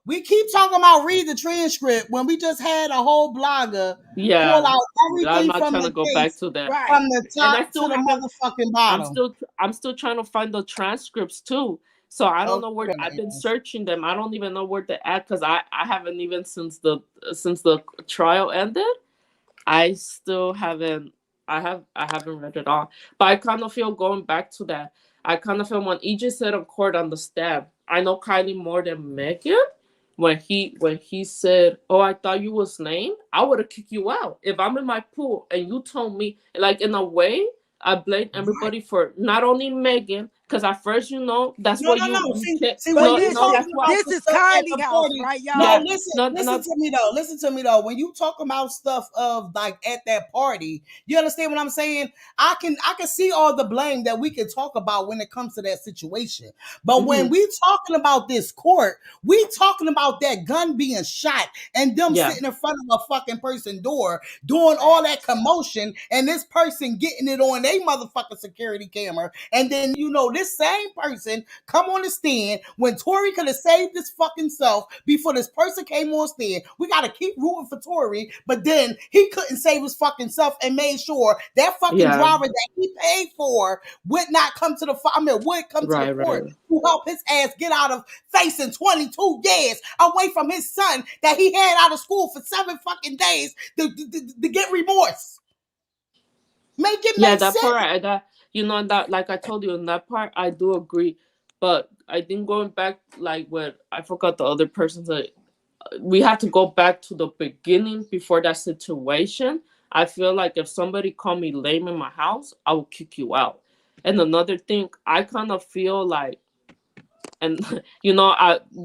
We keep talking about read the transcript when we just had a whole blogger pull out I'm everything not from trying the to go back case to that. from the And top I to still the haven't. motherfucking bottom. I'm still trying to find the transcripts too. So I don't know where Okay. I've been searching them. I don't even know where they're at, because I haven't even since the trial ended. I still haven't. I haven't read it all. But I kind of feel, going back to that, I kind of feel when EJ said in court on the stand, I know Kylie more than Megan. When he said, "Oh, I thought you was lame," I would have kicked you out. If I'm in my pool and you told me, like, in a way, I blame everybody for not only Megan, because at first, that's No. what you can't. See, when you talking That's why. about this the is stuff at Kylie the house, party, right, y'all? no, listen to me though. Listen to me though. When you talk about stuff of like at that party, you understand what I'm saying? I can see all the blame that we can talk about when it comes to that situation. But when we talking about this court, we talking about that gun being shot and them sitting in front of a fucking person door doing all that commotion, and this person getting it on their motherfucking security camera, and then this same person come on the stand when Tory could have saved his fucking self before this person came on stand. We got to keep rooting for Tory, but then he couldn't save his fucking self and made sure that fucking driver that he paid for would not come to the would come to the court to help his ass get out of facing 22 years away from his son that he had out of school for 7 fucking days to get remorse. Make it make that sense. part, that, like I told you, in that part, I do agree. But I think going back, like, what I forgot the other person's, we have to go back to the beginning before that situation. I feel like if somebody called me lame in my house, I will kick you out. And another thing, I kind of feel like, and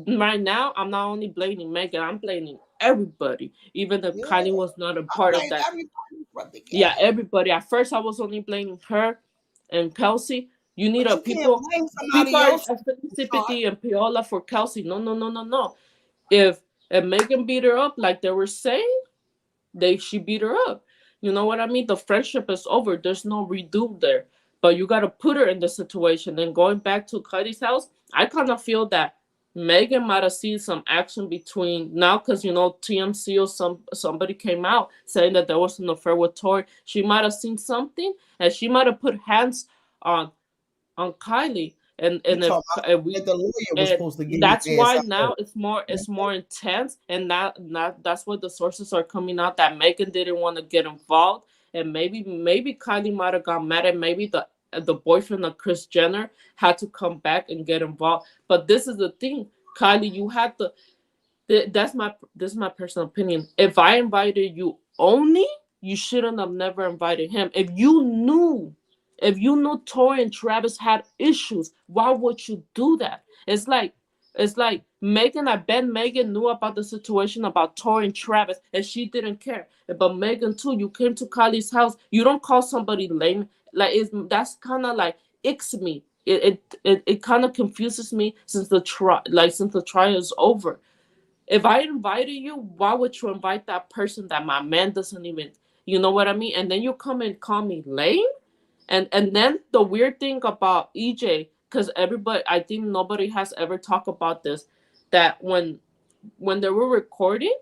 right now, I'm not only blaming Megan, I'm blaming everybody, even if Kylie was not a part of that. Yeah, everybody. At first, I was only blaming her and Kelsey. You need people are sympathy and Piola for Kelsey. No. If Megan beat her up, like they were saying, she beat her up. You know what I mean? The friendship is over. There's no redo there. But you gotta put her in the situation. And going back to Kylie's house, I kind of feel that Megan might have seen some action between now, because TMC or somebody came out saying that there was an affair with Tori. She might have seen something, and she might have put hands on Kylie. And if the lawyer was supposed to get that's his why ass now it's more intense, and that's what the sources are coming out, that Megan didn't want to get involved, and maybe Kylie might have got mad, and maybe the boyfriend of Kris Jenner had to come back and get involved. But this is the thing, Kylie, you had to. This is my personal opinion. If I invited you only, you shouldn't have never invited him. If you knew Tori and Travis had issues, why would you do that? It's like It's like Megan, I bet Megan knew about the situation about Tori and Travis, and she didn't care. But Megan too, you came to Kylie's house. You don't call somebody lame. Like that's kind of like icks me. It kind of confuses me since the trial is over. If I invited you, why would you invite that person that my man doesn't even, you know what I mean? And then you come and call me lame? And then the weird thing about EJ, because everybody, I think nobody has ever talked about this, that when they were recording,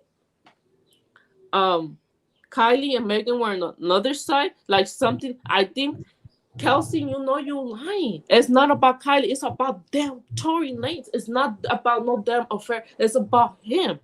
Kylie and Megan were on another side, like something. I think Kelsey, you know you're lying. It's not about Kylie. It's about damn Tory Lanez. It's not about no damn affair. It's about him.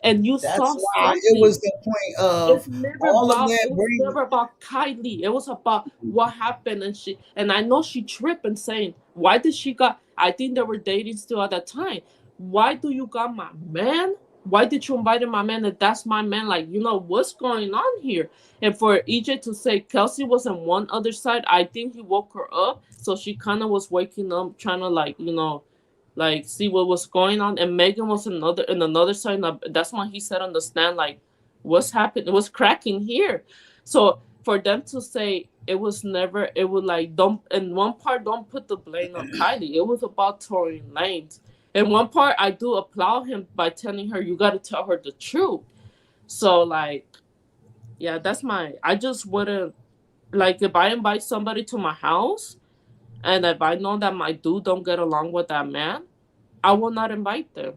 And you That's saw why it something. was the point of all of that It was bring. never about Kylie. It was about what happened, and I know she tripped and saying, why did she got, I think they were dating still at that time. Why do you got my man? Why did you invite my man? And that's my man. Like, what's going on here? And for EJ to say Kelsey was on one other side, I think he woke her up. So she kind of was waking up, trying to like see what was going on. And Megan was another side. And that's why he said on the stand, like, what's happening? What's cracking here? So for them to say it was never, it was like, don't, in one part, don't put the blame on Kylie. It was about Tory Lanez. In one part, I do applaud him by telling her, you got to tell her the truth. So, like, yeah, I just wouldn't, like, if I invite somebody to my house and if I know that my dude don't get along with that man, I will not invite them.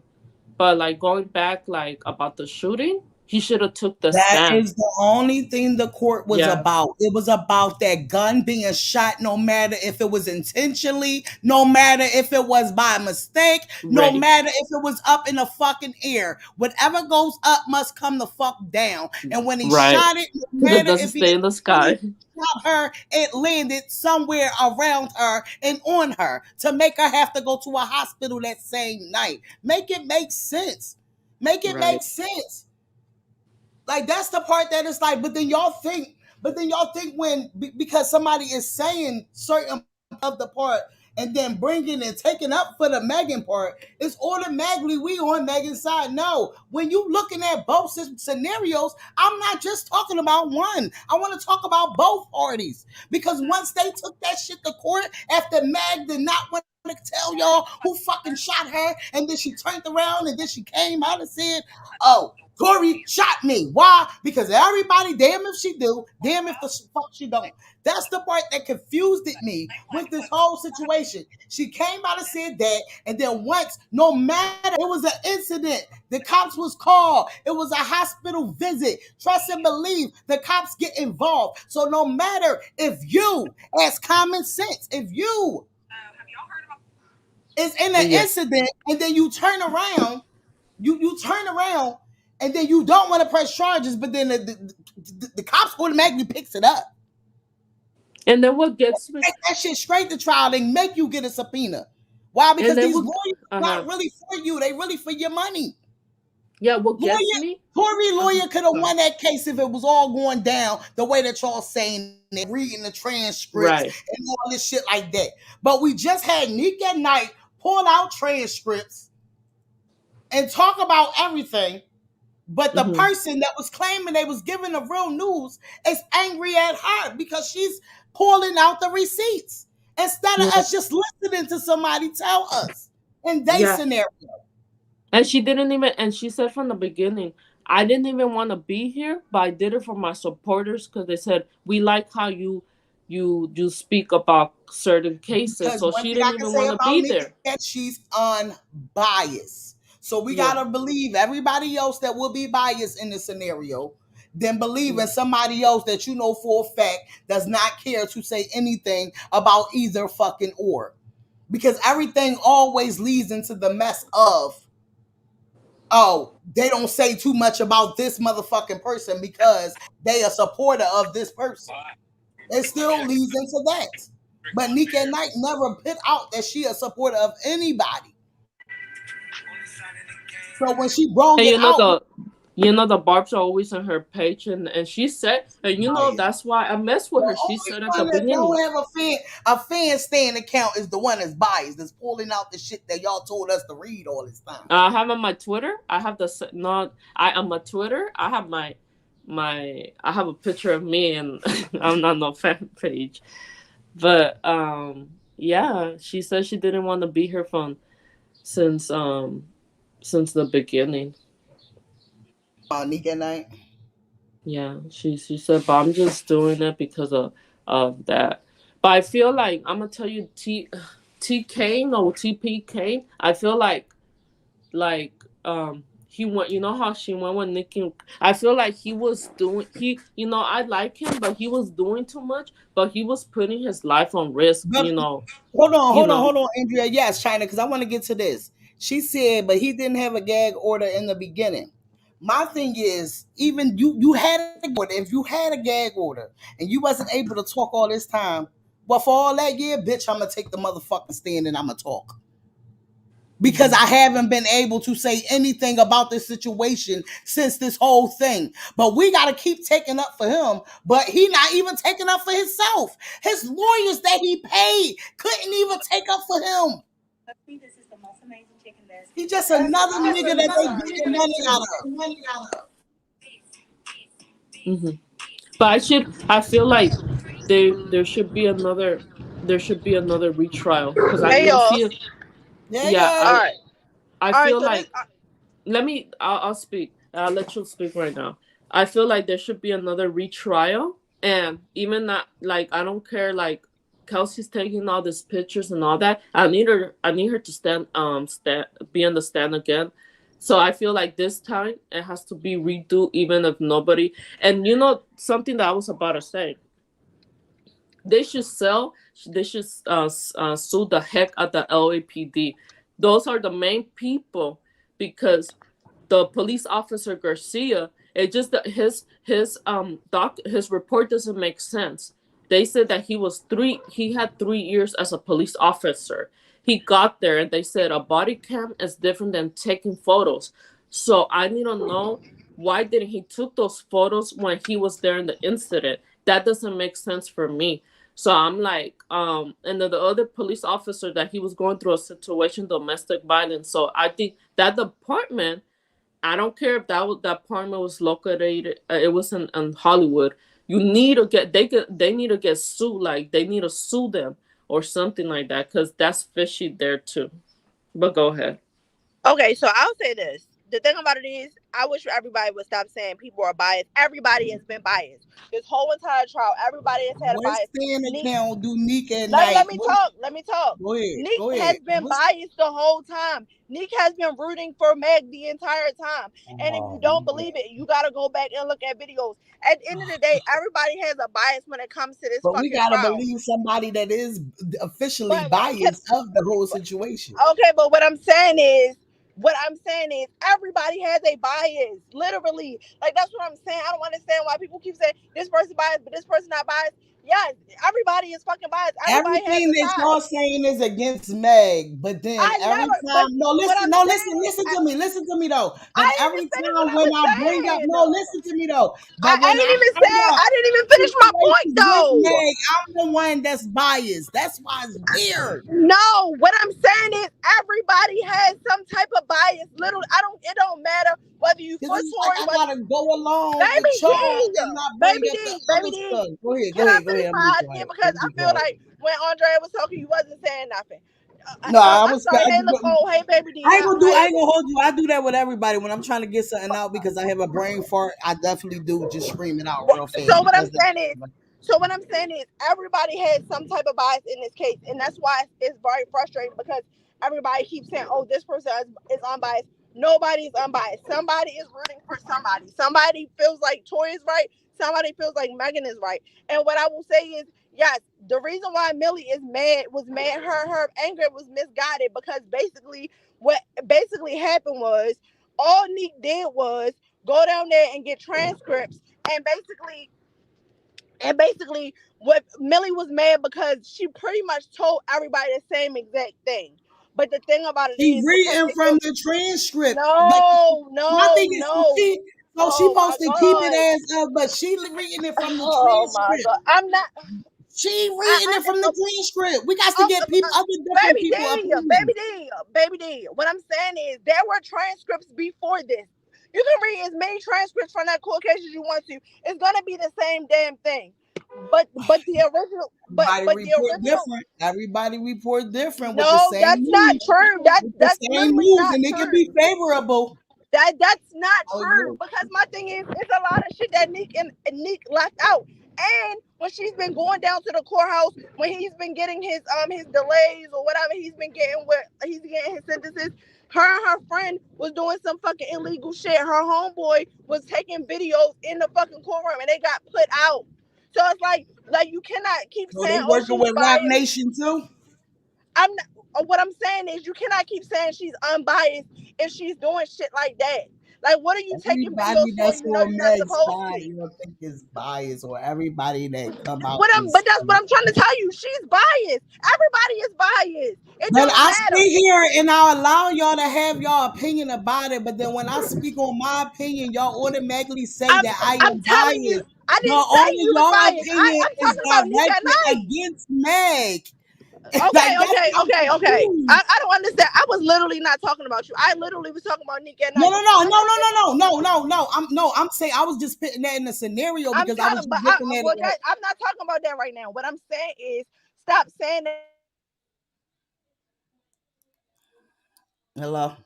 But, like, going back, like, about the shooting, he should have took the That stand. is the only thing the court was Yeah. about. It was about that gun being shot, no matter if it was intentionally, no matter if it was by mistake, no Ready. matter if it was up in the fucking air. Whatever goes up must come the fuck down. And when he Right. shot it, no Because it matter doesn't if he stay in the sky. shot her, it landed somewhere around her and on her to make her have to go to a hospital that same night. Make it make sense. Make it Right. make sense. Like that's the part that is like, but then y'all think because somebody is saying certain of the part and then bringing and taking up for the Megan part, it's automatically we on Megan's side. No, when you looking at both scenarios, I'm not just talking about one. I want to talk about both parties because once they took that shit to court after Meg did not want to tell y'all who fucking shot her, and then she turned around and then she came out and said, "Oh, Tori shot me." Why? Because everybody, damn if she do, damn if the fuck she don't. That's the part that confused me with this whole situation. She came out and said that, and then once, no matter, it was an incident. The cops was called. It was a hospital visit. Trust and believe the cops get involved. So no matter if you, as common sense, if you is in an incident and then you turn around, you turn around and then you don't want to press charges, but then the cops automatically picks it up. And then what gets me? Take that shit straight to trial and make you get a subpoena. Why? Because these lawyers not really for you. They really for your money. Yeah, what gets me? Tory lawyer could have won that case if it was all going down the way that y'all saying it, reading the transcripts and all this shit like that. But we just had Nick at Night pull out transcripts and talk about everything. But the person that was claiming they was giving the real news is angry at her because she's pulling out the receipts instead of us just listening to somebody tell us in their scenario. And she didn't even, and she said from the beginning, I didn't even want to be here, but I did it for my supporters because they said, we like how you speak about certain cases. Because so she didn't even want to be there. That she's unbiased. So we gotta believe everybody else that will be biased in this scenario, then believe in somebody else that you know for a fact does not care to say anything about either fucking or. Because everything always leads into the mess of, oh, they don't say too much about this motherfucking person because they a supporter of this person. It still leads into that. But Nika Knight never put out that she a supporter of anybody. So when she brought it out, You know, the barbs are always on her page, and she said, and you know, that's why I messed with her. The She only said at the one that beginning. don't have a fan stand account is the one that's biased, that's pulling out the shit that y'all told us to read all this time. I have on my Twitter. I have the not. I on my Twitter. I have my. I have a picture of me, and I'm not no fan page. But yeah, she said she didn't want to be her phone since the beginning. Nika night. Yeah, she said, but I'm just doing it because of that. But I feel like I'm gonna tell you, T Kane or TP Kane. I feel like he went. You know how she went with Nicki. I feel like he was doing he. You know, I like him, but he was doing too much. But he was putting his life on risk. But You know. hold on, Andrea. Yes, China, because I want to get to this. She said, but he didn't have a gag order in the beginning. My thing is, even you had a gag order. If you had a gag order and you wasn't able to talk all this time, well, for all that year, bitch, I'm gonna take the motherfucking stand and I'm gonna talk. Because I haven't been able to say anything about this situation since this whole thing. But we got to keep taking up for him. But he not even taking up for himself. His lawyers that he paid couldn't even take up for him. He just another nigga that they getting money out of. Hmm. But I feel like there should be another retrial because I Hey you y'all. feel yeah All right. I All right. feel So this. like I'll speak. I'll let you speak right now. I feel like there should be another retrial, and even not like I don't care. Like Kelsey's taking all these pictures and all that. I need her to stand be on the stand again. So I feel like this time it has to be redo, even if nobody. And you know something that I was about to say. They should sell. They should sue the heck out the LAPD. Those are the main people because the police officer Garcia, it just that his report doesn't make sense. They said that he had 3 years as a police officer. He got there and they said a body cam is different than taking photos. So I need to know why didn't he took those photos when he was there in the incident? That doesn't make sense for me. So I'm like, and then the other police officer that he was going through a situation, domestic violence. So I think that department, I don't care if that apartment was located, it was in Hollywood. You need to they need to get sued, like they need to sue them or something like that, because that's fishy there too. But go ahead. Okay, so I'll say this. The thing about it is, I wish everybody would stop saying people are biased. Everybody has been biased. This whole entire trial, everybody has had a What bias. stand account do Nika at Let night? me talk. Let me talk. Go ahead. Nick Go has ahead. been biased the whole time. Nick has been rooting for Meg the entire time. And if you don't believe it, you got to go back and look at videos. At the end of the day, everybody has a bias when it comes to this But we fucking gotta trial. believe somebody that is officially biased of the whole situation. Okay, but what I'm saying is, everybody has a bias. Literally. Like, that's what I'm saying. I don't understand why people keep saying this person biased, but this person not biased. Yes, everybody is fucking biased. Everybody has Everything a that side. y'all saying is against Meg, but then every time, listen to me though. But every time when I bring up, listen to me though. But when I bring up I didn't even finish my point situations with though. Meg, I'm the one that's biased. That's why it's weird. No, what I'm saying is everybody has some type of bias. It don't matter whether you for It's like I gotta go along with Baby y'all D, and not bring up the other stuff. Go ahead, Can I go finish ahead. I'm my be idea? quiet. Because I feel like when Andrea was talking, you wasn't saying nothing. No, I I'm was. sorry. Hey, look, oh, hey, baby D. I ain't gonna hold you. I do that with everybody when I'm trying to get something out because I have a brain fart. I definitely do just scream it out real fast. So what I'm saying is everybody has some type of bias in this case, and that's why it's very frustrating because everybody keeps saying, "Oh, this person is unbiased." Nobody is unbiased. Somebody is rooting for somebody. Somebody feels like Toy is right. Somebody feels like Megan is right. And what I will say is, yes, the reason why Millie was mad. Her anger was misguided because what basically happened was all Neek did was go down there and get transcripts and basically what Millie was mad because she pretty much told everybody the same exact thing. But the thing about it He is because reading from the transcript. Like no, my thing is, no. see, So she Oh my supposed to keep it god. as but she reading it from the Oh my transcript. god. I'm not. She reading it from the transcript. We got to Oh, get people, other different baby people D, opinions. baby D, baby D. What I'm saying is there were transcripts before this. You can read as many transcripts from that court case as you want to. It's gonna be the same damn thing. But the original, Everybody but the report original. different. Everybody report different with the No, same that's not news. true. With the That's same literally news, not and it can be true. favorable. That's not Oh, true because my thing is it's a lot of shit that Nick left out. And when she's been going down to the courthouse, when he's been getting his delays or whatever he's getting his sentences, her and her friend was doing some fucking illegal shit. Her homeboy was taking videos in the fucking courtroom and they got put out. So it's like you cannot keep So they saying, oh, working she's with Rock biased. Nation too. I'm not, what I'm saying is you cannot keep saying she's unbiased if she's doing shit like that. Like, what are you taking videos Everybody for? that's You know on you're not Meg's supposed side, to. you don't think is biased, or everybody that come out But is. that's what I'm trying to tell you. She's biased. Everybody is biased. It But don't I matter. sit here and I allow y'all to have your opinion about it. But then when I speak on my opinion, y'all automatically say that I I'm am telling you, biased. I But didn't say all of you was y'all biased. opinion I'm is talking about Nick at directed night. against Meg. Okay, Like that's okay, what I'm okay, okay. confused. I don't understand. I was literally not talking about you. I literally was talking about Nick at No, night. no, no, no, no, no, no, no, no. I'm saying I was just putting that in a scenario I'm because I was telling, but just looking at it well, like, I'm not talking about that right now. What I'm saying is, stop saying that. hello.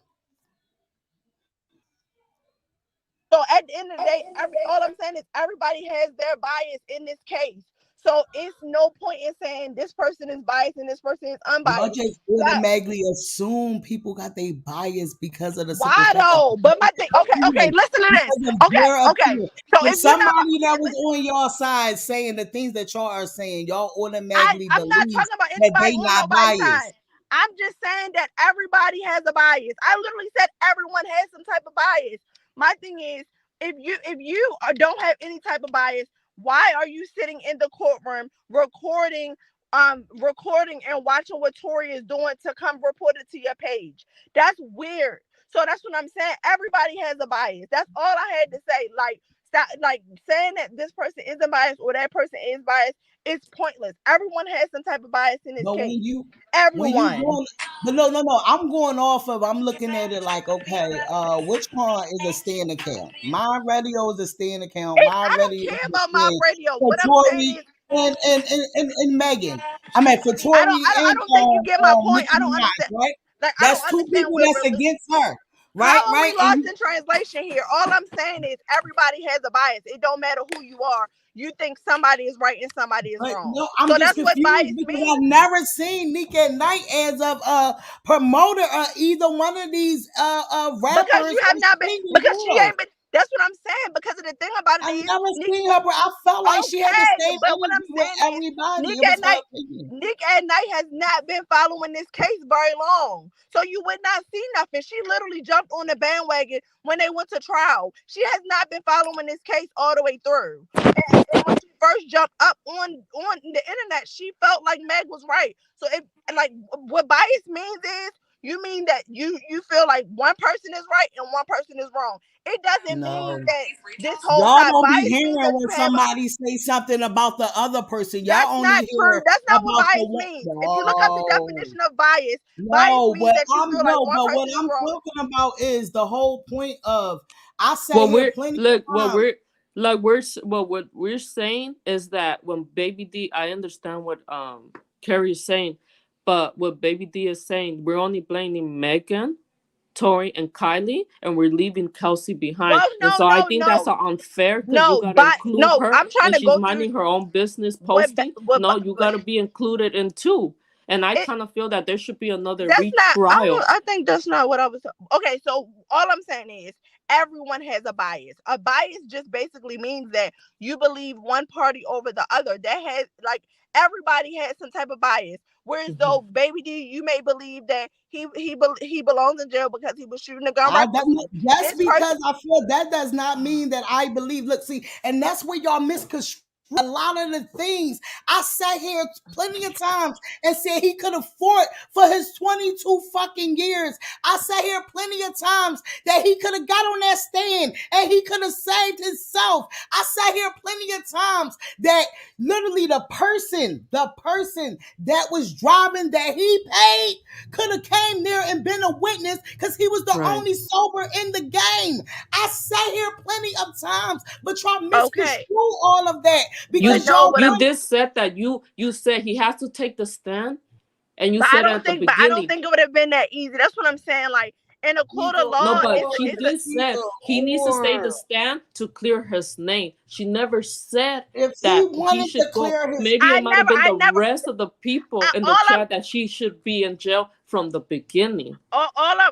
So at the end of the day, all I'm saying is everybody has their bias in this case. So it's no point in saying this person is biased and this person is Y'all unbiased. just That automatically assume people got their bias because of the simple why fact of though? But my thing, okay, opinion, listen to this. because of Okay, your okay. opinion. So If if you're not, somebody that was on your side saying the things that y'all are saying, y'all automatically I'm not believe talking about that anybody they on not nobody's side. biased. I'm just saying that everybody has a bias. I literally said everyone has some type of bias. My thing is, if you don't have any type of bias, why are you sitting in the courtroom recording and watching what Tori is doing to come report it to your page? That's weird. So that's what I'm saying. Everybody has a bias. That's all I had to say. Like, stop, like saying that this person isn't biased or that person is biased. It's pointless. Everyone has some type of bias in this But case. when you Everyone. going, but no, I'm going off of, I'm looking at it like, okay, which car is a stand account? My radio is a stand account. My I don't radio care is a about my stand radio. for What I'm saying Tori is, and Megan. I mean for Tori I and don't think you get my point. Nicki I don't Minaj, understand. right? Like, I That's don't two understand people what that's we're. against her, right? How are we Right? And lost you, in translation here? All I'm saying is everybody has a bias. It don't matter who you are. You think somebody is right and somebody is but wrong. no, I'm So just that's what confused bias because I've means. never seen Nick at Night as a promoter of either one of these Because rappers you have or not been, singing because she girls. ain't been. That's what I'm saying. Because of the thing about it I've is, never Nick. seen her, but I felt like she had the Okay, same but what I'm energy with saying is, everybody. Nick It was at her night, opinion. Nick at night has not been following this case very long, so you would not see nothing. She literally jumped on the bandwagon when they went to trial. She has not been following this case all the way through. And when she first jumped up on the internet, she felt like Meg was right. So if like what bias means is you mean that you feel like one person is right and one person is wrong. It doesn't mean No. that this whole Y'all side don't be bias means hearing that when you have. somebody say something about the other person. Y'all That's only not true. hear That's not what about the bias one. means. If you look up the No. definition of bias, bias No, means but that you I'm feel like no, one but what person is I'm wrong. talking about is the whole point of I sat What here we're plenty look, of what times. we're like we're s- what we're saying is that when Baby D, I understand what Carrie is saying, but what Baby D is saying, we're only blaming Megan, Tori, and Kylie, and we're leaving Kelsey behind. Well, And no, so I no, think that's no, unfair because you no, gotta but include no. her I'm trying when to she's go through minding her own business what posting. what No, you gotta be included in too. And I it. kind of feel that there should be another That's not. retrial. I think that's not what I was. Okay, so all I'm saying is everyone has a bias. A bias just basically means that you believe one party over the other. That has like everybody has some type of bias. Whereas though Baby D, you may believe that he belongs in jail because he was shooting a gun I that, recklessly. just This person, because I feel that does not mean that I believe. Look, see, and that's where y'all misconstrue a lot of the things. I sat here plenty of times and said he could have fought for his 22 fucking years. I sat here plenty of times that he could have got on that stand and he could have saved himself. I sat here plenty of times that literally the person that was driving that he paid could have came there and been a witness because he was the only sober in the game. I sat here plenty of times, but y'all misconstrue all of that because You did said that you said he has to take the stand, and you But I said don't at the think. But I don't beginning. think it would have been that easy. That's what I'm saying. Like in a court of No, law, but it's she it's did said he needs to stay the stand to clear his name. She never said if he that he wanted to should go. clear his, Maybe it might have been the rest of the people in the chat that she should be in jail from the beginning. all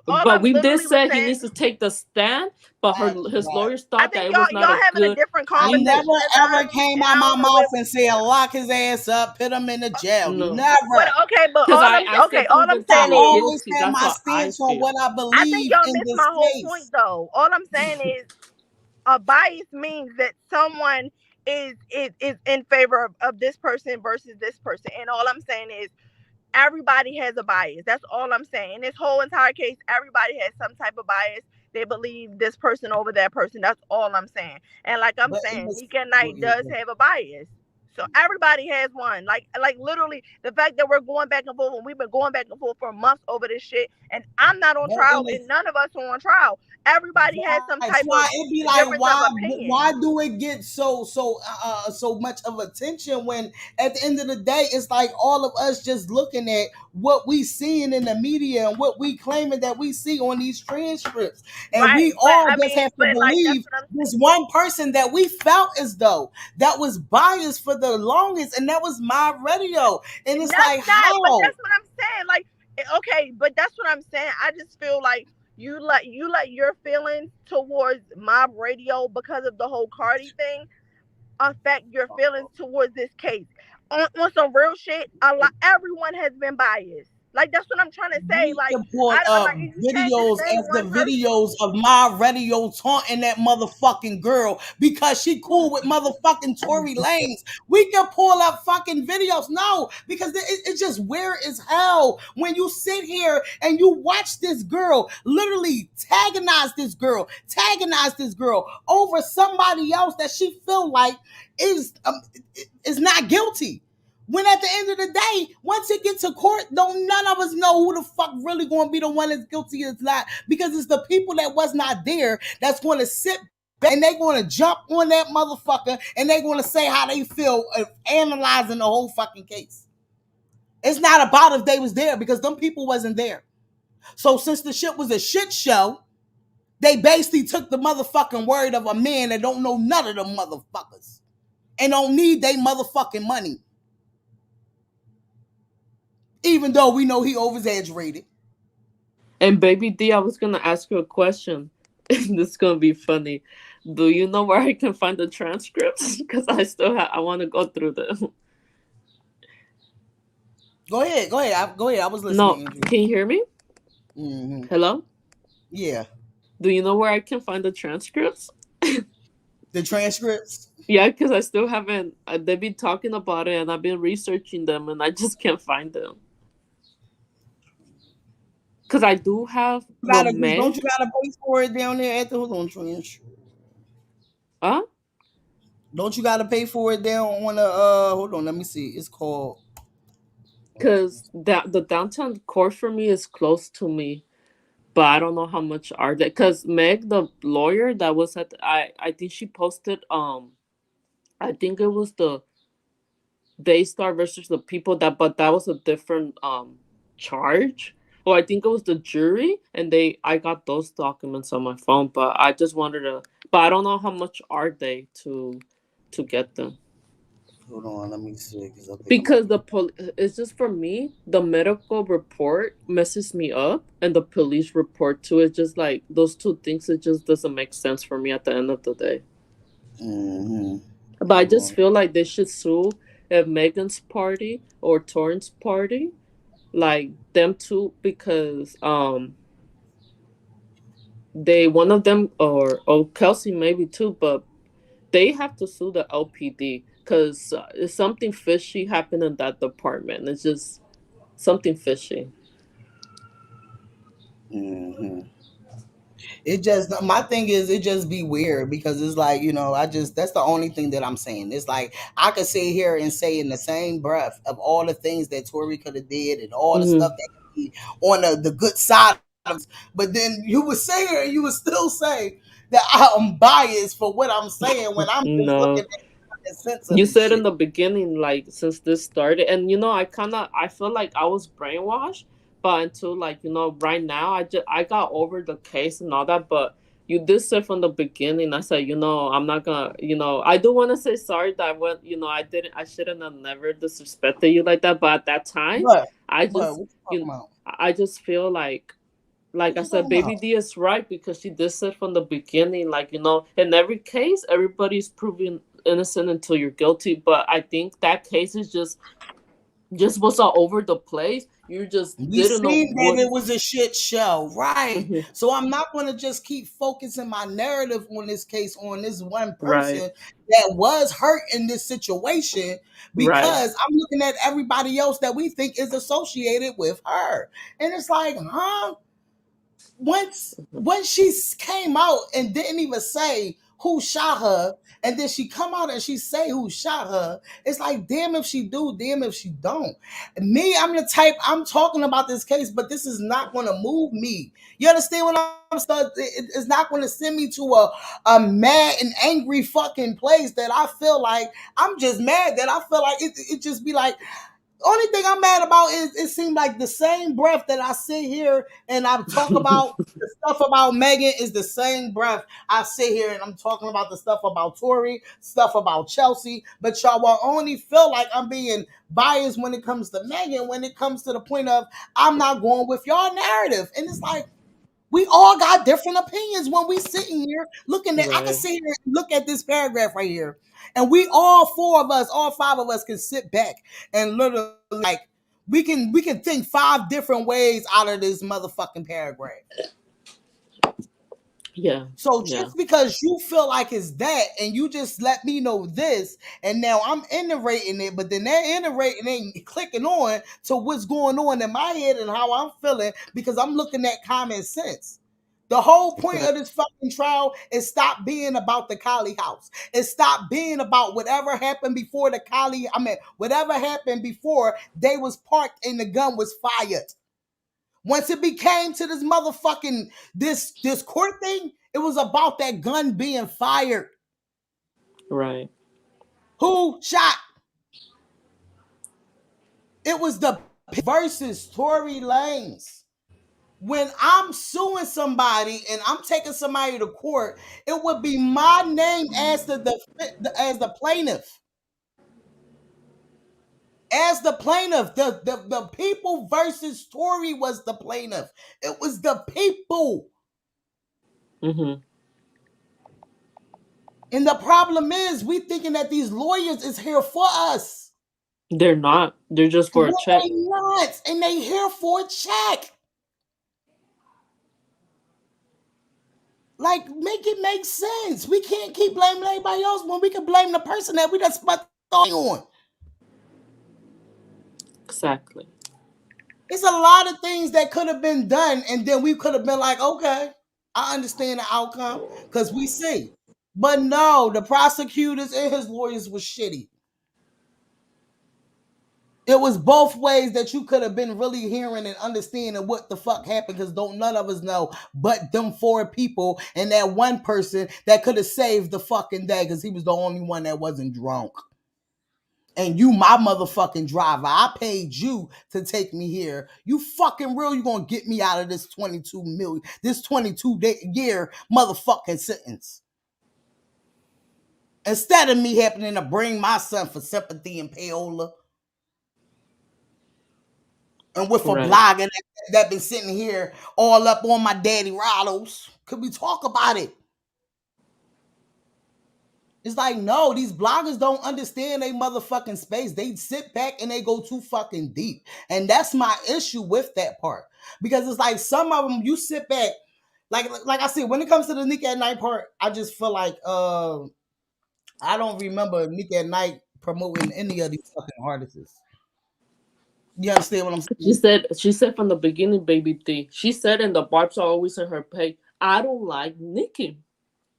But I'm we did literally was say he saying. needs to take the stand, but his lawyers I thought that think it was not y'all a having a good. different I conversation. never and ever came and out I my don't know mouth what. and said lock his ass up, put him in the jail. No. But Never. okay, but Because all I I'm said all I'm proven to I saying be is, always guilty. have That's my what I stance on feel. what I I think believe y'all in missed this my whole point case. though. All I'm saying is a bias means that someone is in favor of this person versus this person, and all I'm saying is everybody has a bias. That's all I'm saying. In this whole entire case, everybody has some type of bias. They believe this person over that person. That's all I'm saying. And like I'm But it saying, was Nika Knight does have a bias. So everybody has one. Like literally the fact that we're going back and forth and we've been going back and forth for months over this shit and I'm not on but trial in and none of us are on trial. Everybody has some That's type why of it be like, difference of why opinion. do it get so much of attention when at the end of the day it's like all of us just looking at what we seeing in the media and what we claiming that we see on these transcripts, and we Right. But all I just mean, have to but like that's believe what I'm this one person that we felt as though that was biased for the longest, and that was my radio, and it's That's like not, but how. that's what I'm saying. Like, okay, but that's what I'm saying. I just feel like you let your feelings towards mob radio because of the whole Cardi thing affect your feelings towards this case. On some real shit, everyone has been biased. Like that's what I'm trying to say. We Like can pull I up like you can't just videos say as the one person. videos of my radio taunting that motherfucking girl because she cool with motherfucking Tory Lanez. We can pull up fucking videos. No, because it's just weird as hell when you sit here and you watch this girl literally antagonize this girl over somebody else that she feel like is not guilty. When at the end of the day, once it gets to court, don't none of us know who the fuck really going to be the one that's guilty or not, because it's the people that was not there that's going to sit back and they're going to jump on that motherfucker and they're going to say how they feel analyzing the whole fucking case. It's not about if they was there because them people wasn't there. So since the shit was a shit show, they basically took the motherfucking word of a man that don't know none of them motherfuckers and don't need they motherfucking money. Even though we know he over-exaggerated. And baby D, I was gonna ask you a question. This is gonna be funny. Do you know where I can find the transcripts? Because I want to go through them. Go ahead. I was listening. No, Andrew. can you hear me? Mm-hmm. Hello? Yeah. Do you know where I can find the transcripts? The transcripts? Yeah, because I still haven't. They've been talking about it, and I've been researching them, and I just can't find them. Because I do have Don't Meg. you gotta pay for it down there at the hold on transcript? Huh? Don't you gotta pay for it down on the hold on, let me see. It's called Because the downtown court for me is close to me, but I don't know how much are they. Because Meg, the lawyer that was at I think she posted I think it was the Daystar versus the people but that was a different charge. Or I think it was the jury, and I got those documents on my phone, but I just wanted to, but I don't know how much are they to get them. hold on, let me see. Because it's just for me, the medical report messes me up, and the police report too. It's just like those two things. It just doesn't make sense for me at the end of the day. Mm-hmm. But I just feel like they should sue if Megan's party or Torrance party, like them two, because they one of them or Kelsey maybe too, but they have to sue the LPD because it's something fishy happened in that department. It's just something fishy. Mm-hmm. It just, my thing is, it just be weird because it's like, I just, that's the only thing that I'm saying. It's like I could sit here and say in the same breath of all the things that Tori could have did and all the stuff Hmm. that could be on the good side of it, but then you would say here and you would still say that I'm biased for what I'm saying when I'm just looking No. at the sense of You this said in shit. the beginning, like since this started, and I feel like I was brainwashed, but until like right now, I got over the case and all that. But you did say from the beginning, I said, I'm not gonna, I do want to say sorry that I went, I shouldn't have never disrespected you like that. But at that time, What? I What? just, What you talking you, about? I just feel like What I you said, talking about? Baby D is right because she did say from the beginning, like, in every case, everybody's proven innocent until you're guilty. But I think that case is just was all over the place. You just We didn't know seen that what. it was a shit show, right? Mhm. So I'm not going to just keep focusing my narrative on this case on this one Right, person that was hurt in this situation right, because I'm looking at everybody else that we think is associated with her. And it's like, huh? Once she came out and didn't even say who shot her, and then she come out and she say who shot her, it's like damn if she do, damn if she don't. Me, I'm the type, I'm talking about this case, but this is not going to move me. You understand what I'm saying? It's not going to send me to a mad and angry fucking place that I feel like I'm just mad that I feel like it just be like, only thing I'm mad about is it seemed like the same breath that I sit here and I talk about the stuff about Megan is the same breath I sit here and I'm talking about the stuff about Tori, stuff about Chelsea, but y'all will only feel like I'm being biased when it comes to Megan, when it comes to the point of I'm not going with y'all narrative. And it's like, we all got different opinions when we sitting here looking at. I can right. sit here and look at this paragraph right here, and we all four of us, all five of us, can sit back and literally like we can think five different ways out of this motherfucking paragraph. Yeah, So yeah, just because you feel like it's that, and you just let me know this, and now I'm iterating it, but then that iterating ain't clicking on to what's going on in my head and how I'm feeling because I'm looking at common sense. The whole point right, of this fucking trial is stop being about the Kali house. It stop being about whatever happened before the Kali. I mean, whatever happened before they was parked and the gun was fired. Once it became to this motherfucking this court thing, it was about that gun being fired. right. Who shot? It was the versus Tory Lanez. When I'm suing somebody and I'm taking somebody to court, it would be my name as as the plaintiff. As the plaintiff, the people versus Tory was the plaintiff. It was the people. Hmm. And the problem is, we thinking that these lawyers is here for us. They're not. They're just for a No, check. they not, and they here for a check. Like, make it make sense. We can't keep blaming everybody else when we can blame the person that we just spent on. Exactly. It's a lot of things that could have been done, and then we could have been like, okay, I understand the outcome because we see. But no, the prosecutors and his lawyers was shitty. It was both ways that you could have been really hearing and understanding what the fuck happened because don't none of us know but them four people and that one person that could have saved the fucking day because he was the only one that wasn't drunk. And you, my motherfucking driver, I paid you to take me here. You fucking real? You gonna get me out of this 22 million, this 22-year motherfucking sentence? Instead of me happening to bring my son for sympathy and payola, and with a Right. blogger that been sitting here all up on my daddy Rollos, could we talk about it? It's like, no, these bloggers don't understand they motherfucking space. They sit back and they go too fucking deep. And that's my issue with that part. Because it's like some of them, you sit back, like I said, when it comes to the Nick at Night part, I just feel like I don't remember Nick at Night promoting any of these fucking artists. You understand what I'm saying? She said from the beginning, baby D. She said in the barbs are always in her pay. I don't like Nicki.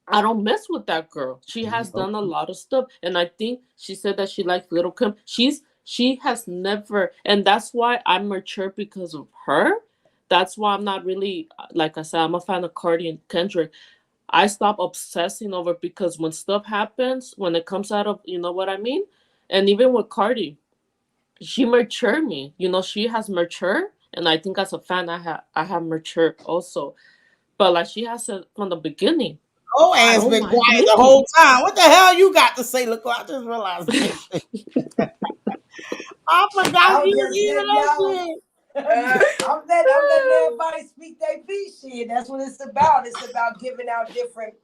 I don't mess with that girl. She has done a lot of stuff, and I think she said that she likes Little Kim. She has never, and that's why I'm mature because of her. That's why I'm not really like I said. I'm a fan of Cardi and Kendrick. I stop obsessing over because when stuff happens, when it comes out of you know what I mean, and even with Cardi, she matured me. You know, she has matured, and I think as a fan, I have matured also. But like she has said from the beginning, Oh, I ass don't been like quiet the Nicki. whole time. What the hell you got to say? Look, I just realized that shit. I forgot I'm you was just even letting that y'all. shit. I'm letting everybody speak their piece. Shit, that's what it's about. It's about giving out different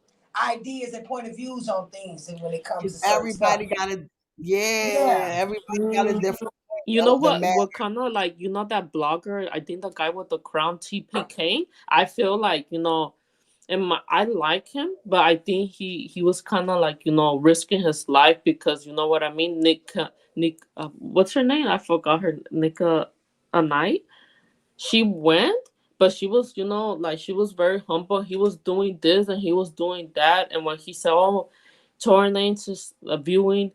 ideas and point of views on things, and when it comes to certain stuff. Everybody got a yeah. Yeah. Everybody got a Mm, different you know point. The what? man. What kind of like that blogger? I think the guy with the crown, TPK. I feel like I like him, but I think he was kind of like risking his life because you know what I mean. Nick, what's her name? I forgot her. Nika, a night. She went, but she was like she was very humble. He was doing this and he was doing that, and when he said, "Oh, Tory Lanez is viewing."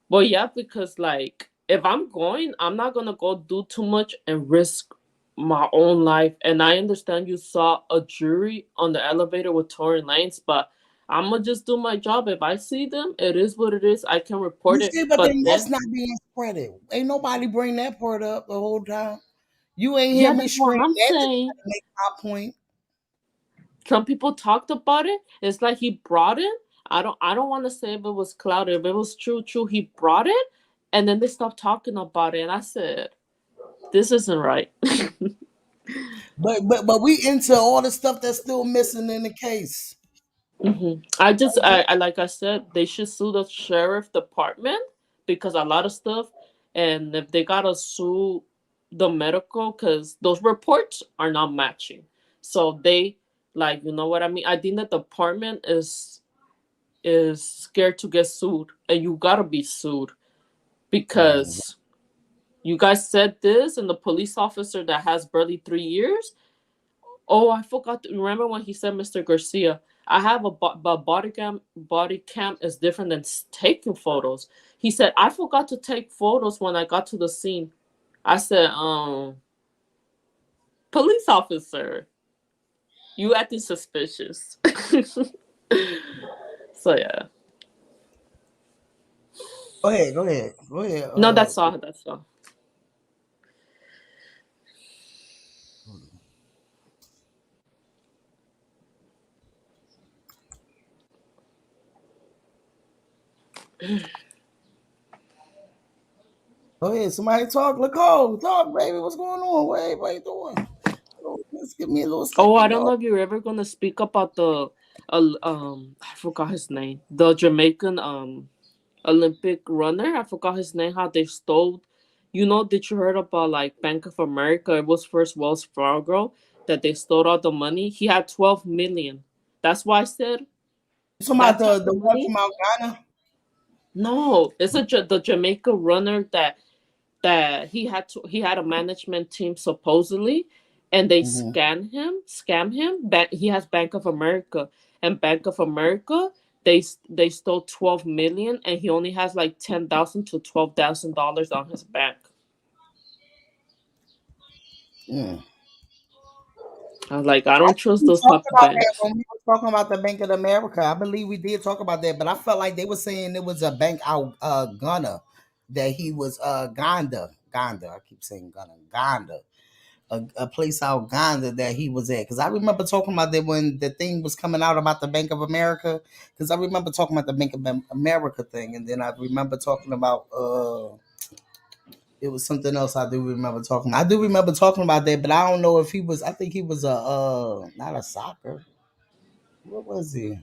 Well, yeah, because like if I'm going, I'm not gonna go do too much and risk my own life. And I understand you saw a jury on the elevator with Tory Lanez, but I'm gonna just do my job. If I see them, it is what it is. I can You report it. see, but But then that's then, not being spreaded. Ain't nobody bring that part up the whole time. You ain't hear yeah, me that's what scream I'm that to saying. try to make my point. Some people talked about it. It's like he brought it. I don't want to say if it was clouded. If it was true, he brought it, and then they stopped talking about it. And I said, this isn't right. But we into all the stuff that's still missing in the case. I like I said, they should sue the sheriff department because a lot of stuff, and if they gotta sue the medical, because those reports are not matching, so they like you know what I mean. I think the department is scared to get sued, and you gotta be sued because you guys said this, and the police officer that has barely 3 years. Oh, I forgot to remember when he said, Mr. Garcia, I have but body cam. Body cam is different than taking photos. He said, I forgot to take photos when I got to the scene. I said, police officer, you acting suspicious. So yeah. Go ahead, go ahead, go ahead. No, that's all. That's all. Go ahead. Somebody talk. Nicole, talk, baby. What's going on? What everybody doing? Let's give me a little Oh, I second, don't y'all. know if you're ever gonna speak about the, I forgot his name, the Jamaican Olympic runner. I forgot his name. How they stole. Did you heard about like Bank of America? It was first Wells Fargo that they stole all the money. He had 12 million. That's why I said You talking about that type the of one money. from out Ghana? No, it's the Jamaica runner that he had a management team supposedly, and they Mm-hmm. scam him. He has Bank of America, and Bank of America they stole 12 million, and he only has like $10,000 to $12,000 on his bank. Mm. I was like, I I don't think trust we those talked type of about that banks. when we were talking about the Bank of America. I believe we did talk about that, but I felt like they were saying it was a bank out Ghana that he was Ganda. I keep saying Ghana, Ganda. A place out Ghana that he was at. Because I remember talking about that when the thing was coming out about the Bank of America. Because I remember talking about the Bank of America thing, and then I remember talking about it was something else I do remember talking. I do remember talking about that, but I don't know if he was. I think he was a not a soccer. What was he?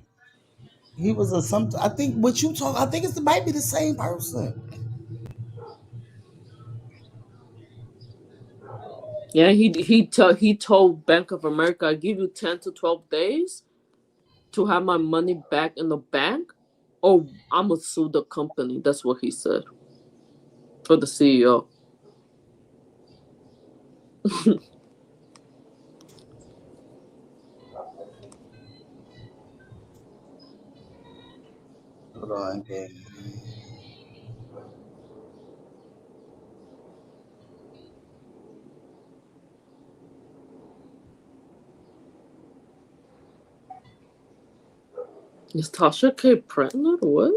He was a some. I think what you talk. I think it might be the same person. Yeah, he told Bank of America, I give you 10 to 12 days to have my money back in the bank. Oh, I'm gonna sue the company. That's what he said for the CEO. Hold on, okay. Is Tasha K pregnant or what?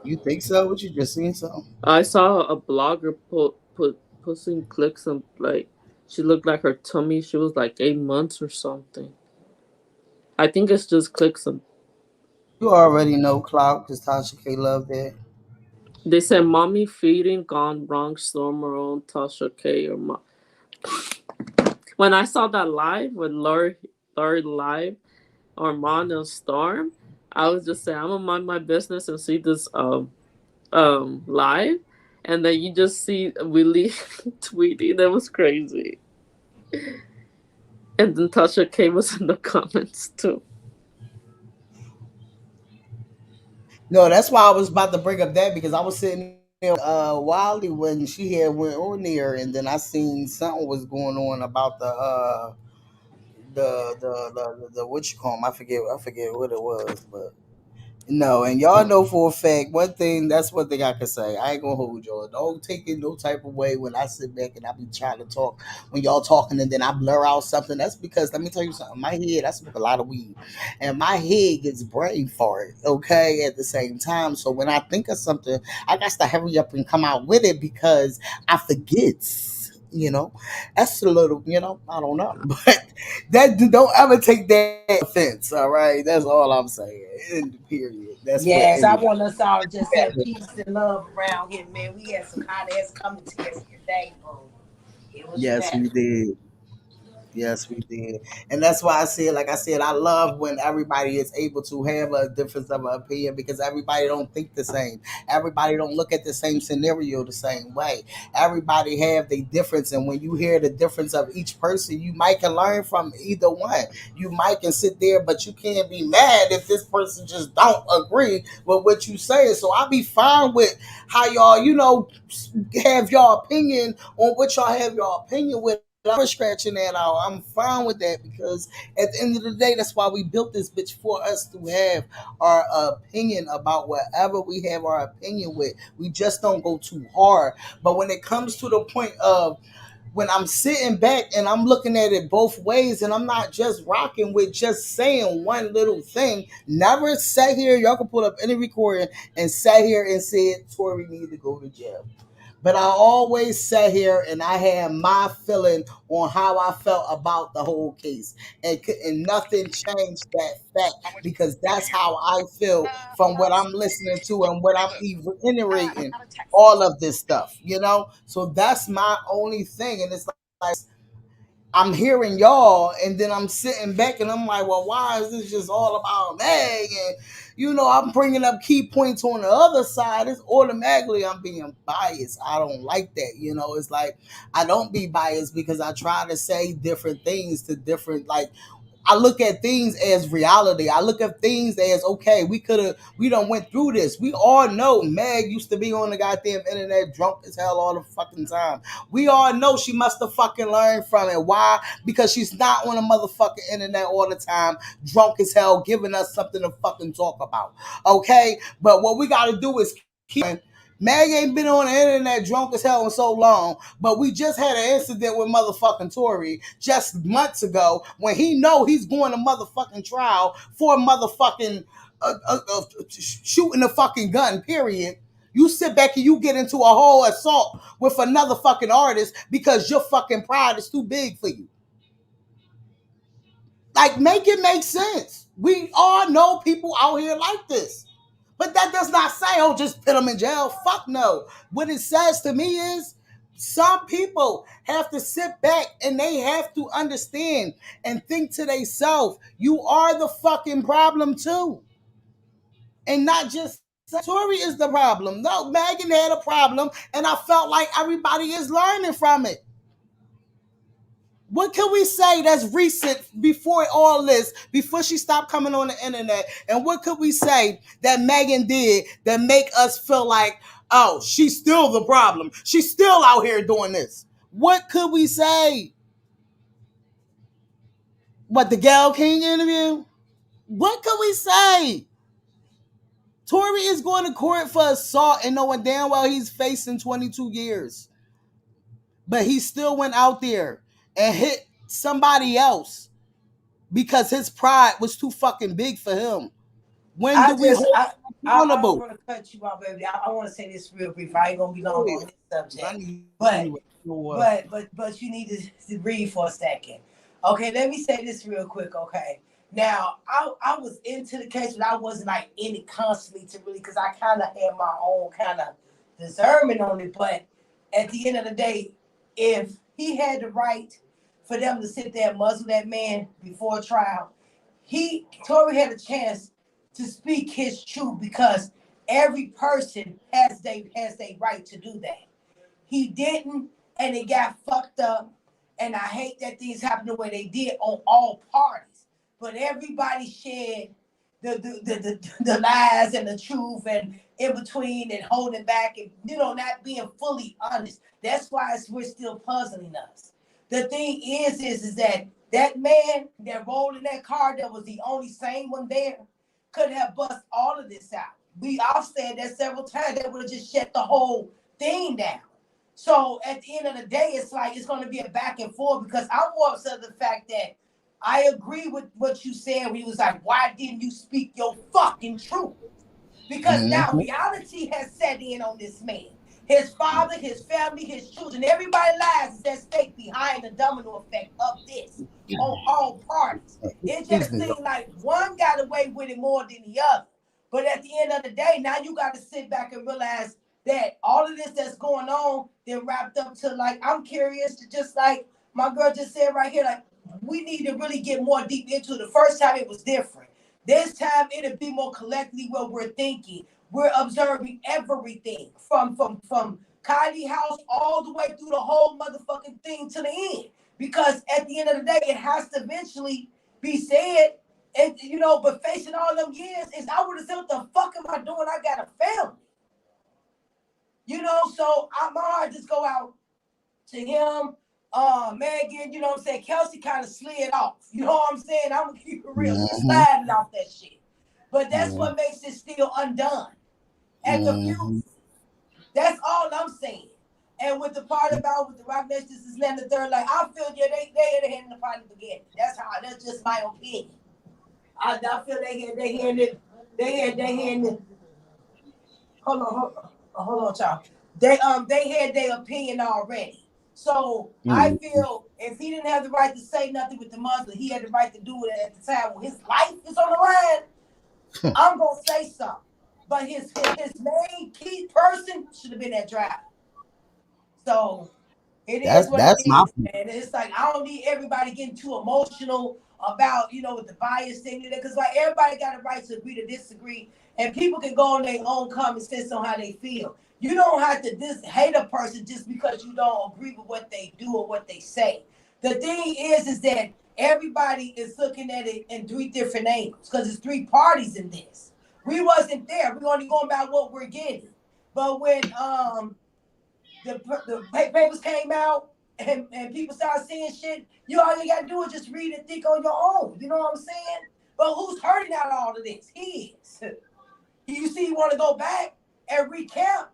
You think so? What, you just seen something? I saw a blogger put some clicks and like she looked like her tummy. She was like 8 months or something. I think it's just clicks and You already know Cloud because Tasha K loved that. they said mommy feeding gone wrong, Stormer on Tasha K or when I saw that live with Lori live or Mon and Storm, I was just saying I'm gonna mind my business and see this live, and then you just see Willie tweeting. That was crazy. And then Tasha K was in the comments too. No, that's why I was about to bring up that because I was sitting there Wiley when she had went on there, and then I seen something was going on about the what you call 'em? I forget what it was, but no, and y'all know for a fact one thing. That's one thing I can say. I ain't gonna hold y'all. Don't take it no type of way when I sit back and I be trying to talk when y'all talking and then I blur out something. That's because let me tell you something. My head, I smoke a lot of weed, and my head gets brain fart. Okay, at the same time. So when I think of something, I got to hurry up and come out with it because I forget. You know, that's a little. I don't know, but that don't ever take that offense. All right, that's all I'm saying. End period. That's for Yes, I anybody. want us all just have peace and love around here, man. We had some hot ass commentaries today, bro. It was Yes, we bad. did. Yes, we did. And that's why I said, like I said, I love when everybody is able to have a difference of opinion because everybody don't think the same. Everybody don't look at the same scenario the same way. Everybody have the difference. And when you hear the difference of each person, you might can learn from either one. You might can sit there, but you can't be mad if this person just don't agree with what you say. So I be fine with how y'all, have your opinion on what y'all have your opinion with. I'm scratching that out. I'm fine with that because at the end of the day, that's why we built this bitch for us to have our opinion about whatever we have our opinion with. We just don't go too hard. But when it comes to the point of when I'm sitting back and I'm looking at it both ways and I'm not just rocking with just saying one little thing, never sat here, y'all can pull up any recording and sat here and said Tory need to go to jail. But I always sat here and I had my feeling on how I felt about the whole case. And nothing changed that fact because that's how I feel from what I'm listening to and what I'm reiterating all of this stuff. So that's my only thing. And it's like I'm hearing y'all, and then I'm sitting back, and I'm like, well, why is this just all about Meg? And I'm bringing up key points on the other side. It's automatically I'm being biased. I don't like that. It's like I don't be biased because I try to say different things to different like I look at things as reality. I look at things as okay, we done went through this. We all know Meg used to be on the goddamn internet drunk as hell all the fucking time. We all know she must have fucking learned from it. Why? Because she's not on the motherfucking internet all the time, drunk as hell, giving us something to fucking talk about. Okay? But what we gotta do is keep Meg ain't been on the internet drunk as hell in so long, but we just had an incident with motherfucking Tory just months ago when he know he's going to motherfucking trial for motherfucking shooting a fucking gun, period. You sit back and you get into a whole assault with another fucking artist because your fucking pride is too big for you. Like, make it make sense. We all know people out here like this. But that does not say, oh, just put them in jail. Fuck no. What it says to me is some people have to sit back and they have to understand and think to themselves, you are the fucking problem too. And not just Tory is the problem. No, Megan had a problem, and I felt like everybody is learning from it. What can we say that's recent before all this, before she stopped coming on the internet? And what could we say that Megan did that make us feel like, oh, she's still the problem? She's still out here doing this. What could we say? What, the Gayle King interview? What could we say? Tory is going to court for assault and knowing damn well he's facing 22 years. But he still went out there and hit somebody else because his pride was too fucking big for him. When do we hold him I accountable? want to cut you off, baby. I want to say this real brief. I ain't gonna be long on this subject, but you need to read for a second. Okay, let me say this real quick. Okay, now I was into the case, but I wasn't like in it constantly to really, because I kind of had my own kind of discernment on it. But at the end of the day, if he had the right for them to sit there and muzzle that man before trial, Tory had a chance to speak his truth, because every person has they right to do that. He didn't, and it got fucked up. And I hate that things happened the way they did on all parties. But everybody shared the lies and the truth, and in between, and holding back, and not being fully honest. That's why we're still puzzling us. The thing is that man that rolled in that car, that was the only sane one there, could have bust all of this out. I've said that several times. They would have just shut the whole thing down. So at the end of the day, it's like it's going to be a back and forth, because I'm more upset of the fact that I agree with what you said when he was like, why didn't you speak your fucking truth? Because now reality has set in on this man. His father, his family, his children, everybody lives is at stake behind the domino effect of this on all parties. It just seems like one got away with it more than the other. But at the end of the day, now you got to sit back and realize that all of this that's going on, then wrapped up to, like, I'm curious to, just like my girl just said right here, like, we need to really get more deep into it. The first time it was different. This time it'll be more collectively what we're thinking. We're observing everything from Kylie house all the way through the whole motherfucking thing to the end. Because at the end of the day, it has to eventually be said. And but facing all them years, is I would have said, what the fuck am I doing? I got a family. So my heart just go out to him. Megan, you know what I'm saying? Kelsey kind of slid off. You know what I'm saying? I'm gonna keep it real. She's sliding off that shit. But that's what makes it still undone and confusing. That's all I'm saying. And with the part about with the Rock Nation, this is the third, like, I feel they had a hand in the pot in the beginning. That's just my opinion. I feel they had it. Hold on, y'all. They had their opinion already. So I feel if he didn't have the right to say nothing with the Muslim, he had the right to do it at the time when his life is on the line. I'm gonna say something. But his main key person should have been that driver. So it is what it is, man. It's like I don't need everybody getting too emotional about, with the bias thing, because like everybody got a right to agree to disagree, and people can go on their own common sense on how they feel. You don't have to hate a person just because you don't agree with what they do or what they say. The thing is that everybody is looking at it in three different angles, because there's three parties in this. We wasn't there. We're only going by what we're getting. But when the papers came out and people started seeing shit, all you gotta do is just read and think on your own. You know what I'm saying? But who's hurting out of all of this? He is. You see, you want to go back and recount.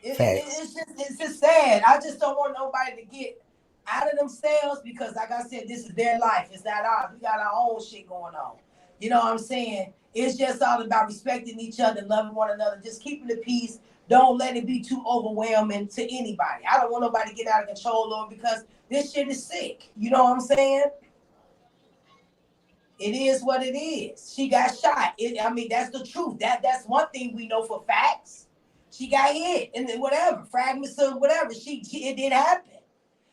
It's just sad. I just don't want nobody to get out of themselves, because, like I said, this is their life. It's not ours. We got our own shit going on. You know what I'm saying? It's just all about respecting each other, loving one another, just keeping the peace. Don't let it be too overwhelming to anybody. I don't want nobody to get out of control of it, because this shit is sick. You know what I'm saying? It is what it is. She got shot. That's the truth. That's one thing we know for facts. She got hit, and then whatever, fragments of whatever. It did happen.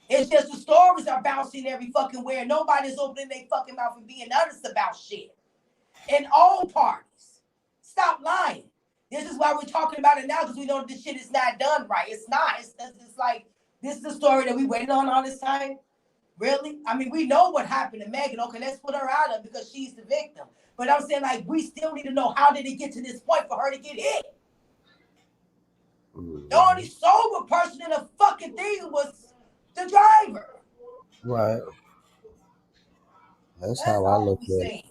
It's just the stories are bouncing every fucking where. Nobody's opening their fucking mouth and being honest about shit. In all parties. Stop lying. This is why we're talking about it now, because we know this shit is not done right. It's not. It's like This is the story that we waited on all this time. Really? I mean, we know what happened to Megan. Okay, let's put her out of it because she's the victim. But I'm saying, like, we still need to know how did it get to this point for her to get hit? The only sober person in the fucking thing was the driver. Right. That's That's how I all look we at it. saying.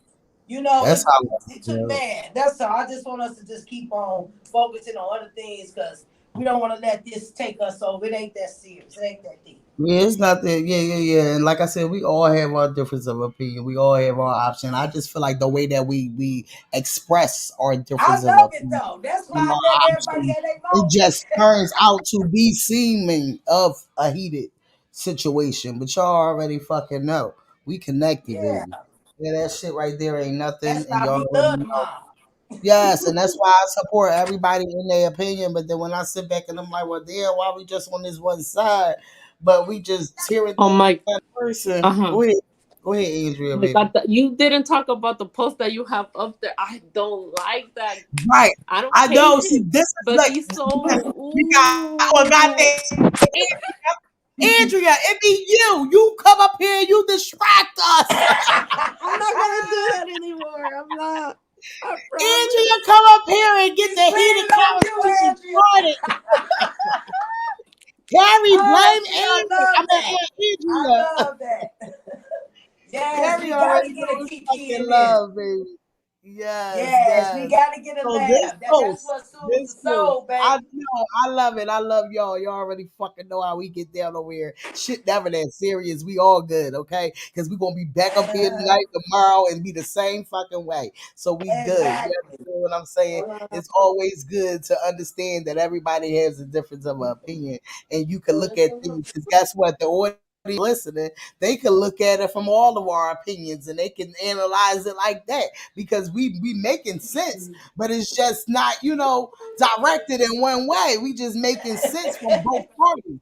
You know, That's how. Yeah. man, that's all. I just want us to just keep on focusing on other things because we don't want to let this take us over. It ain't that serious. It ain't that deep. Yeah, it's not that. Yeah, yeah, yeah. And like I said, we all have our difference of opinion. We all have our option. I just feel like the way that we express our I difference of love it opinion though. That's why and I let our everybody options, have their it moment. just turns out to be seeming of a situation. But y'all already fucking know. We connected, Yeah, baby. Yeah, that shit right there ain't nothing, that's and why y'all we already love the know. mom. Yes, and that's why I support everybody in their opinion. But then when I sit back and I'm like, well, damn, why we just on this one side? But we just tearing Oh down my, that person. uh-huh. Go ahead, Andrea, Oh my baby. God, you didn't talk about the post that you have up there. I don't like that. Right, I don't I hate know. See, him, this is but like he's so we got oh ooh. goddamn Andrea. It be you. You come up here, you distract us. I'm not gonna do that anymore. I'm not. I Andrea, promise. come up here and get He's the playing heated it on you, conversation Andrea. started. Carrie, Oh blame shit, I Andrea. love that. I Andrea. love that. Yes, Carrie we got already to get a knows Kiki fucking in this. love, baby. Yes, Yes, we yes. got to get a So this laugh. That's post, what soothes the soul, I baby. know, I love it. I love y'all. Y'all already fucking know how we get down over here. Shit never that serious. We all good, okay? Because we gonna be back up here tonight, tomorrow, and be the same fucking way. So we good. You Exactly. understand what I'm saying? It's always good to understand that everybody has a difference of opinion, and you can look at things. Because guess what? The audience listening, they can look at it from all of our opinions, and they can analyze it like that because we making sense, but it's just not, directed in one way. We just making sense from both parties.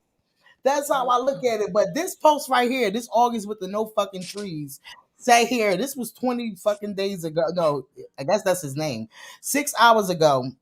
That's how I look at it. But this post right here, this August with the no fucking trees, say here, this was 20 fucking days ago. No, I guess that's his name. 6 hours ago,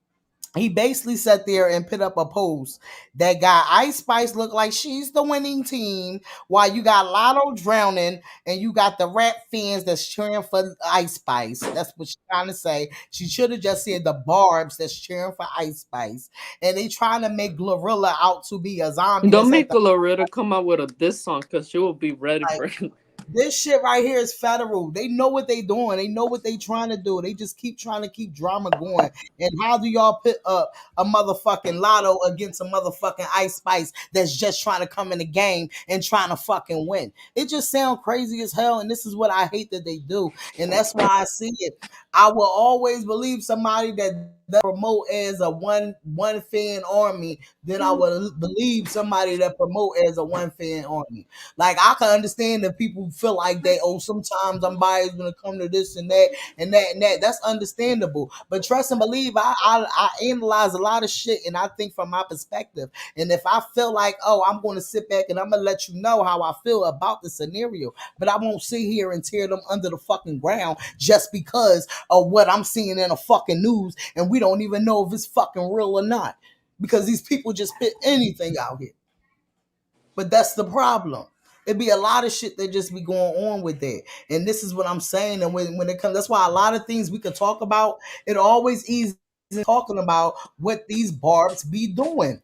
he basically sat there and put up a post that got Ice Spice look like she's the winning team, while you got Lotto drowning and you got the rap fans that's cheering for Ice Spice. That's what she's trying to say. She should have just said the Barbs that's cheering for Ice Spice. And they trying to make Glorilla out to be a zombie Don't that's at make the Loretta come out with a diss song because she will be ready like, for it. this shit right here is federal. They know what they doing. They know what they trying to do. They just keep trying to keep drama going. And how do y'all put up a motherfucking Lotto against a motherfucking Ice Spice that's just trying to come in the game and trying to fucking win? It just sounds crazy as hell. And this is what I hate that they do. And that's why I see it. I will always believe somebody that promote as a one fan army than I would believe somebody that promote as a one fan army. Like I can understand that people feel like they, oh, sometimes I'm biased when it comes to this and that and that and that. That's understandable. But trust and believe, I analyze a lot of shit and I think from my perspective. And if I feel like, oh, I'm going to sit back and I'm gonna let you know how I feel about the scenario, but I won't sit here and tear them under the fucking ground just because of what I'm seeing in the fucking news, and we don't even know if it's fucking real or not. Because these people just put anything out here. But that's the problem. It'd be a lot of shit that just be going on with that. And this is what I'm saying. And when it comes, that's why a lot of things we could talk about, it always easy talking about what these barbs be doing.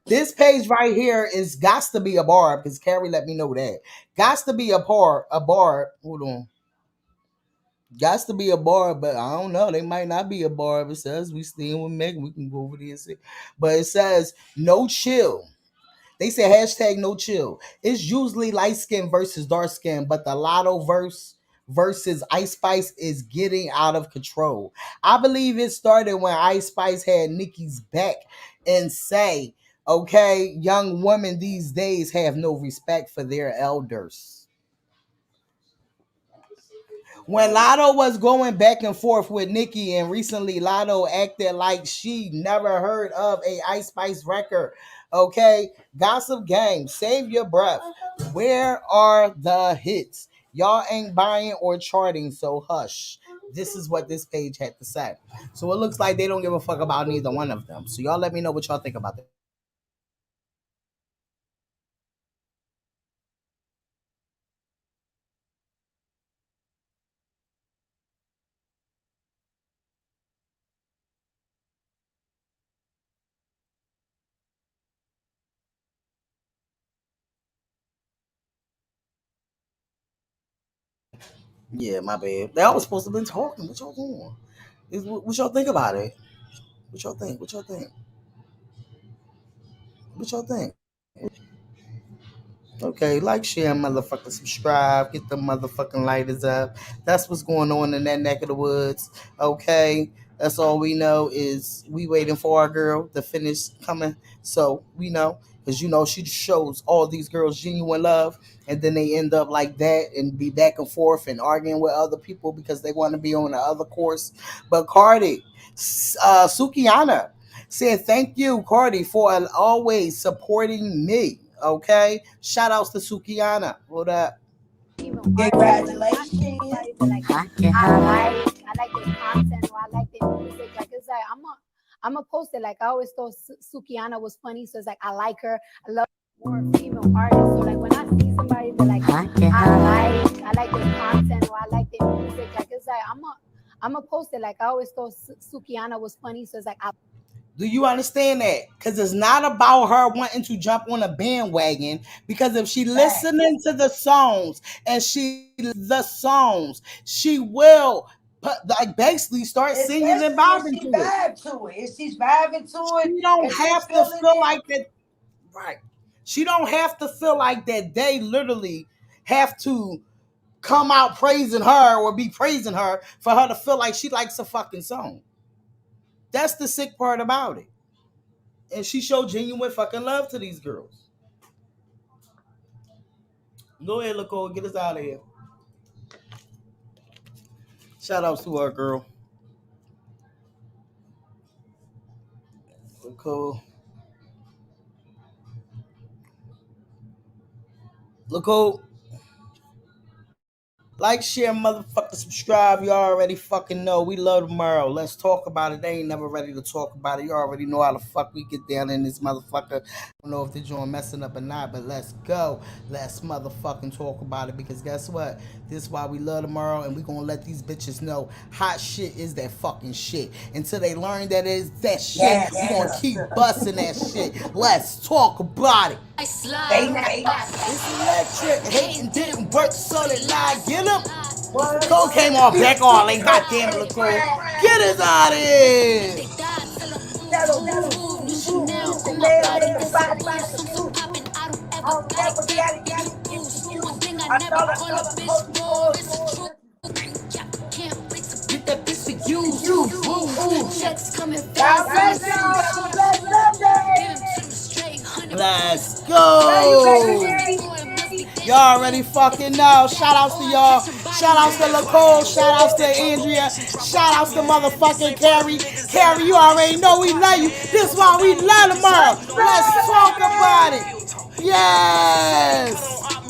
This page right here is got to be a barb because Carrie let me know that. Got to be a barb. Hold on. Got to be a barb, but I don't know. They might not be a barb. It says we staying with Megan. We can go over there and see. But it says no chill. They say hashtag no chill. It's usually light skin versus dark skin, but the Lotto versus Ice Spice is getting out of control. I believe it started when Ice Spice had Nikki's back and say, okay, young women these days have no respect for their elders. When Lotto was going back and forth with Nikki, and recently Lotto acted like she never heard of a Ice Spice record. Okay, Gossip Gang, save your breath. Where are the hits? Y'all ain't buying or charting, so hush. This is what this page had to say. So it looks like they don't give a fuck about neither one of them. So y'all let me know what y'all think about that. Yeah, my bad. They always supposed to been talking. What y'all doing? What y'all think about it? What y'all think? What y'all think? What y'all think? Okay, like, share, motherfucker, subscribe, get the motherfucking lighters up. That's what's going on in that neck of the woods. Okay, that's all we know is we waiting for our girl to finish coming. So we know, because she shows all these girls genuine love, and then they end up like that and be back and forth and arguing with other people because they want to be on the other course. But Cardi, Sukiana said, "Thank you, Cardi, for always supporting me." Okay, shout outs to Sukiana. What up? Congratulations. I like the content or I like the music. Like it's like I'm a post it. Like I always thought Sukiana was funny, so it's like I like her. I love more female artists. So like when I see somebody that like I like the content or I like the music. Like it's like I'm a post it. Like I always thought Sukiana was funny, so it's like Do you understand that? Because it's not about her wanting to jump on a bandwagon. Because if she listening to the songs and she will like basically start singing and Especially if bobbing she to it. vibe to it. If she's vibing to it She don't and she have to feeling feel it. like that. Right. She don't have to feel like that they literally have to come out praising her or be praising her for her to feel like she likes a fucking song. That's the sick part about it. And she showed genuine fucking love to these girls. Go ahead, Nicole, get us out of here. Shout outs to our girl. Nicole. Nicole. Like, share, motherfucker, subscribe. You already fucking know. We love tomorrow. Let's talk about it. They ain't never ready to talk about it. You already know how the fuck we get down in this motherfucker. I don't know if they're doing messing up or not, but let's go. Let's motherfucking talk about it because guess what? This is why we love tomorrow and we gonna let these bitches know hot shit is that fucking shit. Until they learn that is that shit, we gonna keep busting that shit. Let's talk about it. It's electric. Hating didn't work, so they lied. Get him. Cole came off back on like, God damn it, Cole. Get us out of here. Chanel make the body get the proof. I don't ever gotta get it confused. I thought I told you boys. Get that piece of you. Checks coming fast. God bless y'all. Have a blessed Sunday. Let's go. Y'all already fucking know. Shout outs to y'all. Shout outs to Nicole. Shout outs to Andrea. Shout outs to motherfucking Carrie. Carrie, you already know we love you. This is why we love tomorrow. Let's talk about it. Yes.